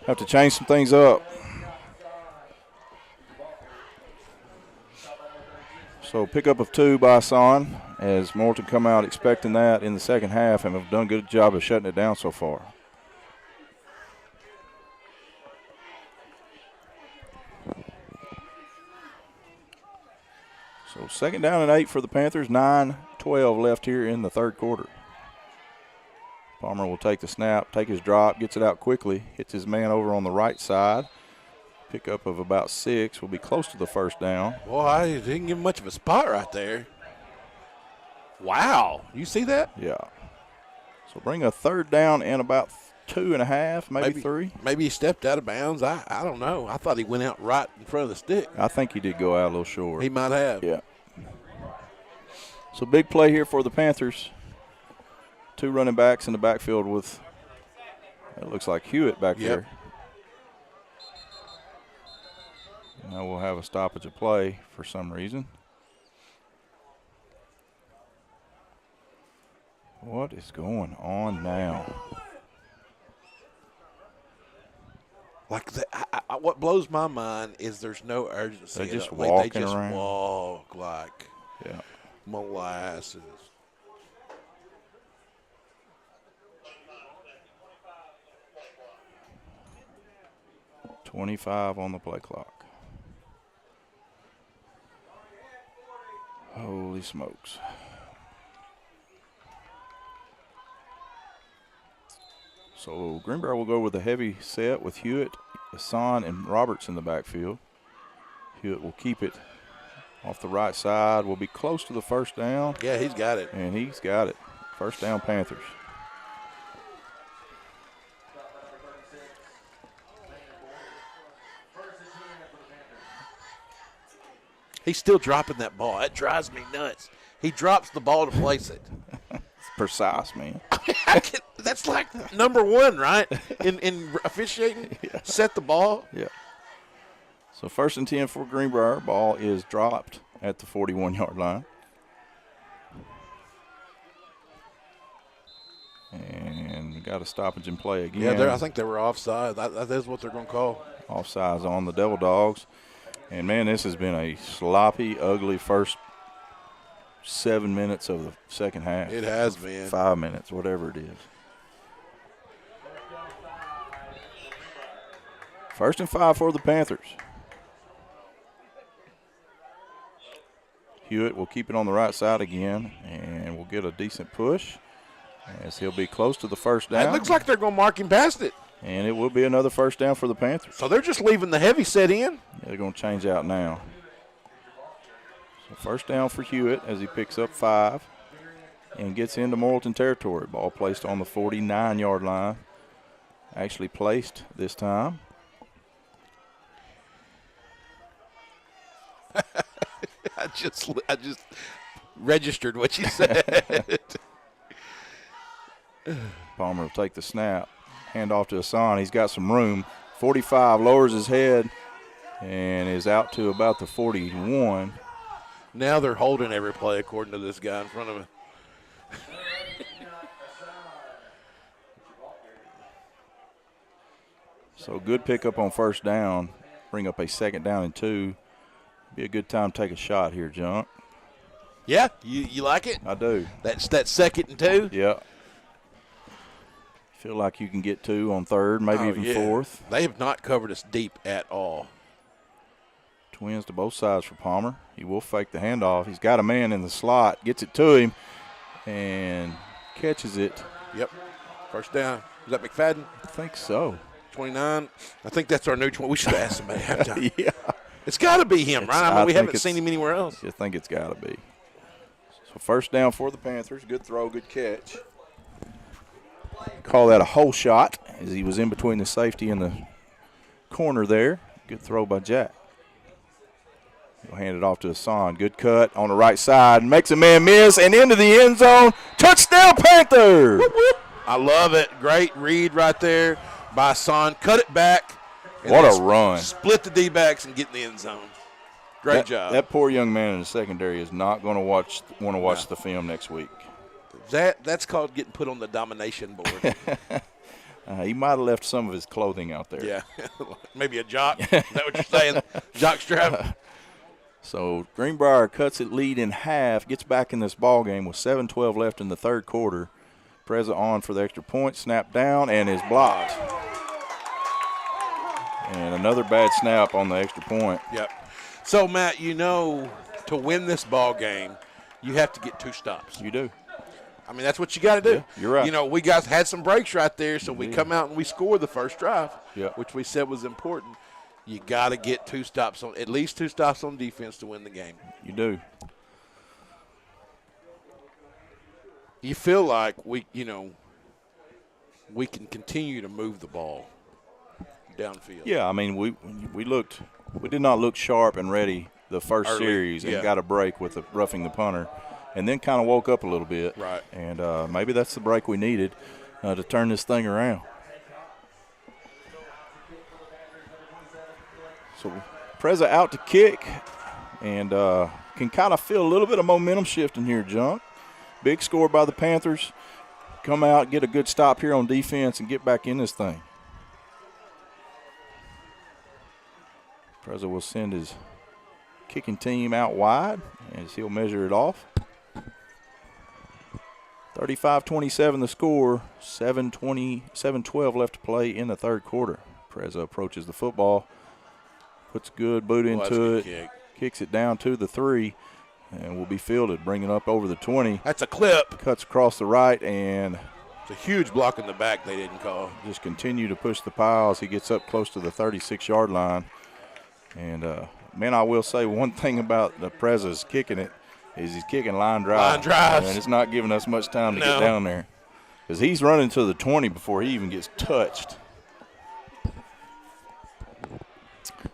Speaker 2: have to change some things up. So pickup of 2 by Hassan as Morton come out expecting that in the second half and have done a good job of shutting it down so far. So 2nd down and 8 for the Panthers, 9:12 left here in the third quarter. Palmer will take the snap, take his drop, gets it out quickly, hits his man over on the right side. Pickup of about 6 will be close to the first down.
Speaker 1: Boy, I didn't give him much of a spot right there. Wow. You see that?
Speaker 2: Yeah. So bring a 3rd down and about 2.5, maybe 3.
Speaker 1: Maybe he stepped out of bounds. I don't know. I thought he went out right in front of the stick.
Speaker 2: I think he did go out a little short.
Speaker 1: He might have.
Speaker 2: Yeah. So big play here for the Panthers. 2 running backs in the backfield with, it looks like Hewitt back there. Now we'll have a stoppage of play for some reason. What is going on now?
Speaker 1: Like what blows my mind is there's no urgency.
Speaker 2: They're just
Speaker 1: walking
Speaker 2: around.
Speaker 1: They just walk like
Speaker 2: Yeah.
Speaker 1: molasses.
Speaker 2: .25 on the play clock. Holy smokes. So Greenbrier will go with a heavy set with Hewitt, Hassan, and Roberts in the backfield. Hewitt will keep it off the right side. Will be close to the first down.
Speaker 1: Yeah, he's got it.
Speaker 2: And he's got it. First down, Panthers.
Speaker 1: He's still dropping that ball. That drives me nuts. He drops the ball to place it.
Speaker 2: It's precise, man.
Speaker 1: That's like number 1, right? In officiating,
Speaker 2: Yeah.
Speaker 1: Set the ball.
Speaker 2: Yeah. So 1st and 10 for Greenbrier. Ball is dropped at the 41-yard line. And we got a stoppage in play again.
Speaker 1: Yeah, I think they were offside. That's what they're going to call.
Speaker 2: Offsides on the Devil Dogs. And, man, this has been a sloppy, ugly first 7 minutes of the second half.
Speaker 1: It has been.
Speaker 2: 5 minutes, whatever it is. 1st and 5 for the Panthers. Hewitt will keep it on the right side again, and we'll get a decent push as he'll be close to the first down.
Speaker 1: It looks like they're going to mark him past it.
Speaker 2: And it will be another first down for the Panthers.
Speaker 1: So they're just leaving the heavy set in?
Speaker 2: Yeah, they're going to change out now. So first down for Hewitt as he picks up 5. and gets into Morrilton territory. Ball placed on the 49-yard line. Actually placed this time.
Speaker 1: I just registered what you said.
Speaker 2: Palmer will take the snap. Hand off to Hassan. He's got some room. 45, lowers his head and is out to about the 41.
Speaker 1: Now they're holding every play according to this guy in front of him.
Speaker 2: So good pickup on first down. Bring up a 2nd down and 2. Be a good time to take a shot here, Junk.
Speaker 1: Yeah, you like it?
Speaker 2: I do.
Speaker 1: That's that 2nd and 2?
Speaker 2: Yeah. Feel like you can get 2 on 3rd, maybe even 4th.
Speaker 1: They have not covered us deep at all.
Speaker 2: Twins to both sides for Palmer. He will fake the handoff. He's got a man in the slot, gets it to him, and catches it.
Speaker 1: Yep. First down. Is that McFadden?
Speaker 2: I think so.
Speaker 1: 29. I think that's our new 20. We should have asked him at halftime.
Speaker 2: Yeah.
Speaker 1: It's got to be him, right? I mean, we haven't seen him anywhere else.
Speaker 2: I think it's got to be. So first down for the Panthers. Good throw, good catch. Call that a hole shot as he was in between the safety and the corner there. Good throw by Jack. He'll hand it off to Hassan. Good cut on the right side. Makes a man miss and into the end zone. Touchdown, Panthers!
Speaker 1: Whoop, whoop. I love it. Great read right there by Hassan. Cut it back.
Speaker 2: What a run.
Speaker 1: Split the D-backs and get in the end zone. Great job.
Speaker 2: That poor young man in the secondary is not going to want to watch the film next week.
Speaker 1: That's called getting put on the domination board.
Speaker 2: He might have left some of his clothing out there.
Speaker 1: Yeah. Maybe a jock. Is that what you're saying? Jock strap?
Speaker 2: So Greenbrier cuts it lead in half, gets back in this ball game with 7:12 left in the 3rd quarter. Preza on for the extra point, snap down, and is blocked. And another bad snap on the extra point.
Speaker 1: Yep. So, Matt, to win this ball game, you have to get 2 stops.
Speaker 2: You do.
Speaker 1: I mean, that's what you got to do.
Speaker 2: Yeah, you're right.
Speaker 1: We guys had some breaks right there, so we come out and we scored the first drive,
Speaker 2: yep,
Speaker 1: which we said was important. You got to get 2 stops at least 2 stops on defense to win the game.
Speaker 2: You do.
Speaker 1: You feel like we can continue to move the ball downfield.
Speaker 2: Yeah, I mean, we did not look sharp and ready the first series and got a break with roughing the punter, and then kind of woke up a little bit.
Speaker 1: Right.
Speaker 2: And maybe that's the break we needed to turn this thing around. So Preza out to kick, and can kind of feel a little bit of momentum shifting here, Junk. Big score by the Panthers. Come out, get a good stop here on defense, and get back in this thing. Preza will send his kicking team out wide as he'll measure it off. 35-27 the score, 7:12 left to play in the 3rd quarter. Preza approaches the football, puts a good boot into it, kicks it down to the 3, and will be fielded, bringing up over the 20.
Speaker 1: That's a clip.
Speaker 2: Cuts across the right, and
Speaker 1: it's a huge block in the back they didn't call.
Speaker 2: Just continue to push the piles. He gets up close to the 36-yard line. And, man, I will say one thing about the Preza's kicking it is he's kicking line drives.
Speaker 1: Line drives.
Speaker 2: And it's not giving us much time to get down there. Because he's running to the 20 before he even gets touched.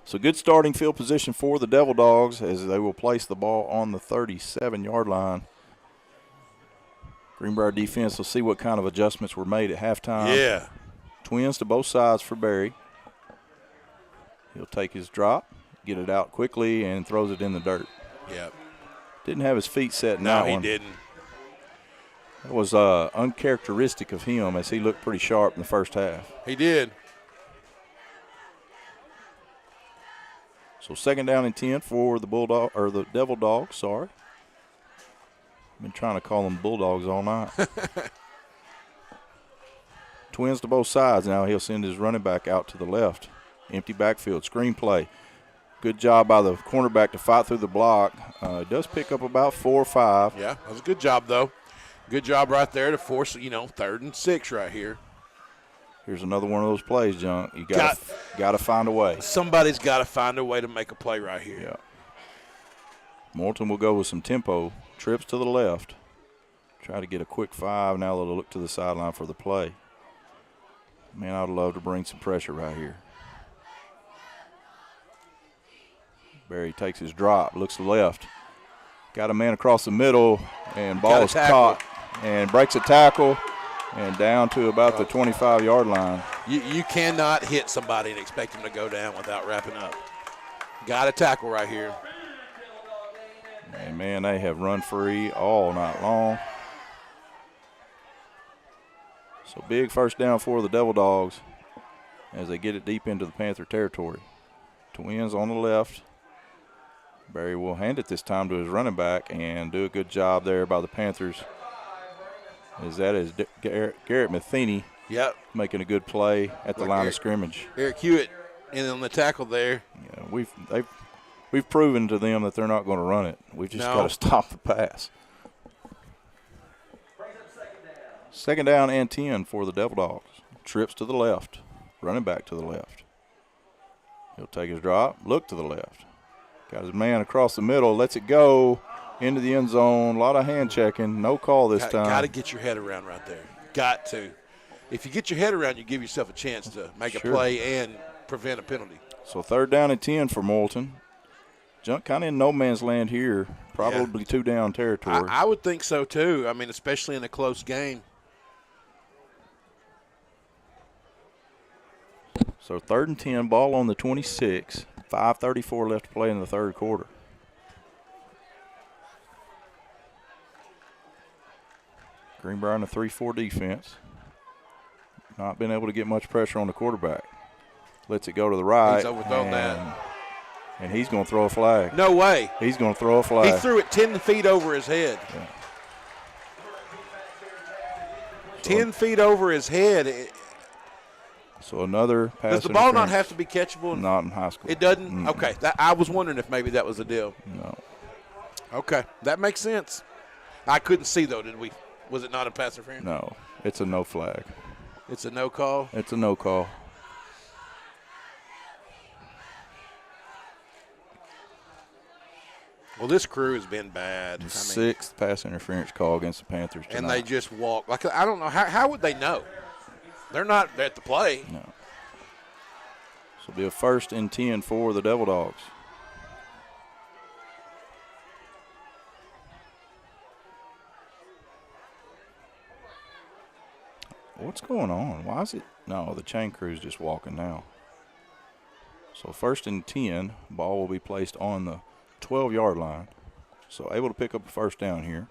Speaker 2: So good starting field position for the Devil Dogs as they will place the ball on the 37-yard line. Greenbrier defense will see what kind of adjustments were made at halftime.
Speaker 1: Yeah.
Speaker 2: Twins to both sides for Barry. He'll take his drop, get it out quickly, and throws it in the dirt.
Speaker 1: Yep.
Speaker 2: Didn't have his feet set in that one.
Speaker 1: No, he didn't.
Speaker 2: That was uncharacteristic of him as he looked pretty sharp in the first half.
Speaker 1: He did.
Speaker 2: So 2nd down and 10 for the Devil Dogs, sorry. Been trying to call them Bulldogs all night. Twins to both sides. Now he'll send his running back out to the left. Empty backfield, screen play. Good job by the cornerback to fight through the block. It does pick up about 4 or 5.
Speaker 1: Yeah, that was a good job, though. Good job right there to force, 3rd and 6 right here.
Speaker 2: Here's another one of those plays, John. You got to find a way.
Speaker 1: Somebody's got to find a way to make a play right here.
Speaker 2: Yeah. Morton will go with some tempo. Trips to the left. Try to get a quick 5. Now they'll look to the sideline for the play. Man, I'd love to bring some pressure right here. Barry takes his drop, looks left. Got a man across the middle, and ball is caught and breaks a tackle and down to about the 25-yard line.
Speaker 1: You cannot hit somebody and expect them to go down without wrapping up. Got a tackle right here.
Speaker 2: And, man, they have run free all night long. So big first down for the Devil Dogs as they get it deep into the Panther territory. Twins on the left. Barry will hand it this time to his running back and do a good job there by the Panthers. As that is Garrett Matheny making a good play at the line of scrimmage.
Speaker 1: Eric Hewitt in on the tackle there.
Speaker 2: Yeah, we've proven to them that they're not going to run it. We've just got to stop the pass. Second down and 10 for the Devil Dogs. Trips to the left, running back to the left. He'll take his drop, look to the left. Got his man across the middle, lets it go into the end zone. A lot of hand checking, no call this time.
Speaker 1: Got to get your head around right there. Got to. If you get your head around, you give yourself a chance to make a play and prevent a penalty.
Speaker 2: So third down and 10 for Morrilton. Junk kind of in no man's land here, probably 2 down territory.
Speaker 1: I would think so too. I mean, especially in a close game.
Speaker 2: So third and 10, ball on the 26. 5:34 left to play in the third quarter. Greenbrier in a 3-4 defense. Not been able to get much pressure on the quarterback. Lets it go to the right.
Speaker 1: He's overthrown that.
Speaker 2: And he's going to throw a flag.
Speaker 1: No way.
Speaker 2: He's going to throw a flag.
Speaker 1: He threw it 10 feet over his head.
Speaker 2: Yeah.
Speaker 1: 10 feet over his head.
Speaker 2: So another pass.
Speaker 1: Does the ball not have to be catchable?
Speaker 2: Not in high school.
Speaker 1: It doesn't? Okay. I was wondering if maybe that was the deal.
Speaker 2: No.
Speaker 1: Okay. That makes sense. I couldn't see, though, did we? Was it not a pass interference?
Speaker 2: No. It's a no flag.
Speaker 1: It's a no call?
Speaker 2: It's a no call.
Speaker 1: Well, this crew has been bad.
Speaker 2: The sixth pass interference call against the Panthers tonight.
Speaker 1: And they just walk. Like, I don't know. How would they know? They're not at the play.
Speaker 2: No. So it'll be a 1st and 10 for the Devil Dogs. What's going on? Why is it? No, the chain crew's just walking now. So 1st and 10, ball will be placed on the 12-yard line. So able to pick up a first down here.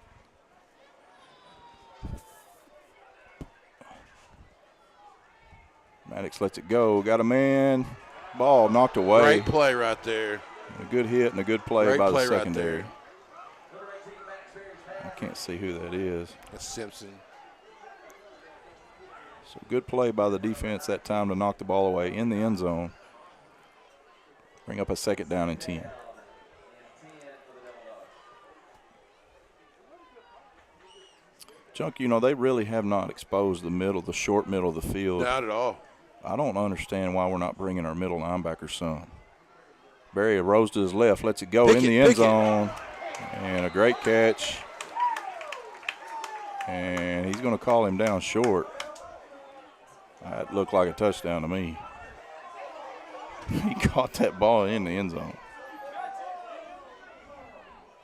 Speaker 2: Maddox lets it go. Got a man. Ball knocked away.
Speaker 1: Great play right there.
Speaker 2: A good hit and a good play by the secondary.
Speaker 1: Right
Speaker 2: I can't see who that is.
Speaker 1: That's Simpson.
Speaker 2: So good play by the defense that time to knock the ball away in the end zone. Bring up a 2nd down and 10. Chunk, you know, they really have not exposed the short middle of the field.
Speaker 1: Not at all.
Speaker 2: I don't understand why we're not bringing our middle linebacker some. Barry rose to his left, lets it go in the end zone. And a great catch. And he's going to call him down short. That looked like a touchdown to me. He caught that ball in the end zone.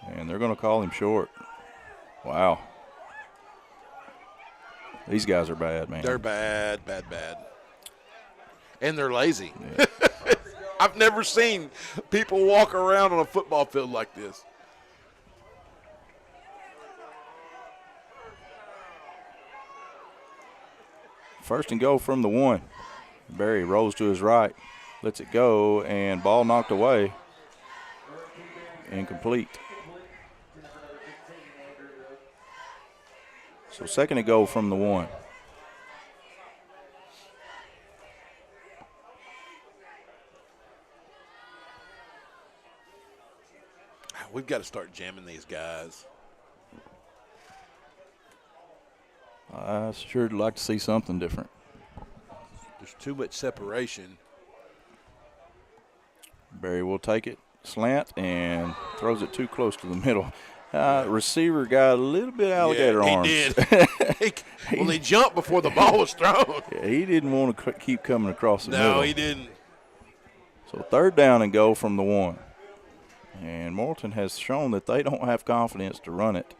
Speaker 2: And they're going to call him short. Wow. These guys are bad, man.
Speaker 1: They're bad. And they're lazy. Yeah. I've never seen people walk around on a football field like this.
Speaker 2: First and go from the 1. Barry rolls to his right, lets it go, and ball knocked away. Incomplete. So 2nd and go from the 1.
Speaker 1: We've got to start jamming these guys.
Speaker 2: I sure would like to see something different.
Speaker 1: There's too much separation.
Speaker 2: Barry will take it, slant, and throws it too close to the middle. Receiver got a little bit alligator arms.
Speaker 1: He did. He jumped before the ball was thrown.
Speaker 2: Yeah, he didn't want to keep coming across the middle.
Speaker 1: No, he didn't.
Speaker 2: So 3rd down and go from the 1. And Morton has shown that they don't have confidence to run it,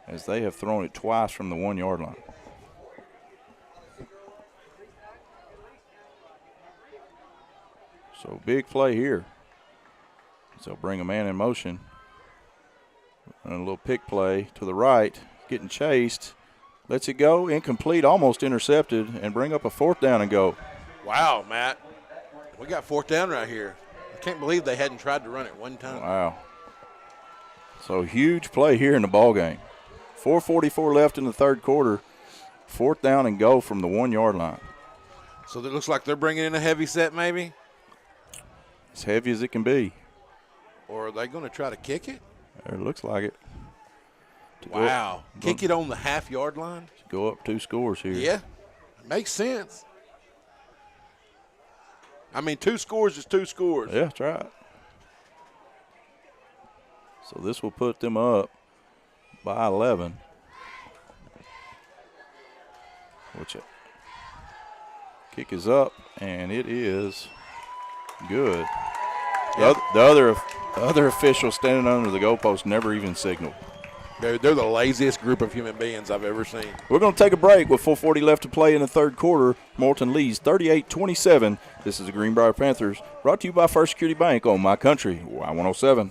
Speaker 2: as they have thrown it twice from the 1-yard line. So big play here. So bring a man in motion. And a little pick play to the right, getting chased. Lets it go, incomplete, almost intercepted, and bring up a 4th down and go.
Speaker 1: Wow, Matt. We got 4th down right here. I can't believe they hadn't tried to run it one time.
Speaker 2: Wow. So huge play here in the ball game. 4:44 left in the 3rd quarter. 4th down and go from the 1-yard line.
Speaker 1: So it looks like they're bringing in a heavy set maybe?
Speaker 2: As heavy as it can be.
Speaker 1: Or are they going to try to kick it?
Speaker 2: It looks like it.
Speaker 1: Wow. Kick it on the half-yard line?
Speaker 2: Go up 2 scores here.
Speaker 1: Yeah. Makes sense. I mean, 2 scores is 2 scores.
Speaker 2: Yeah, that's right. So this will put them up by 11. Which kick is up, and it is good.
Speaker 1: Yep.
Speaker 2: The other official standing under the goalpost never even signaled.
Speaker 1: They're the laziest group of human beings I've ever seen.
Speaker 2: We're going to take a break with 4:40 left to play in the 3rd quarter. Morton leads 38-27. This is the Greenbrier Panthers, brought to you by First Security Bank on My Country, Y107.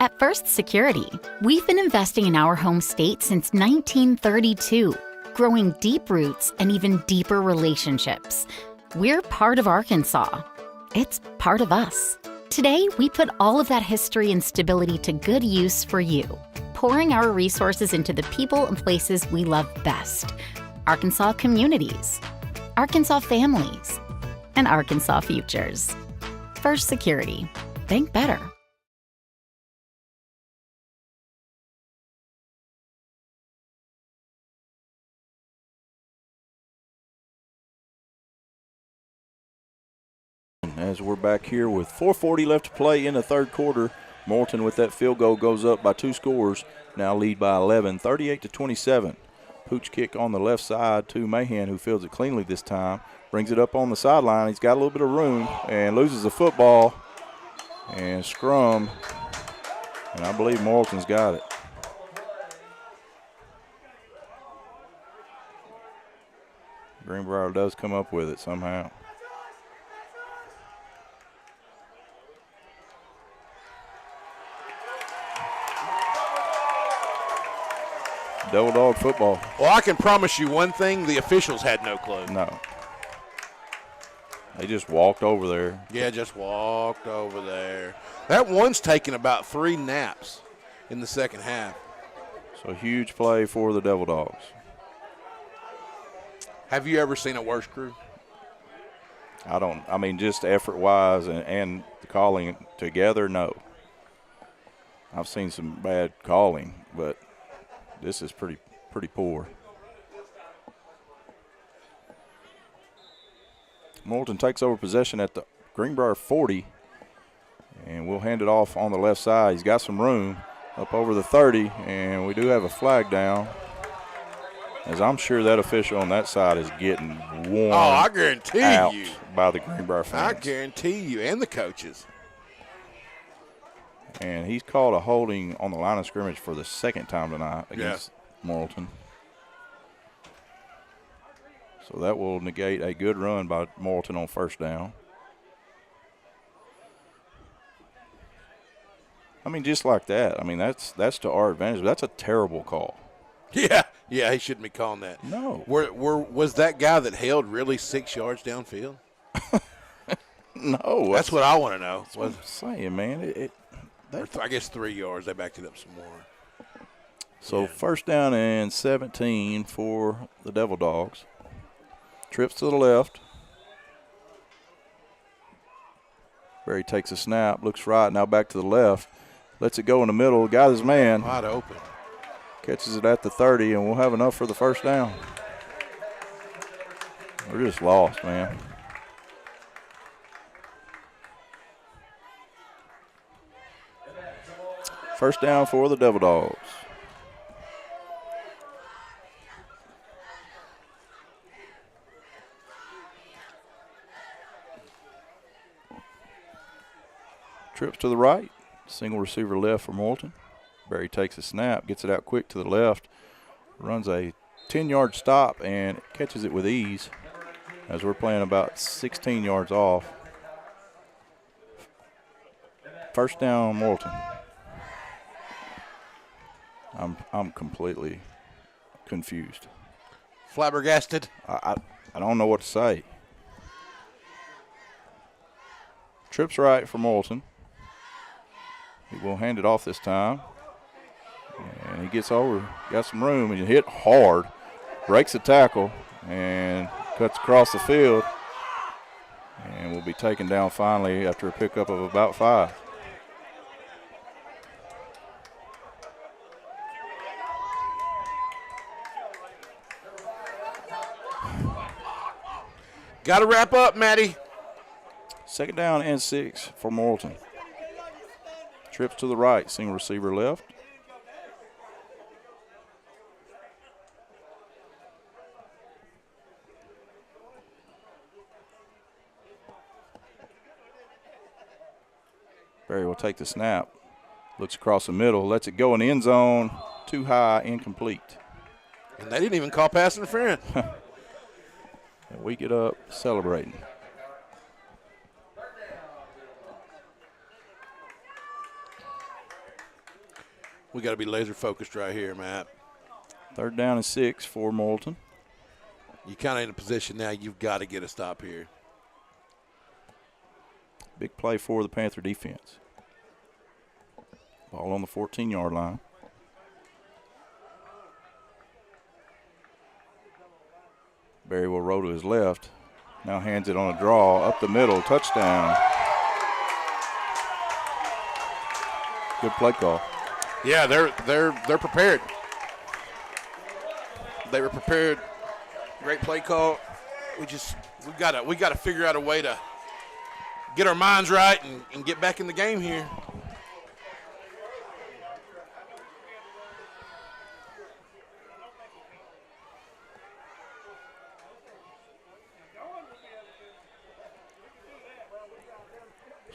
Speaker 11: At First Security, we've been investing in our home state since 1932, growing deep roots and even deeper relationships. We're part of Arkansas. It's part of us. Today, we put all of that history and stability to good use for you, pouring our resources into the people and places we love best. Arkansas communities, Arkansas families, and Arkansas futures. First Security. Think better.
Speaker 2: As we're back here with 4:40 left to play in the 3rd quarter, Morton with that field goal goes up by 2 scores, now lead by 11, 38-27. Pooch kick on the left side to Mahan, who fields it cleanly this time. Brings it up on the sideline. He's got a little bit of room and loses the football. And scrum, and I believe Morton's got it. Greenbrier does come up with it somehow. Devil Dog football.
Speaker 1: Well, I can promise you one thing, the officials had no clue.
Speaker 2: No. They just walked over there.
Speaker 1: Yeah, just walked over there. That one's taken about 3 naps in the 2nd half.
Speaker 2: So huge play for the Devil Dogs.
Speaker 1: Have you ever seen a worse crew?
Speaker 2: I mean, just effort-wise and the calling together, no. I've seen some bad calling, but this is pretty poor. Morton takes over possession at the Greenbrier 40, and we'll hand it off on the left side. He's got some room up over the 30, and we do have a flag down, as I'm sure that official on that side is getting worn
Speaker 1: I guarantee
Speaker 2: out
Speaker 1: you.
Speaker 2: by the Greenbrier fans.
Speaker 1: I guarantee you, and the coaches.
Speaker 2: And he's called a holding on the line of scrimmage for the 2nd time tonight against Morrilton. So that will negate a good run by Morton on 1st down. I mean, just like that. I mean, that's to our advantage. But that's a terrible call.
Speaker 1: Yeah, he shouldn't be calling that.
Speaker 2: No.
Speaker 1: Was that guy that held really 6 yards downfield?
Speaker 2: No.
Speaker 1: That's what I want to know.
Speaker 2: That's what I'm saying, man.
Speaker 1: I guess 3 yards. They backed it up some more.
Speaker 2: So 1st down and 17 for the Devil Dogs. Trips to the left. Barry takes a snap, looks right, now back to the left. Lets it go in the middle, got his man.
Speaker 1: Wide open.
Speaker 2: Catches it at the 30, and we'll have enough for the 1st down. We're just lost, man. First down for the Devil Dogs. Trips to the right. Single receiver left for Morton. Barry takes a snap, gets it out quick to the left, runs a 10-yard stop, and catches it with ease as we're playing about 16 yards off. First down, Morton. I'm completely confused.
Speaker 1: Flabbergasted?
Speaker 2: I don't know what to say. Trips right for Morton. He will hand it off this time. And he gets over, got some room, and he hit hard, breaks the tackle, and cuts across the field. And will be taken down finally after a pickup of about 5.
Speaker 1: Got to wrap up, Matty.
Speaker 2: Second down and 6 for Morton. Trips to the right, single receiver left. Barry will take the snap. Looks across the middle, lets it go in the end zone. Too high, incomplete.
Speaker 1: And they didn't even call pass interference.
Speaker 2: And we get up celebrating.
Speaker 1: We got to be laser focused right here, Matt.
Speaker 2: Third down and 6 for Morton.
Speaker 1: You're kind of in a position now you've got to get a stop here.
Speaker 2: Big play for the Panther defense. Ball on the 14-yard line. Barry will roll to his left. Now hands it on a draw up the middle. Touchdown. Good play call.
Speaker 1: Yeah, they're prepared. They were prepared. Great play call. We got to figure out a way to get our minds right and get back in the game here.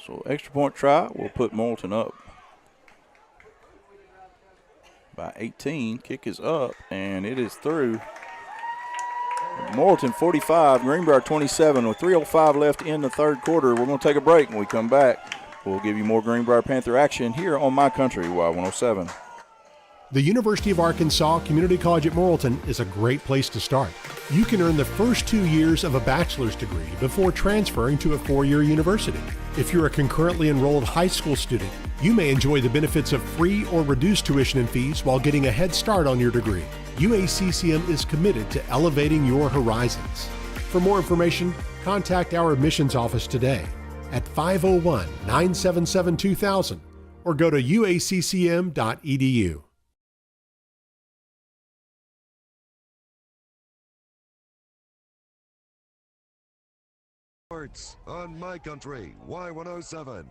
Speaker 2: So extra point try will put Morton up by 18. Kick is up, and it is through. Morton 45, Greenbrier 27 with 3:05 left in the third quarter. We're going to take a break. When we come back, we'll give you more Greenbrier Panther action here on My Country Y107.
Speaker 12: The University of Arkansas Community College at Morrilton is a great place to start. You can earn the first 2 years of a bachelor's degree before transferring to a 4-year university. If you're a concurrently enrolled high school student, you may enjoy the benefits of free or reduced tuition and fees while getting a head start on your degree. UACCM is committed to elevating your horizons. For more information, contact our admissions office today at 501-977-2000 or go to uaccm.edu.
Speaker 8: Sports on My Country Y107.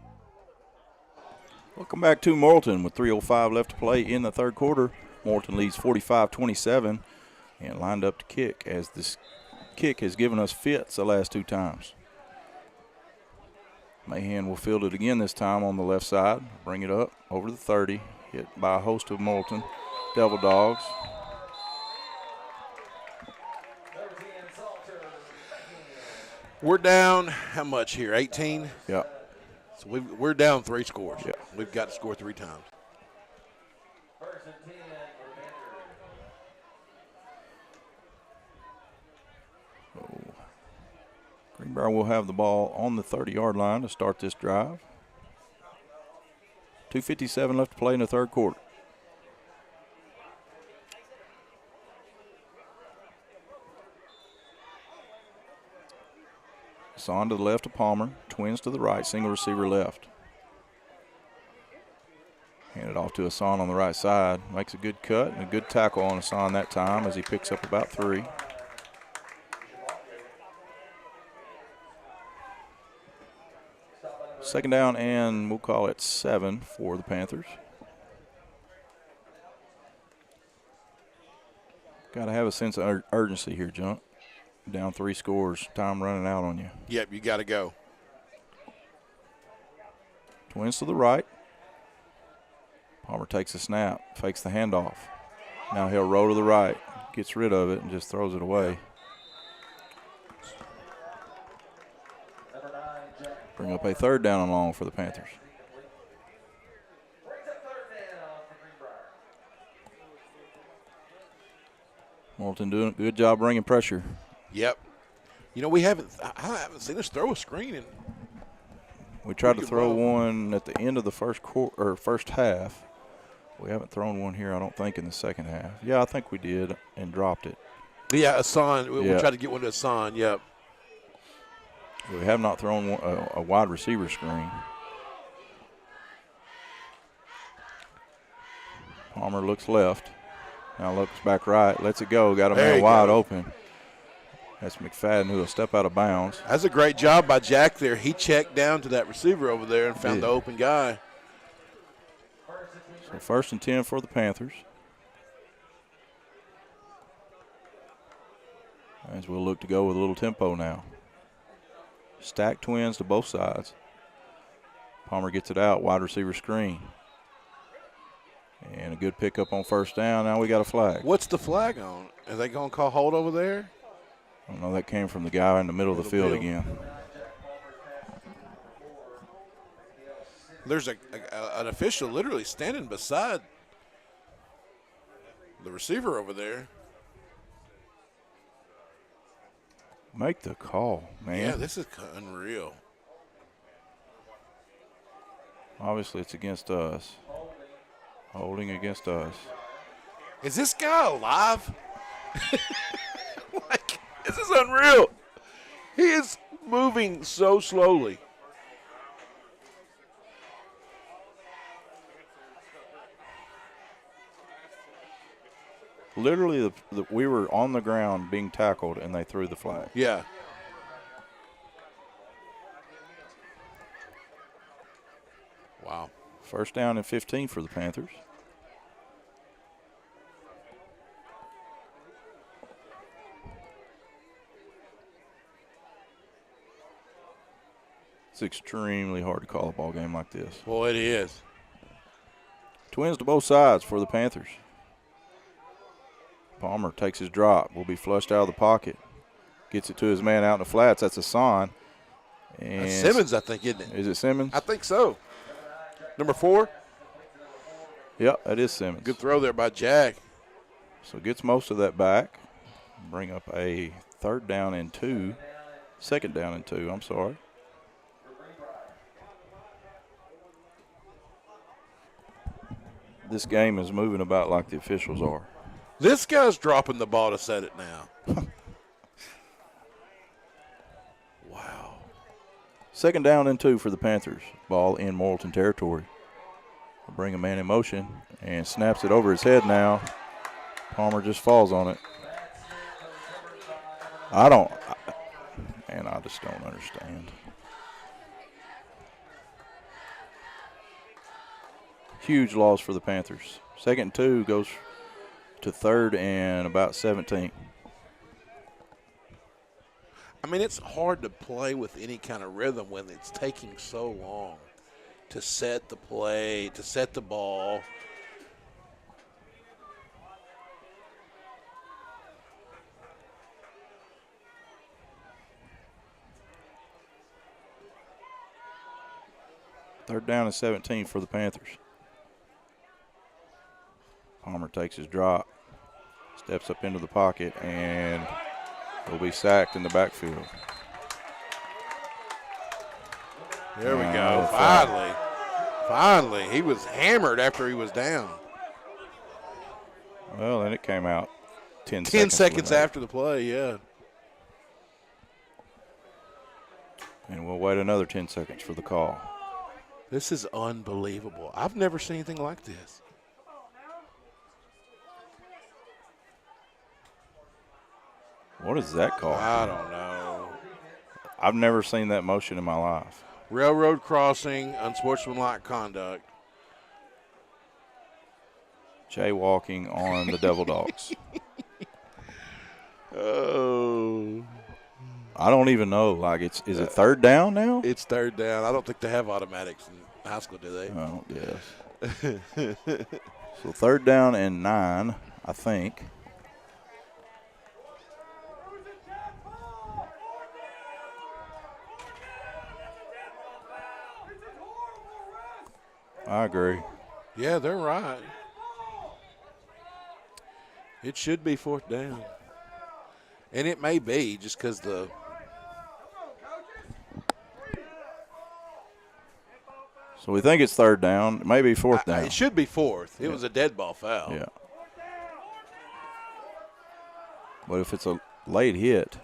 Speaker 2: Welcome back to Morrilton with 3:05 left to play in the third quarter. Morton leads 45-27 and lined up to kick as this kick has given us fits the last 2 times. Mahan will field it again this time on the left side. Bring it up over the 30. Hit by a host of Morton Devil Dogs.
Speaker 1: We're down how much here? 18?
Speaker 2: Yeah.
Speaker 1: So we're down 3 scores.
Speaker 2: Yeah.
Speaker 1: We've got to score 3 times.
Speaker 2: Greenbrier will have the ball on the 30-yard line to start this drive. 2:57 left to play in the third quarter. Son to the left of Palmer. Twins to the right. Single receiver left. Hand it off to Hassan on the right side. Makes a good cut and a good tackle on Hassan that time as he picks up about 3. Second down and we'll call it 7 for the Panthers. Got to have a sense of urgency here, Junk. Down 3 scores, time running out on you.
Speaker 1: Yep, you got to go.
Speaker 2: Twins to the right. Palmer takes a snap, fakes the handoff. Now he'll roll to the right, gets rid of it, and just throws it away. Bring up a 3rd down and long for the Panthers. Morton doing a good job bringing pressure.
Speaker 1: Yep. You know, I haven't seen us throw a screen.
Speaker 2: We tried to throw one at the end of the first half. We haven't thrown one here, I don't think, in the second half. Yeah, I think we did and dropped it.
Speaker 1: Yeah, Hassan. We tried to get one to Hassan, yep.
Speaker 2: We have not thrown a wide receiver screen. Palmer looks left. Now looks back right. Lets it go. Got a man wide open. That's McFadden who will step out of bounds.
Speaker 1: That's a great job by Jack there. He checked down to that receiver over there and found the open guy.
Speaker 2: So 1st and 10 for the Panthers. As we'll look to go with a little tempo now. Stacked twins to both sides. Palmer gets it out, wide receiver screen. And a good pickup on 1st down. Now we got a flag.
Speaker 1: What's the flag on? Are they going to call hold over there?
Speaker 2: I don't know. That came from the guy in the middle of the field again.
Speaker 1: There's an official literally standing beside the receiver over there.
Speaker 2: Make the call, man.
Speaker 1: Yeah, this is unreal.
Speaker 2: Obviously, it's against us. Holding against us.
Speaker 1: Is this guy alive? This is unreal. He is moving so slowly.
Speaker 2: Literally, we were on the ground being tackled, and they threw the flag.
Speaker 1: Yeah. Wow.
Speaker 2: 1st down and 15 for the Panthers. It's extremely hard to call a ball game like this.
Speaker 1: Boy, it is.
Speaker 2: Twins to both sides for the Panthers. Palmer takes his drop. Will be flushed out of the pocket. Gets it to his man out in the flats. That's Hassan. And
Speaker 1: that's Simmons, I think, isn't it?
Speaker 2: Is it Simmons?
Speaker 1: I think so. Number 4?
Speaker 2: Yep, that is Simmons.
Speaker 1: Good throw there by Jack.
Speaker 2: So gets most of that back. Bring up a 3rd down and 2. 2nd down and 2, I'm sorry. This game is moving about like the officials are.
Speaker 1: This guy's dropping the ball to set it now. Wow.
Speaker 2: 2nd down and 2 for the Panthers. Ball in Morrilton territory. We'll bring a man in motion and snaps it over his head now. Palmer just falls on it. I just don't understand. Huge loss for the Panthers. 2nd and 2 goes to 3rd and about 17.
Speaker 1: I mean, it's hard to play with any kind of rhythm when it's taking so long to set the play, to set the ball.
Speaker 2: Third down and 17 for the Panthers. Palmer takes his drop, steps up into the pocket, and will be sacked in the backfield.
Speaker 1: There we go. Finally. Finally. He was hammered after he was down.
Speaker 2: Well, then it came out 10
Speaker 1: seconds after the play, yeah.
Speaker 2: And we'll wait another 10 seconds for the call.
Speaker 1: This is unbelievable. I've never seen anything like this.
Speaker 2: What is that call?
Speaker 1: I don't know.
Speaker 2: I've never seen that motion in my life.
Speaker 1: Railroad crossing, unsportsmanlike conduct.
Speaker 2: Jaywalking on the Devil Dogs.
Speaker 1: Oh.
Speaker 2: I don't even know. Like, is it third down now?
Speaker 1: It's third down. I don't think they have automatics in high school, do they?
Speaker 2: Oh, yes. So third down and 9, I think. I agree.
Speaker 1: Yeah, they're right. It should be fourth down. And it may be just because the –
Speaker 2: So we think it's third down. It may be fourth down.
Speaker 1: It should be fourth. It was a dead ball foul.
Speaker 2: Yeah. But if it's a late hit.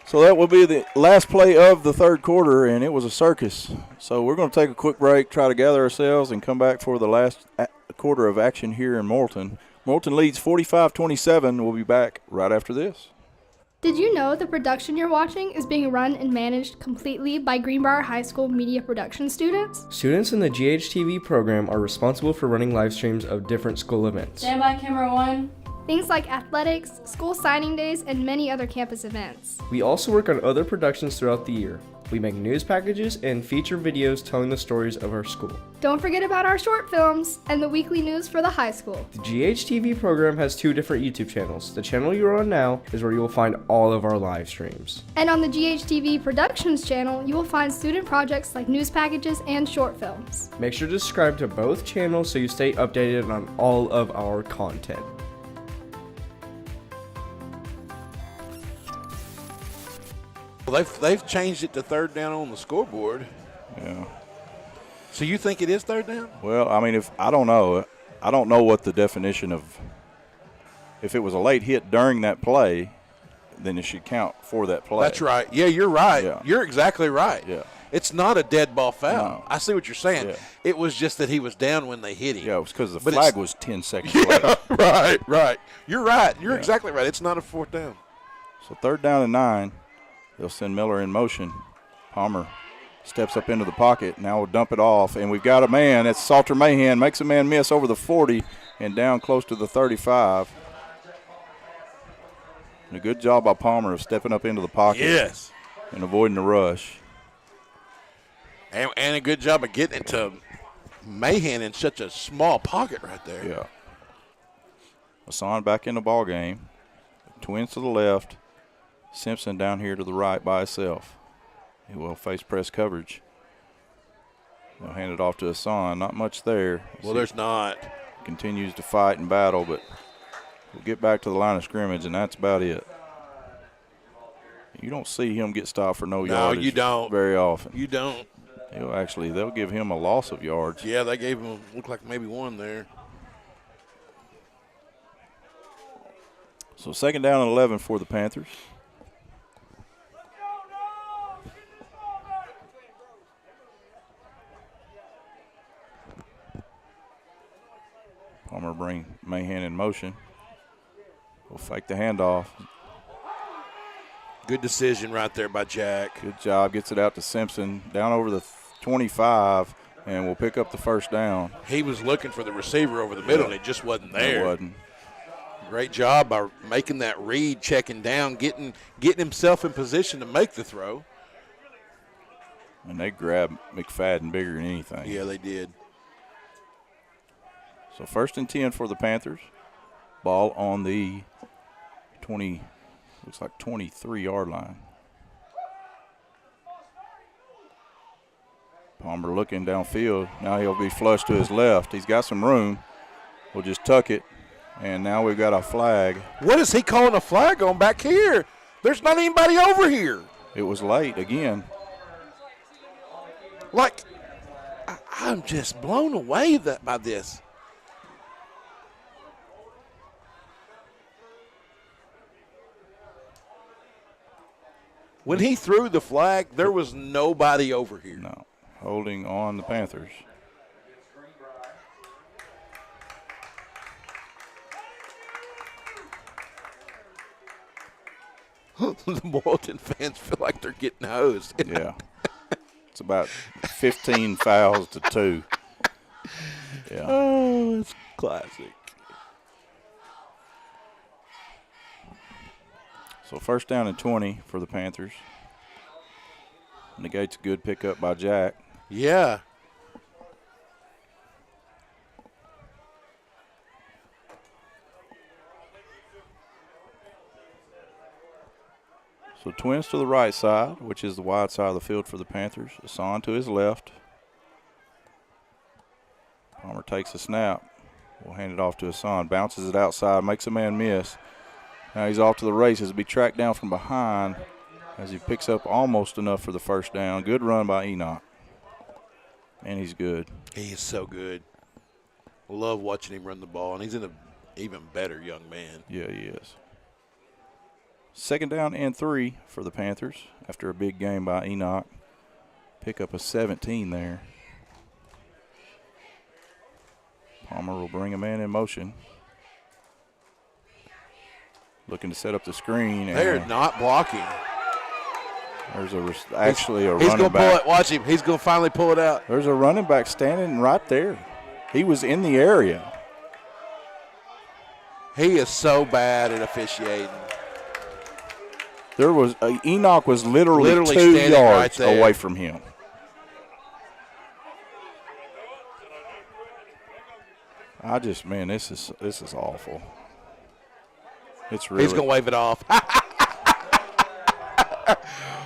Speaker 2: So that will be the last play of the third quarter, and it was a circus. So we're going to take a quick break, try to gather ourselves, and come back for the last quarter of action here in Morton. Morton leads 45-27. We'll be back right after this.
Speaker 3: Did you know the production you're watching is being run and managed completely by Greenbrier High School media production students?
Speaker 4: Students in the GHTV program are responsible for running live streams of different school events.
Speaker 3: Stand by camera 1. Things like athletics, school signing days, and many other campus events.
Speaker 4: We also work on other productions throughout the year. We make news packages and feature videos telling the stories of our school.
Speaker 3: Don't forget about our short films and the weekly news for the high school.
Speaker 4: The GHTV program has 2 different YouTube channels. The channel you're on now is where you will find all of our live streams.
Speaker 3: And on the GHTV Productions channel, you will find student projects like news packages and short films.
Speaker 4: Make sure to subscribe to both channels so you stay updated on all of our content.
Speaker 1: Well, they've changed it to third down on the scoreboard.
Speaker 2: Yeah.
Speaker 1: So you think it is third down?
Speaker 2: Well, I mean, I don't know what the definition of if it was a late hit during that play, then it should count for that play.
Speaker 1: That's right. Yeah, you're right.
Speaker 2: Yeah.
Speaker 1: You're exactly right.
Speaker 2: Yeah.
Speaker 1: It's not a dead ball foul.
Speaker 2: No.
Speaker 1: I see what you're saying.
Speaker 2: Yeah.
Speaker 1: It was just that he was down when they hit him.
Speaker 2: Yeah, it was because the flag was 10 seconds late.
Speaker 1: Yeah, right. You're right. You're exactly right. It's not a fourth down.
Speaker 2: So third down and 9. They'll send Miller in motion. Palmer steps up into the pocket. Now we'll dump it off. And we've got a man. That's Salter Mahan. Makes a man miss over the 40 and down close to the 35. And a good job by Palmer of stepping up into the pocket.
Speaker 1: Yes.
Speaker 2: And avoiding the rush.
Speaker 1: And a good job of getting it to Mahan in such a small pocket right there.
Speaker 2: Yeah. Hassan back in the ball game. Twins to the left. Simpson down here to the right by himself. He will face press coverage. They'll hand it off to Hassan. Not much there.
Speaker 1: Well, there's not.
Speaker 2: Continues to fight and battle, but we'll get back to the line of scrimmage, and that's about it. You don't see him get stopped for no yardage.
Speaker 1: No, you don't.
Speaker 2: Very often.
Speaker 1: You don't.
Speaker 2: They'll give him a loss of yards.
Speaker 1: Yeah, they gave him, looked like maybe one there.
Speaker 2: So second down and 11 for the Panthers. Palmer bring Mahan in motion. We'll fake the handoff.
Speaker 1: Good decision right there by Jack.
Speaker 2: Good job. Gets it out to Simpson. Down over the 25, and we'll pick up the first down.
Speaker 1: He was looking for the receiver over the middle, and it just wasn't there.
Speaker 2: It wasn't.
Speaker 1: Great job by making that read, checking down, getting himself in position to make the throw.
Speaker 2: And they grabbed McFadden bigger than anything.
Speaker 1: Yeah, they did.
Speaker 2: So first and 10 for the Panthers. Ball on the 23-yard line. Palmer looking downfield. Now he'll be flush to his left. He's got some room. We'll just tuck it. And now we've got a flag.
Speaker 1: What is he calling a flag on back here? There's not anybody over here.
Speaker 2: It was late again.
Speaker 1: Like, I'm just blown away by this. When he threw the flag, there was nobody over here.
Speaker 2: No. Holding on the Panthers.
Speaker 1: The Morrilton fans feel like they're getting hosed.
Speaker 2: Yeah. It's about 15 fouls to 2. Yeah.
Speaker 1: Oh, it's classic.
Speaker 2: So 1st down and 20 for the Panthers. Negates a good pickup by Jack.
Speaker 1: Yeah.
Speaker 2: So twins to the right side, which is the wide side of the field for the Panthers. Hassan to his left. Palmer takes a snap. We'll hand it off to Hassan. Bounces it outside, makes a man miss. Now he's off to the races. He'll be tracked down from behind as he picks up almost enough for the 1st down. Good run by Enoch. And he's good.
Speaker 1: He is so good. Love watching him run the ball, and he's an even better young man.
Speaker 2: Yeah, he is. 2nd down and 3 for the Panthers after a big game by Enoch. Pick up a 17 there. Palmer will bring a man in motion. Looking to set up the screen.
Speaker 1: They're not blocking.
Speaker 2: There's actually a
Speaker 1: he's
Speaker 2: running
Speaker 1: gonna pull
Speaker 2: back.
Speaker 1: it. Watch him. He's going to finally pull it out.
Speaker 2: There's a running back standing right there. He was in the area.
Speaker 1: He is so bad at officiating.
Speaker 2: There was Enoch was literally 2
Speaker 1: standing
Speaker 2: yards
Speaker 1: right there.
Speaker 2: away from him. Man, this is awful. It's really.
Speaker 1: He's going to wave it off.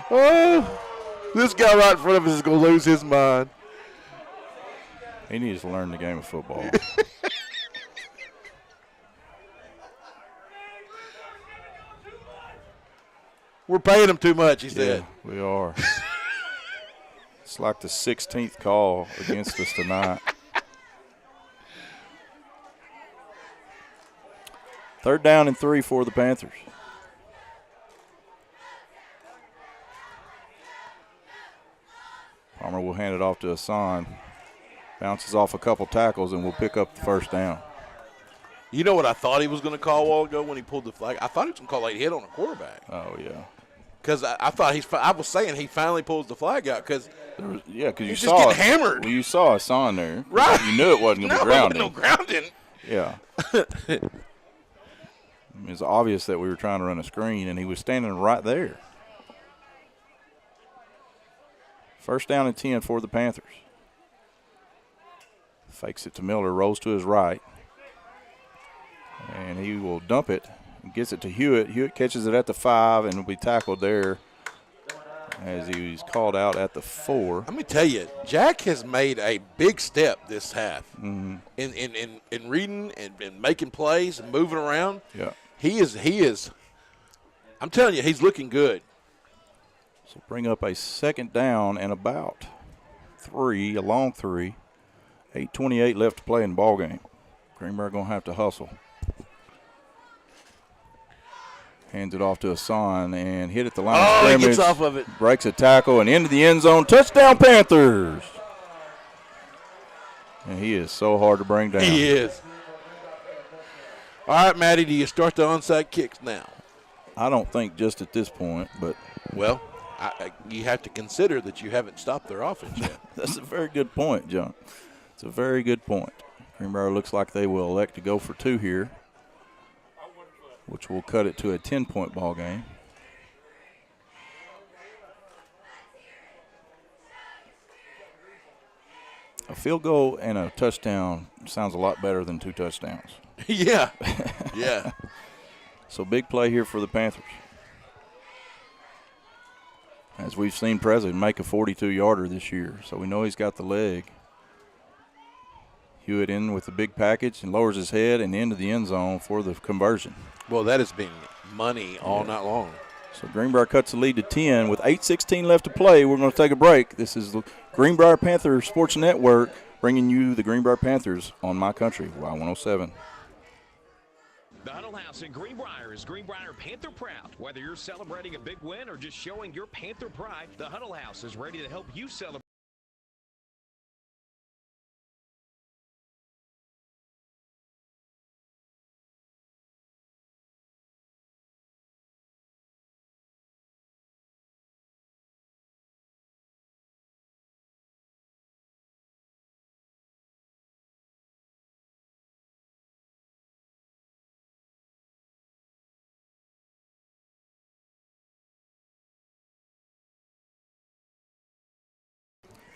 Speaker 1: Oh, this guy right in front of us is going to lose his mind.
Speaker 2: He needs to learn the game of football.
Speaker 1: We're paying him too much, he said.
Speaker 2: Yeah, we are. It's like the 16th call against us tonight. 3rd down and 3 for the Panthers. Palmer will hand it off to Hassan. Bounces off a couple tackles and will pick up the 1st down.
Speaker 1: You know what I thought he was going to call a while ago when he pulled the flag? I thought he was going to call a hit on a quarterback.
Speaker 2: Oh, yeah.
Speaker 1: Because I thought I was saying he finally pulls the flag out because
Speaker 2: you
Speaker 1: he's
Speaker 2: saw
Speaker 1: just getting hammered.
Speaker 2: Well, you saw Hassan there.
Speaker 1: Right.
Speaker 2: You knew it wasn't going to be grounding.
Speaker 1: No grounding.
Speaker 2: Yeah. It's obvious that we were trying to run a screen, and he was standing right there. 1st down and 10 for the Panthers. Fakes it to Miller, rolls to his right. And he will dump it. Gets it to Hewitt. Hewitt catches it at the 5 and will be tackled there as he's called out at the 4.
Speaker 1: Let me tell you, Jack has made a big step this half in reading and making plays and moving around.
Speaker 2: Yeah.
Speaker 1: He is. I'm telling you, he's looking good.
Speaker 2: So bring up a 2nd down and about 3, a long 3. 8:28 left to play in the ball game. Greenbrier going to have to hustle. Hands it off to Hassan and hit at the line of scrimmage.
Speaker 1: He gets off of it.
Speaker 2: Breaks a tackle and into the end zone. Touchdown, Panthers. And he is so hard to bring down.
Speaker 1: He is. All right, Matty, do you start the onside kicks now?
Speaker 2: I don't think just at this point, but.
Speaker 1: Well, you have to consider that you haven't stopped their offense yet.
Speaker 2: That's a very good point, John. It's a very good point. Greenbrier looks like they will elect to go for 2 here, which will cut it to a 10-point ball game. A field goal and a touchdown sounds a lot better than 2 touchdowns.
Speaker 1: Yeah. Yeah.
Speaker 2: So big play here for the Panthers. As we've seen President make a 42-yarder this year, so we know he's got the leg. Hewitt in with the big package and lowers his head and into the end zone for the conversion.
Speaker 1: Well, that has been money all night long.
Speaker 2: So Greenbrier cuts the lead to 10 with 8:16 left to play. We're going to take a break. This is the Greenbrier Panthers Sports Network bringing you the Greenbrier Panthers on My Country, Y107.
Speaker 24: The Huddle House in Greenbrier is Greenbrier Panther proud. Whether you're celebrating a big win or just showing your Panther pride, the Huddle House is ready to help you celebrate.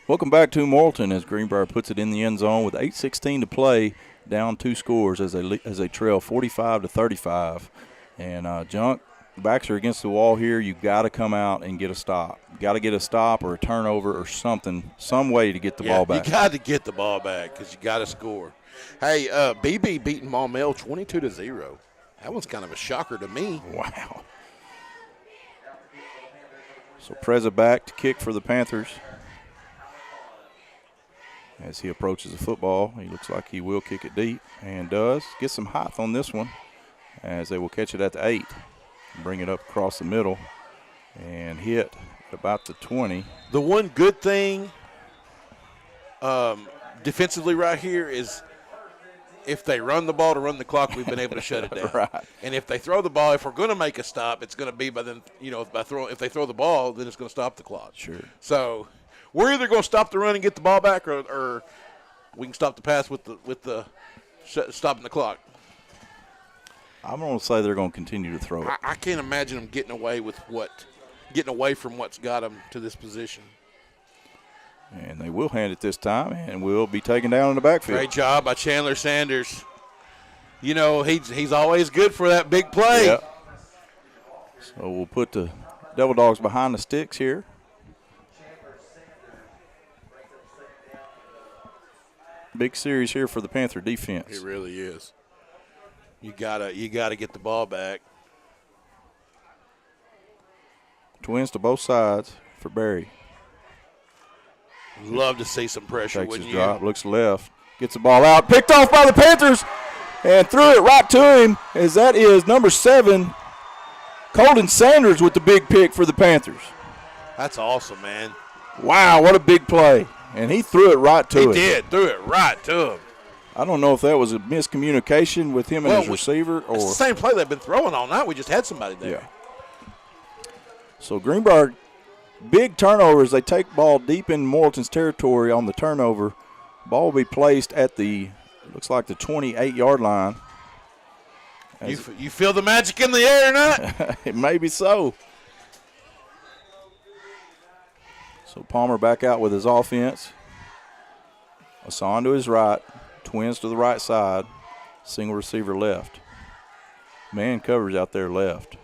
Speaker 2: Welcome back to Morrilton as Greenbrier puts it in the end zone with 8:16 to play, down 2 scores as they trail 45-35. And Junk, backs are against the wall here. You've got to come out and get a stop. Got to get a stop or a turnover or something, some way to get the ball back.
Speaker 1: You got to get the ball back because you got to score. Hey, BB beating Maumelle 22-0. That one's kind of a shocker to me.
Speaker 2: Wow. So Preza back to kick for the Panthers. As he approaches the football, he looks like he will kick it deep and does. Get some height on this one as they will catch it at the 8. Bring it up across the middle and hit at about the 20.
Speaker 1: The one good thing defensively right here is if they run the ball to run the clock, we've been able to shut it down.
Speaker 2: Right.
Speaker 1: And if they throw the ball, if we're going to make a stop, it's going to be by then, if they throw the ball, then it's going to stop the clock.
Speaker 2: Sure.
Speaker 1: So we're either going to stop the run and get the ball back, or we can stop the pass with the stopping the clock.
Speaker 2: I'm going to say they're going to continue to throw it.
Speaker 1: I can't imagine them getting away from what's got them to this position.
Speaker 2: And they will hand it this time and will be taken down in the backfield.
Speaker 1: Great job by Chandler Sanders. He's always good for that big play.
Speaker 2: Yep. So we'll put the Devil Dogs behind the sticks here. Big series here for the Panther defense.
Speaker 1: It really is. You gotta get the ball back.
Speaker 2: Twins to both sides for Barry.
Speaker 1: Love to see some pressure.
Speaker 2: Takes
Speaker 1: Wouldn't
Speaker 2: his
Speaker 1: you?
Speaker 2: drop, looks left, gets the ball out, picked off by the Panthers, and threw it right to him. As that is number 7, Colton Sanders with the big pick for the Panthers.
Speaker 1: That's awesome, man.
Speaker 2: Wow, what a big play! And he threw it right to him.
Speaker 1: He did, threw it right to him.
Speaker 2: I don't know if that was a miscommunication with him and his receiver, or
Speaker 1: it's the same play they've been throwing all night. We just had somebody there.
Speaker 2: Yeah. So Greenbrier, big turnovers. They take ball deep in Morrilton's territory on the turnover. Ball will be placed at looks like the 28-yard line.
Speaker 1: You feel the magic in the air or not?
Speaker 2: It may be so. So Palmer back out with his offense. Hassan to his right. Twins to the right side. Single receiver left. Man covers out there left.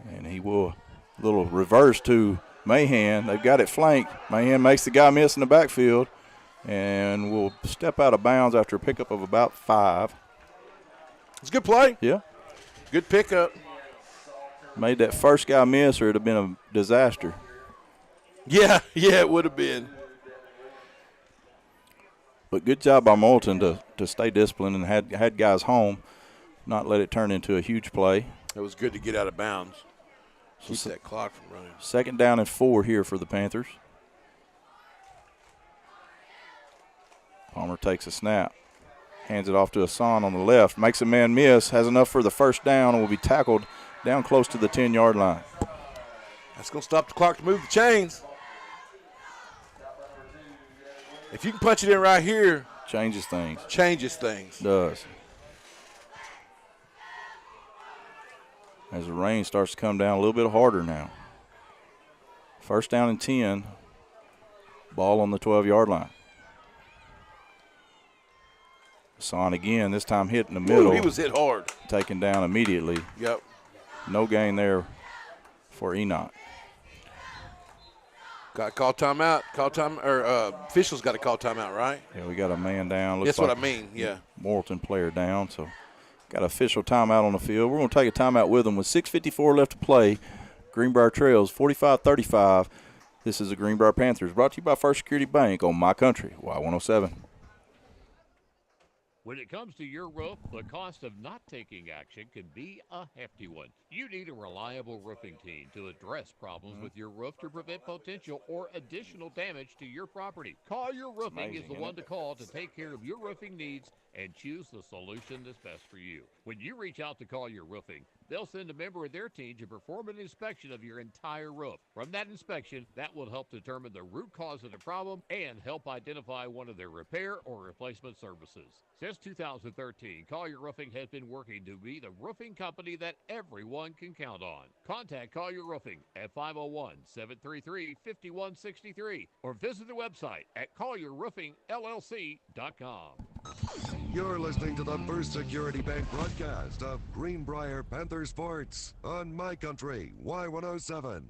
Speaker 2: And he will little reverse to Mahan. They've got it flanked. Mahan makes the guy miss in the backfield and will step out of bounds after a pickup of about 5.
Speaker 1: It's a good play.
Speaker 2: Yeah.
Speaker 1: Good pickup.
Speaker 2: Made that first guy miss or it would have been a disaster.
Speaker 1: Yeah, it would have been.
Speaker 2: But good job by Morton to stay disciplined and had guys home, not let it turn into a huge play.
Speaker 1: It was good to get out of bounds. Keep that clock from running.
Speaker 2: 2nd down and 4 here for the Panthers. Palmer takes a snap, hands it off to Hassan on the left, makes a man miss, has enough for the first down, and will be tackled down close to the 10-yard line.
Speaker 1: That's going to stop the clock to move the chains. If you can punch it in right here.
Speaker 2: Changes things. Does. As the rain starts to come down a little bit harder now. 1st down and 10. Ball on the 12-yard line. Hassan again, this time hit in the middle.
Speaker 1: Ooh, he was hit hard.
Speaker 2: Taken down immediately.
Speaker 1: Yep.
Speaker 2: No gain there for Enoch.
Speaker 1: Got to call timeout. Officials got to call timeout, right?
Speaker 2: Yeah, we got a man down.
Speaker 1: That's what I mean, yeah.
Speaker 2: Morrilton player down, so got an official timeout on the field. We're going to take a timeout with them with 6:54 left to play. Greenbrier trails 45-35. This is the Greenbrier Panthers, brought to you by First Security Bank on My Country, Y107.
Speaker 7: When it comes to your roof, the cost of not taking action can be a hefty one. You need a reliable roofing team to address problems with your roof to prevent potential or additional damage to your property. Call Your Roofing is the one to call to take care of your roofing needs and choose the solution that's best for you. When you reach out to Collier Roofing, they'll send a member of their team to perform an inspection of your entire roof. From that inspection, that will help determine the root cause of the problem and help identify one of their repair or replacement services. Since 2013, Collier Roofing has been working to be the roofing company that everyone can count on. Contact Collier Roofing at 501-733-5163 or visit the website at collierroofingllc.com.
Speaker 8: You're listening to the First Security Bank broadcast of Greenbrier Panther Sports on My Country Y107.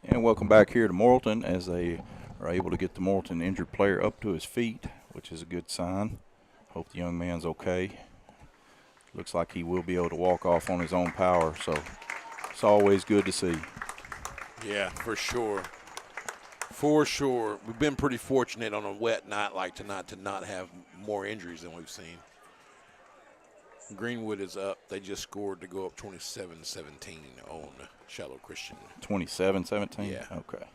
Speaker 2: And welcome back here to Morrilton as they are able to get the Morton injured player up to his feet, which is a good sign. Hope the young man's okay. Looks like he will be able to walk off on his own power, so it's always good to see.
Speaker 1: Yeah, for sure. For sure. We've been pretty fortunate on a wet night like tonight to not have more injuries than we've seen. Greenwood is up. They just scored to go up 27-17 on Shallow Christian.
Speaker 2: 27-17?
Speaker 1: Yeah.
Speaker 2: Okay.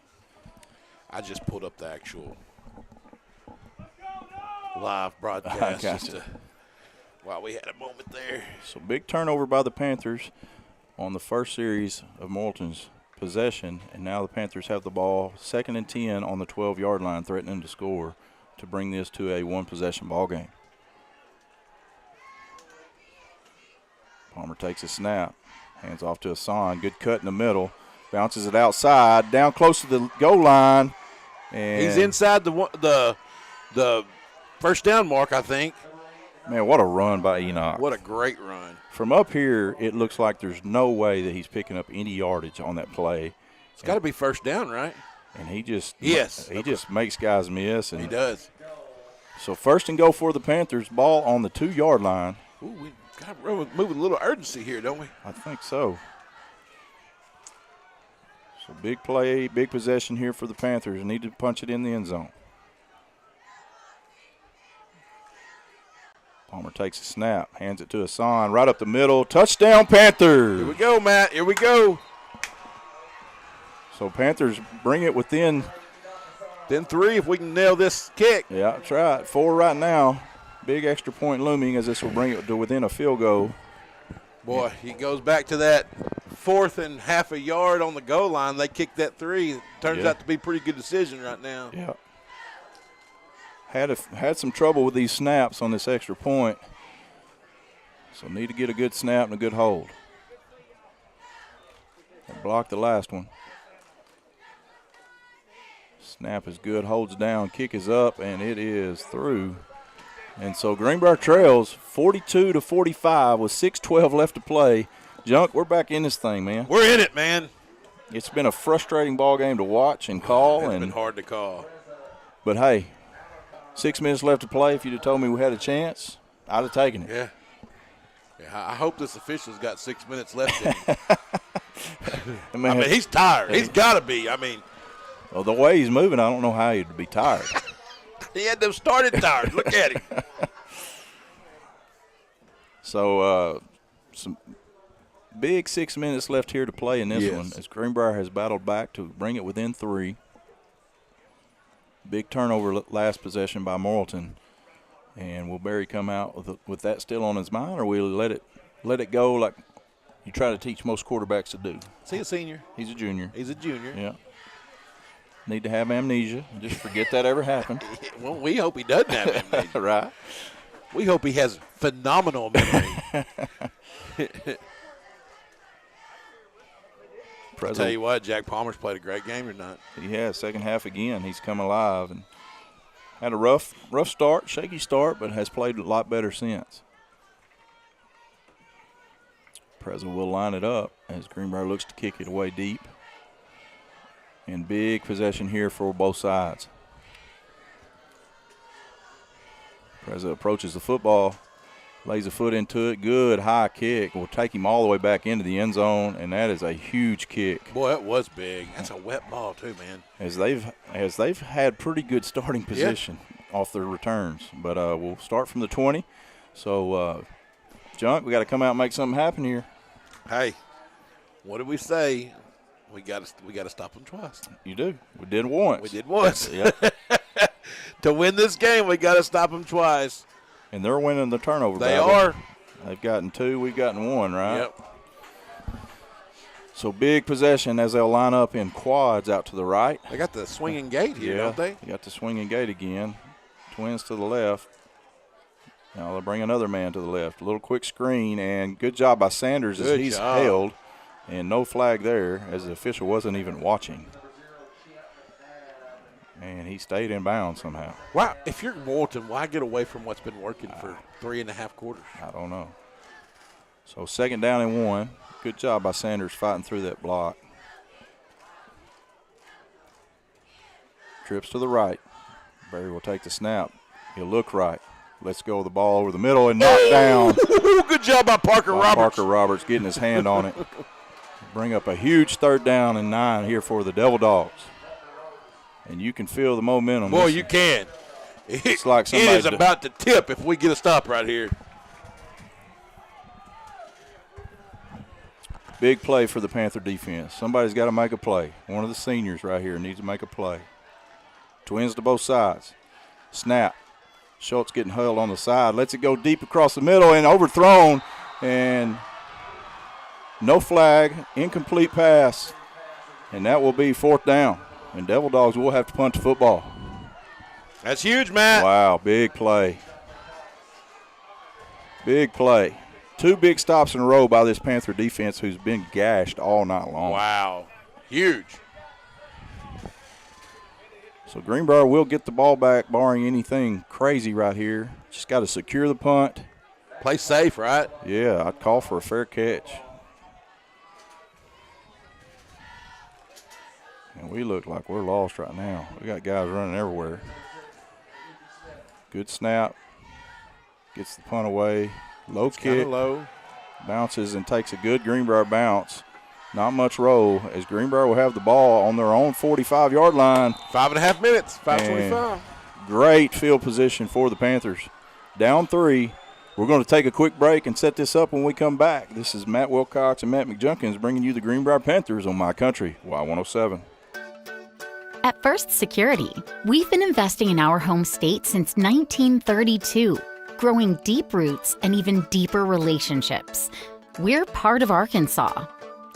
Speaker 1: I just pulled up the actual live broadcast just to, while we had a moment there.
Speaker 2: So big turnover by the Panthers on the first series of Morton's possession, and now the Panthers have the ball 2nd and 10 on the 12-yard line, threatening to score to bring this to a one-possession ball game. Palmer takes a snap, hands off to Hassan. Good cut in the middle, bounces it outside, down close to the goal line. And
Speaker 1: he's inside the first down mark, I think.
Speaker 2: Man, what a run by Enoch.
Speaker 1: What a great run.
Speaker 2: From up here, it looks like there's no way that he's picking up any yardage on that play.
Speaker 1: It's got to be first down, right?
Speaker 2: And he just just makes guys miss. And
Speaker 1: he does.
Speaker 2: So 1st and goal for the Panthers, ball on the 2-yard line.
Speaker 1: Ooh, we got to move with a little urgency here, don't we?
Speaker 2: I think so. So big play, big possession here for the Panthers. Need to punch it in the end zone. Palmer takes a snap, hands it to Hassan, right up the middle. Touchdown, Panthers.
Speaker 1: Here we go, Matt. Here we go.
Speaker 2: So Panthers bring it within.
Speaker 1: Then 3 if we can nail this kick.
Speaker 2: Yeah, that's right. 4 right now. Big extra point looming as this will bring it to within a field goal.
Speaker 1: Boy, he goes back to that 4th and half a yard on the goal line. They kicked that 3. Turns out to be a pretty good decision right now.
Speaker 2: Yeah. Had some trouble with these snaps on this extra point. So need to get a good snap and a good hold. Block the last one. Snap is good, holds down, kick is up, and it is through. And so Greenbrier trails 42-45 with 6:12 left to play. Junk, we're back in this thing, man.
Speaker 1: We're in it, man.
Speaker 2: It's been a frustrating ball game to watch and call.
Speaker 1: It's been hard to call.
Speaker 2: But, hey, 6 minutes left to play. If you'd have told me we had a chance, I'd have taken it.
Speaker 1: Yeah. I hope this official's got 6 minutes left in him. I mean, he's tired. He's got to be. I mean.
Speaker 2: Well, the way he's moving, I don't know how he'd be tired.
Speaker 1: He had them started tired. Look at him.
Speaker 2: So, some big 6 minutes left here to play in this one as Greenbrier has battled back to bring it within 3. Big turnover last possession by Morrilton. And will Barry come out with that still on his mind, or will he let it go like you try to teach most quarterbacks to do?
Speaker 1: Is he a senior?
Speaker 2: He's a junior.
Speaker 1: He's a junior.
Speaker 2: Yeah. Need to have amnesia. Just forget that ever happened.
Speaker 1: Well, we hope he doesn't have amnesia.
Speaker 2: Right.
Speaker 1: We hope he has phenomenal memory. I'll tell you what, Jack Palmer's played a great game tonight.
Speaker 2: He has. Second half again, he's come alive and had a rough start, shaky start, but has played a lot better since. Preza will line it up as Greenbrier looks to kick it away deep. And big possession here for both sides. Preza approaches the football, lays a foot into it. Good high kick. Will take him all the way back into the end zone, and that is a huge kick.
Speaker 1: Boy, that was big. That's a wet ball too, man.
Speaker 2: As they've had pretty good starting position off their returns. But we'll start from the 20. So, Junk, we got to come out and make something happen here.
Speaker 1: Hey, what did we say? We got to stop them twice.
Speaker 2: You do. We did once.
Speaker 1: We did once.
Speaker 2: Yep.
Speaker 1: To win this game, we got to stop them twice.
Speaker 2: And they're winning the turnover
Speaker 1: They
Speaker 2: battle.
Speaker 1: are.
Speaker 2: They've gotten 2. We've gotten 1, right?
Speaker 1: Yep.
Speaker 2: So big possession as they'll line up in quads out to the right.
Speaker 1: They got the swinging gate here, don't they?
Speaker 2: They got the swinging gate again. Twins to the left. Now they'll bring another man to the left. A little quick screen, and good job by Sanders as he's held. And no flag there as the official wasn't even watching. And he stayed in bounds somehow.
Speaker 1: Wow, if you're Morton, why get away from what's been working for 3.5 quarters?
Speaker 2: I don't know. So 2nd down and 1. Good job by Sanders fighting through that block. Trips to the right. Berry will take the snap. He'll look right. Let's go with the ball over the middle and knock down.
Speaker 1: Good job by Parker Roberts.
Speaker 2: Parker Roberts getting his hand on it. Bring up a huge 3rd down and 9 here for the Devil Dogs. And you can feel the momentum.
Speaker 1: Boy, you can.
Speaker 2: It's like
Speaker 1: it is about to tip if we get a stop right here.
Speaker 2: Big play for the Panther defense. Somebody's got to make a play. One of the seniors right here needs to make a play. Twins to both sides. Snap. Schultz getting held on the side. Lets it go deep across the middle and overthrown. And no flag. Incomplete pass. And that will be 4th down. And Devil Dogs will have to punt the football.
Speaker 1: That's huge, Matt.
Speaker 2: Wow, big play. Big play. 2 big stops in a row by this Panther defense who's been gashed all night long.
Speaker 1: Wow, huge.
Speaker 2: So Greenbrier will get the ball back barring anything crazy right here. Just got to secure the punt.
Speaker 1: Play safe, right?
Speaker 2: Yeah, I'd call for a fair catch. And we look like we're lost right now. We got guys running everywhere. Good snap. Gets the punt away. Low kick.
Speaker 1: Low.
Speaker 2: Bounces and takes a good Greenbrier bounce. Not much roll as Greenbrier will have the ball on their own 45-yard line.
Speaker 1: 5.5 minutes, 5:25.
Speaker 2: Great field position for the Panthers. Down 3. We're going to take a quick break and set this up when we come back. This is Matt Wilcox and Matt McJunkins bringing you the Greenbrier Panthers on My Country, Y107.
Speaker 11: At First Security, we've been investing in our home state since 1932, growing deep roots and even deeper relationships. We're part of Arkansas.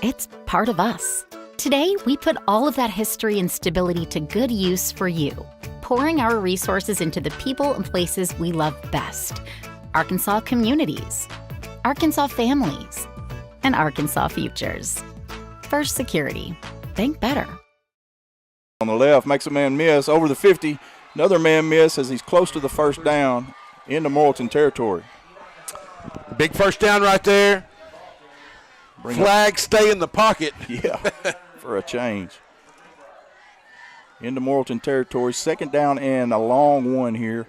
Speaker 11: It's part of us. Today, we put all of that history and stability to good use for you, pouring our resources into the people and places we love best. Arkansas communities, Arkansas families, and Arkansas futures. First Security. Think better.
Speaker 2: On the left, makes a man miss over the 50. Another man miss as he's close to the 1st down into Morrilton territory.
Speaker 1: Big 1st down right there. Flag stay in the pocket.
Speaker 2: Yeah, for a change. Into Morrilton territory. 2nd down and a long one here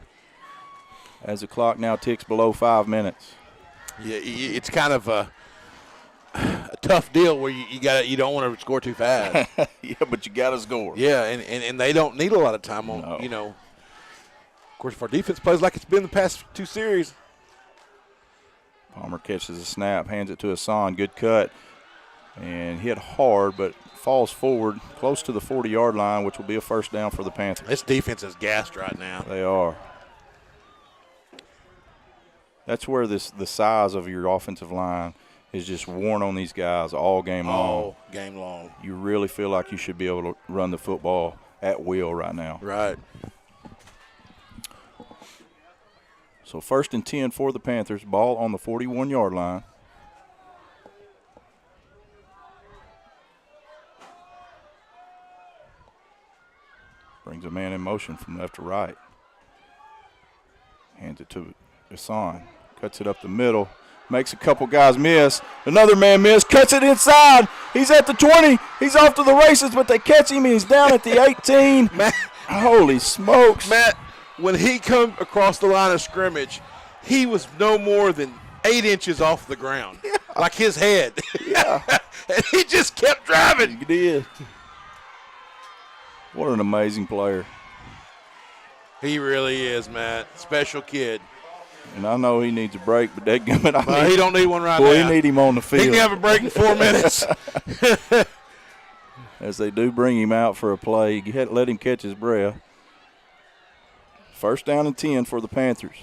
Speaker 2: as the clock now ticks below 5 minutes.
Speaker 1: Yeah, it's kind of a tough deal where you don't want to score too fast.
Speaker 2: Yeah, but you got to score.
Speaker 1: Yeah, and they don't need a lot of time on, Of course, if our defense plays like it's been the past 2 series.
Speaker 2: Palmer catches a snap, hands it to Hassan. Good cut. And hit hard, but falls forward close to the 40-yard line, which will be a 1st down for the Panthers.
Speaker 1: This defense is gassed right now.
Speaker 2: They are. That's where the size of your offensive line is just worn on these guys all game long.
Speaker 1: All game long.
Speaker 2: You really feel like you should be able to run the football at will right now.
Speaker 1: Right.
Speaker 2: So 1st and 10 for the Panthers. Ball on the 41-yard line. Brings a man in motion from left to right. Hands it to Hassan. Cuts it up the middle. Makes a couple guys miss. Another man miss. Cuts it inside. He's at the 20. He's off to the races, but they catch him. He's down at the 18.
Speaker 1: Matt,
Speaker 2: holy smokes.
Speaker 1: Matt, when he come across the line of scrimmage, he was no more than 8 inches off the ground, like his head.
Speaker 2: Yeah.
Speaker 1: And he just kept driving.
Speaker 2: He did. What an amazing player.
Speaker 1: He really is, Matt. Special kid.
Speaker 2: And I know he needs a break, but he
Speaker 1: don't need one right now.
Speaker 2: Boy, he need him on the field.
Speaker 1: He can have a break in 4 minutes.
Speaker 2: As they do bring him out for a play, let him catch his breath. 1st down and 10 for the Panthers.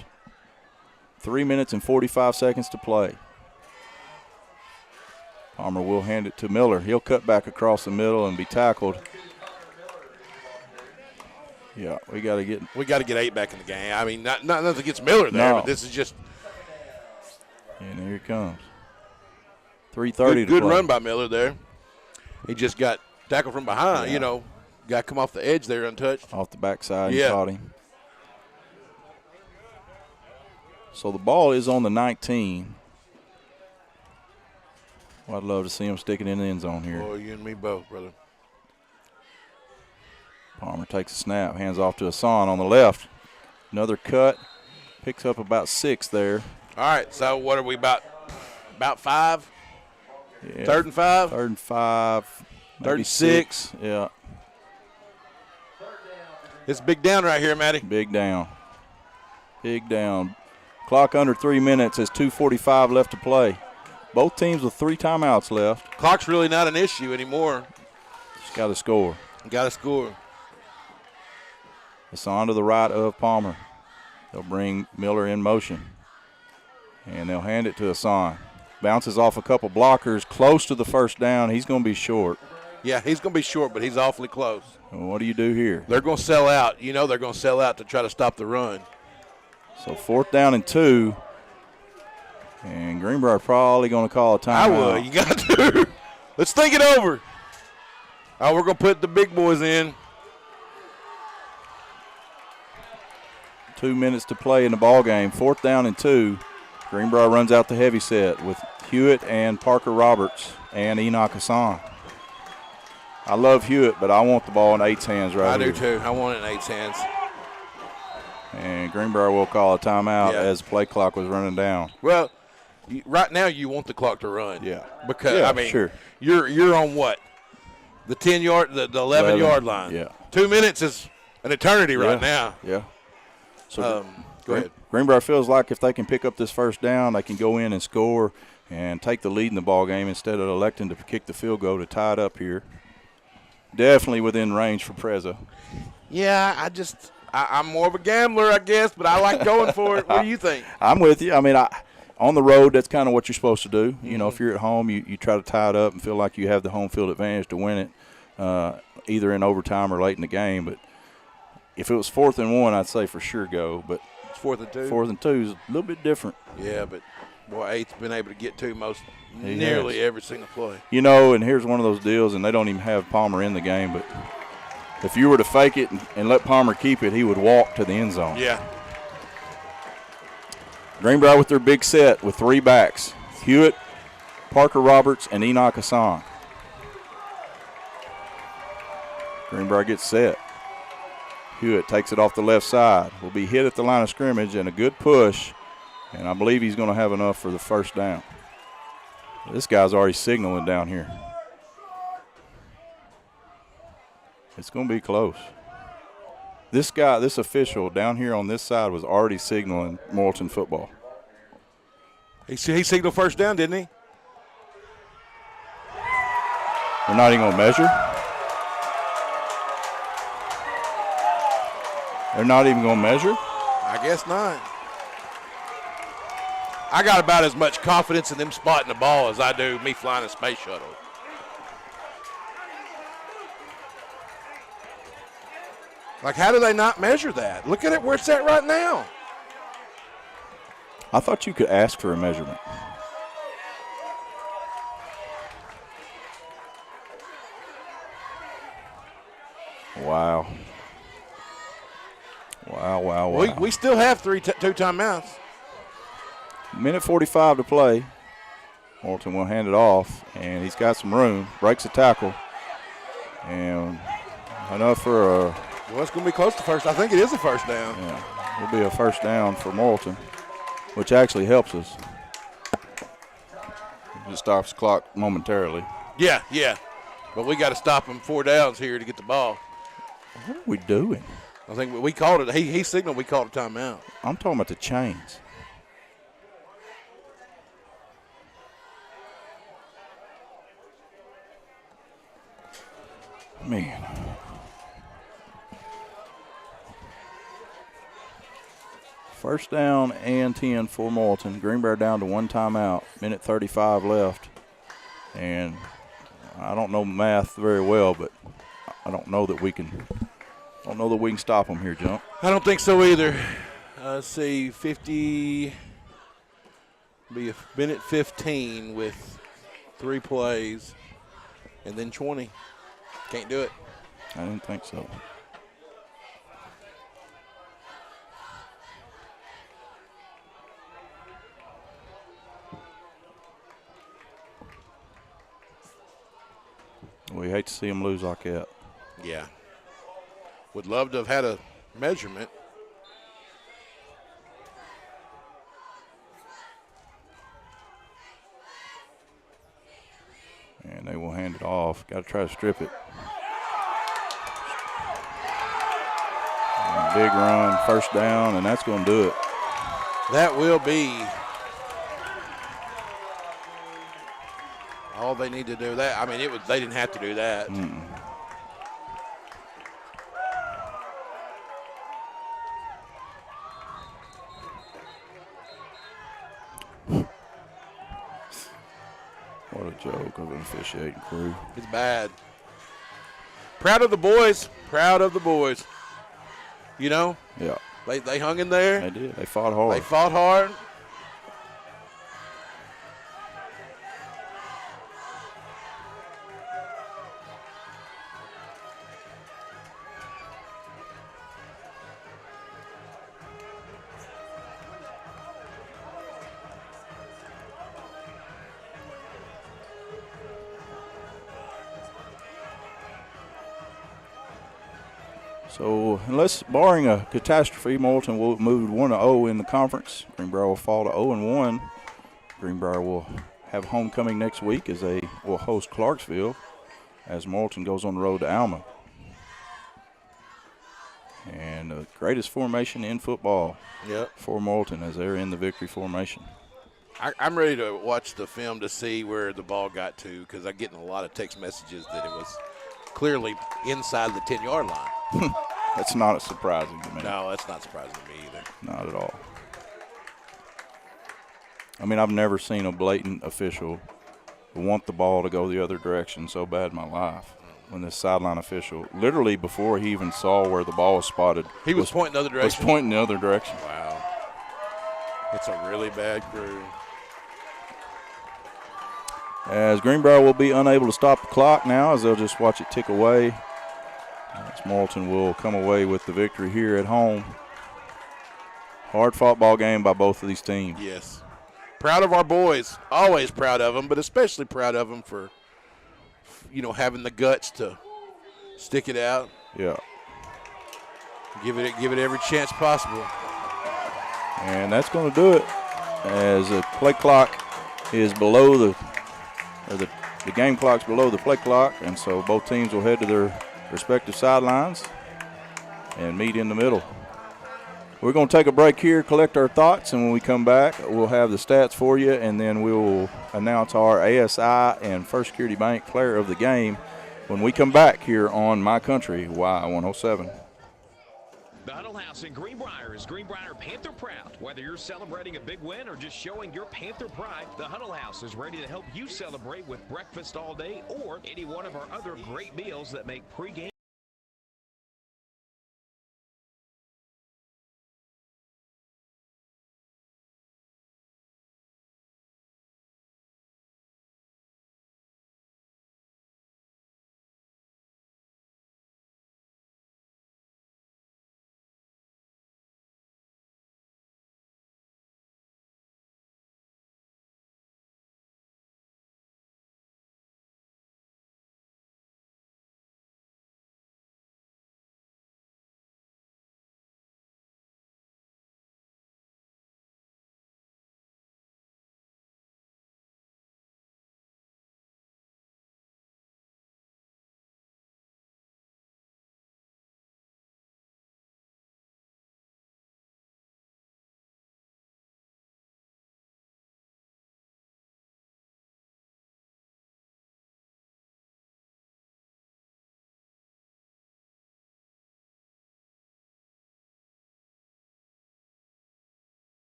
Speaker 2: 3 minutes and 45 seconds to play. Palmer will hand it to Miller. He'll cut back across the middle and be tackled. Yeah, we got to get
Speaker 1: 8 back in the game. I mean, not nothing against Miller there, but this is just.
Speaker 2: And here it comes. 3:30
Speaker 1: Good
Speaker 2: to play.
Speaker 1: run by Miller there. He just got tackled from behind.
Speaker 2: Yeah.
Speaker 1: You know, got to come off the edge there untouched.
Speaker 2: Off the backside
Speaker 1: Yeah.
Speaker 2: and caught him. So the ball is on the 19. Well, I'd love to see him stick it in the end zone here.
Speaker 1: Boy, you and me both, brother.
Speaker 2: Palmer takes a snap, hands off to Hassan on the left. Another cut, picks up about 6 there.
Speaker 1: All right, so what are we about 5?
Speaker 2: Yeah.
Speaker 1: 3rd and 5?
Speaker 2: 3rd and 5.
Speaker 1: 3rd and 6.
Speaker 2: Yeah.
Speaker 1: It's big down right here, Matty.
Speaker 2: Big down. Big down. Clock under 3 minutes. There's 2:45 left to play. Both teams with 3 timeouts left.
Speaker 1: Clock's really not an issue anymore.
Speaker 2: Just got to score.
Speaker 1: Got to score.
Speaker 2: It's on to the right of Palmer. They'll bring Miller in motion. And they'll hand it to Hassan. Bounces off a couple blockers close to the first down. He's going to be short.
Speaker 1: Yeah, he's going to be short, but he's awfully close.
Speaker 2: And what do you do here?
Speaker 1: They're going to sell out. You know they're going to sell out to try to stop the run.
Speaker 2: So 4th down and 2. And Greenbrier probably going to call a timeout.
Speaker 1: I would. You got to. Let's think it over. Oh, we're going to put the big boys in.
Speaker 2: 2 minutes to play in the ball game. 4th down and 2. Greenbrier runs out the heavy set with Hewitt and Parker Roberts and Enoch Hassan. I love Hewitt, but I want the ball in 8's hands right here.
Speaker 1: I do too. I want it in 8's hands.
Speaker 2: And Greenbrier will call a timeout as the play clock was running down.
Speaker 1: Well, right now you want the clock to run.
Speaker 2: Yeah.
Speaker 1: Because,
Speaker 2: Yeah,
Speaker 1: I mean,
Speaker 2: sure.
Speaker 1: you're on what? The 10-yard, the 11-yard line.
Speaker 2: Yeah.
Speaker 1: 2 minutes is an eternity right now.
Speaker 2: Yeah. So
Speaker 1: go ahead.
Speaker 2: Greenbrier feels like if they can pick up this first down, they can go in and score and take the lead in the ball game instead of electing to kick the field goal to tie it up here. Definitely within range for Preza.
Speaker 1: Yeah, I'm more of a gambler, I guess, but I like going for it. What do you think?
Speaker 2: I'm with you. I mean, on the road, that's kind of what you're supposed to do. You know, if you're at home, you try to tie it up and feel like you have the home field advantage to win it, either in overtime or late in the game. But if it was 4th and 1, I'd say for sure go. But
Speaker 1: it's 4th and 2.
Speaker 2: 4th and 2 is a little bit different.
Speaker 1: Yeah, but boy, 8's been able to get to
Speaker 2: He
Speaker 1: nearly
Speaker 2: has.
Speaker 1: every single play.
Speaker 2: You know, and here's one of those deals, and they don't even have Palmer in the game, but if you were to fake it and let Palmer keep it, he would walk to the end zone.
Speaker 1: Yeah.
Speaker 2: Greenbrier with their big set with 3 backs. Hewitt, Parker Roberts, and Enoch Hassan. Greenbrier gets set. Hewitt takes it off the left side. Will be hit at the line of scrimmage and a good push, and I believe he's going to have enough for the first down. This guy's already signaling down here. It's going to be close. This official down here on this side was already signaling Morrilton football.
Speaker 1: He signaled first down, didn't he?
Speaker 2: They're not even going to measure. They're not even going to measure?
Speaker 1: I guess not. I got about as much confidence in them spotting the ball as I do me flying a space shuttle. Like, how do they not measure that? Look at it where it's at right now.
Speaker 2: I thought you could ask for a measurement. Wow. Wow.
Speaker 1: We still have 2 timeouts.
Speaker 2: Minute 45 to play. Morton will hand it off, and he's got some room. Breaks a tackle. And enough for a...
Speaker 1: Well, it's going to be close to first. I think it is a first down.
Speaker 2: Yeah, it'll be a first down for Morrilton, which actually helps us. It just stops the clock momentarily.
Speaker 1: Yeah. But we got to stop them 4 downs here to get the ball.
Speaker 2: What are we doing?
Speaker 1: I think we called it. He signaled we called a timeout.
Speaker 2: I'm talking about the chains. Man. First down and 10 for Morton. Greenbrier down to 1 timeout. Minute 35 left. And I don't know math very well, but I don't know that we can stop them here, Jump.
Speaker 1: I don't think so either. Let's see, 50, be a minute 15 with 3 plays, and then 20. Can't do it.
Speaker 2: I didn't think so. We hate to see them lose like that.
Speaker 1: Yeah. Would love to have had a measurement.
Speaker 2: And they will hand it off. Got to try to strip it. And big run, first down, and that's going to do it.
Speaker 1: That will be all they need to do. That, I mean, they didn't have to do that.
Speaker 2: What a joke of an officiating crew.
Speaker 1: It's bad. Proud of the boys. Proud of the boys. You know?
Speaker 2: Yeah.
Speaker 1: They hung in there.
Speaker 2: They did. They fought hard.
Speaker 1: They fought hard.
Speaker 2: So, unless barring a catastrophe, Morton will move 1-0 in the conference. Greenbrier will fall to 0-1. Greenbrier will have homecoming next week as they will host Clarksville as Morton goes on the road to Alma. And the greatest formation in football for Morton as they're in the victory formation.
Speaker 1: I'm ready to watch the film to see where the ball got to, because I'm getting a lot of text messages that it was clearly inside the 10-yard line.
Speaker 2: That's not surprising to me.
Speaker 1: No, that's not surprising to me either.
Speaker 2: Not at all. I mean, I've never seen a blatant official want the ball to go the other direction so bad in my life. When this sideline official, literally before he even saw where the ball was spotted,
Speaker 1: he was pointing the other direction.
Speaker 2: Was pointing the other direction.
Speaker 1: Wow. It's a really bad crew.
Speaker 2: As Greenbrier will be unable to stop the clock now, as they'll just watch it tick away. As Morton will come away with the victory here at home. Hard-fought ball game by both of these teams.
Speaker 1: Yes. Proud of our boys. Always proud of them, but especially proud of them for, having the guts to stick it out.
Speaker 2: Yeah.
Speaker 1: Give it every chance possible.
Speaker 2: And that's going to do it as the play clock is below the game clock's below the play clock, and so both teams will head to their respective sidelines and meet in the middle. We're going to take a break here, collect our thoughts, and when we come back, we'll have the stats for you, and then we'll announce our ASI and First Security Bank player of the game when we come back here on My Country Y107.
Speaker 24: The Huddle House in Greenbrier is Greenbrier Panther proud. Whether you're celebrating a big win or just showing your Panther pride, the Huddle House is ready to help you celebrate with breakfast all day or any one of our other great meals that make pregame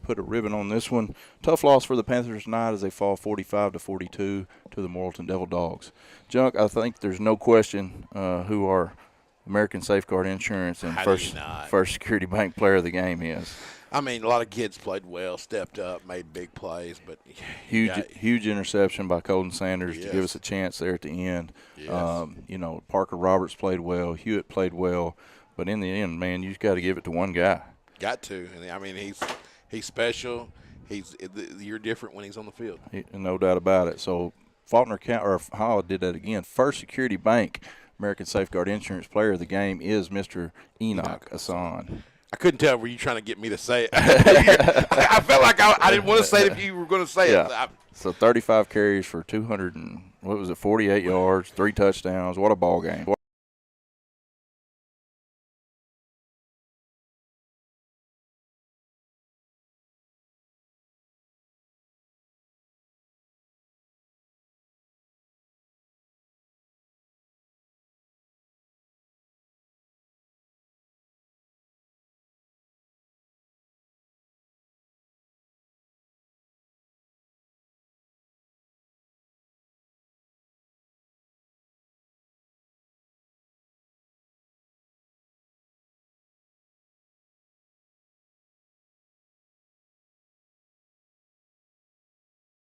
Speaker 2: put a ribbon on this one. Tough loss for the Panthers tonight as they fall 45-42 to the Morrilton Devil Dogs. Junk, I think there's no question who our American Safeguard Insurance and First Security Bank player of the game is.
Speaker 1: I mean, a lot of kids played well, stepped up, made big plays, but
Speaker 2: huge interception by Colton Sanders
Speaker 1: Yes.
Speaker 2: to give us a chance there at the end.
Speaker 1: Yes.
Speaker 2: Parker Roberts played well, Hewitt played well, but in the end, man, you just got to give it to one guy.
Speaker 1: Got to. And I mean, he's special. You're different when he's on the field.
Speaker 2: No doubt about it. So Faulkner County, or Howell did that again. First Security Bank American Safeguard Insurance player of the game is Mr. Enoch Asan.
Speaker 1: I couldn't tell. Were you trying to get me to say it? I felt like I didn't want to say it if you were going to say it.
Speaker 2: So 35 carries for 48 yards, 3 touchdowns. What a ball game.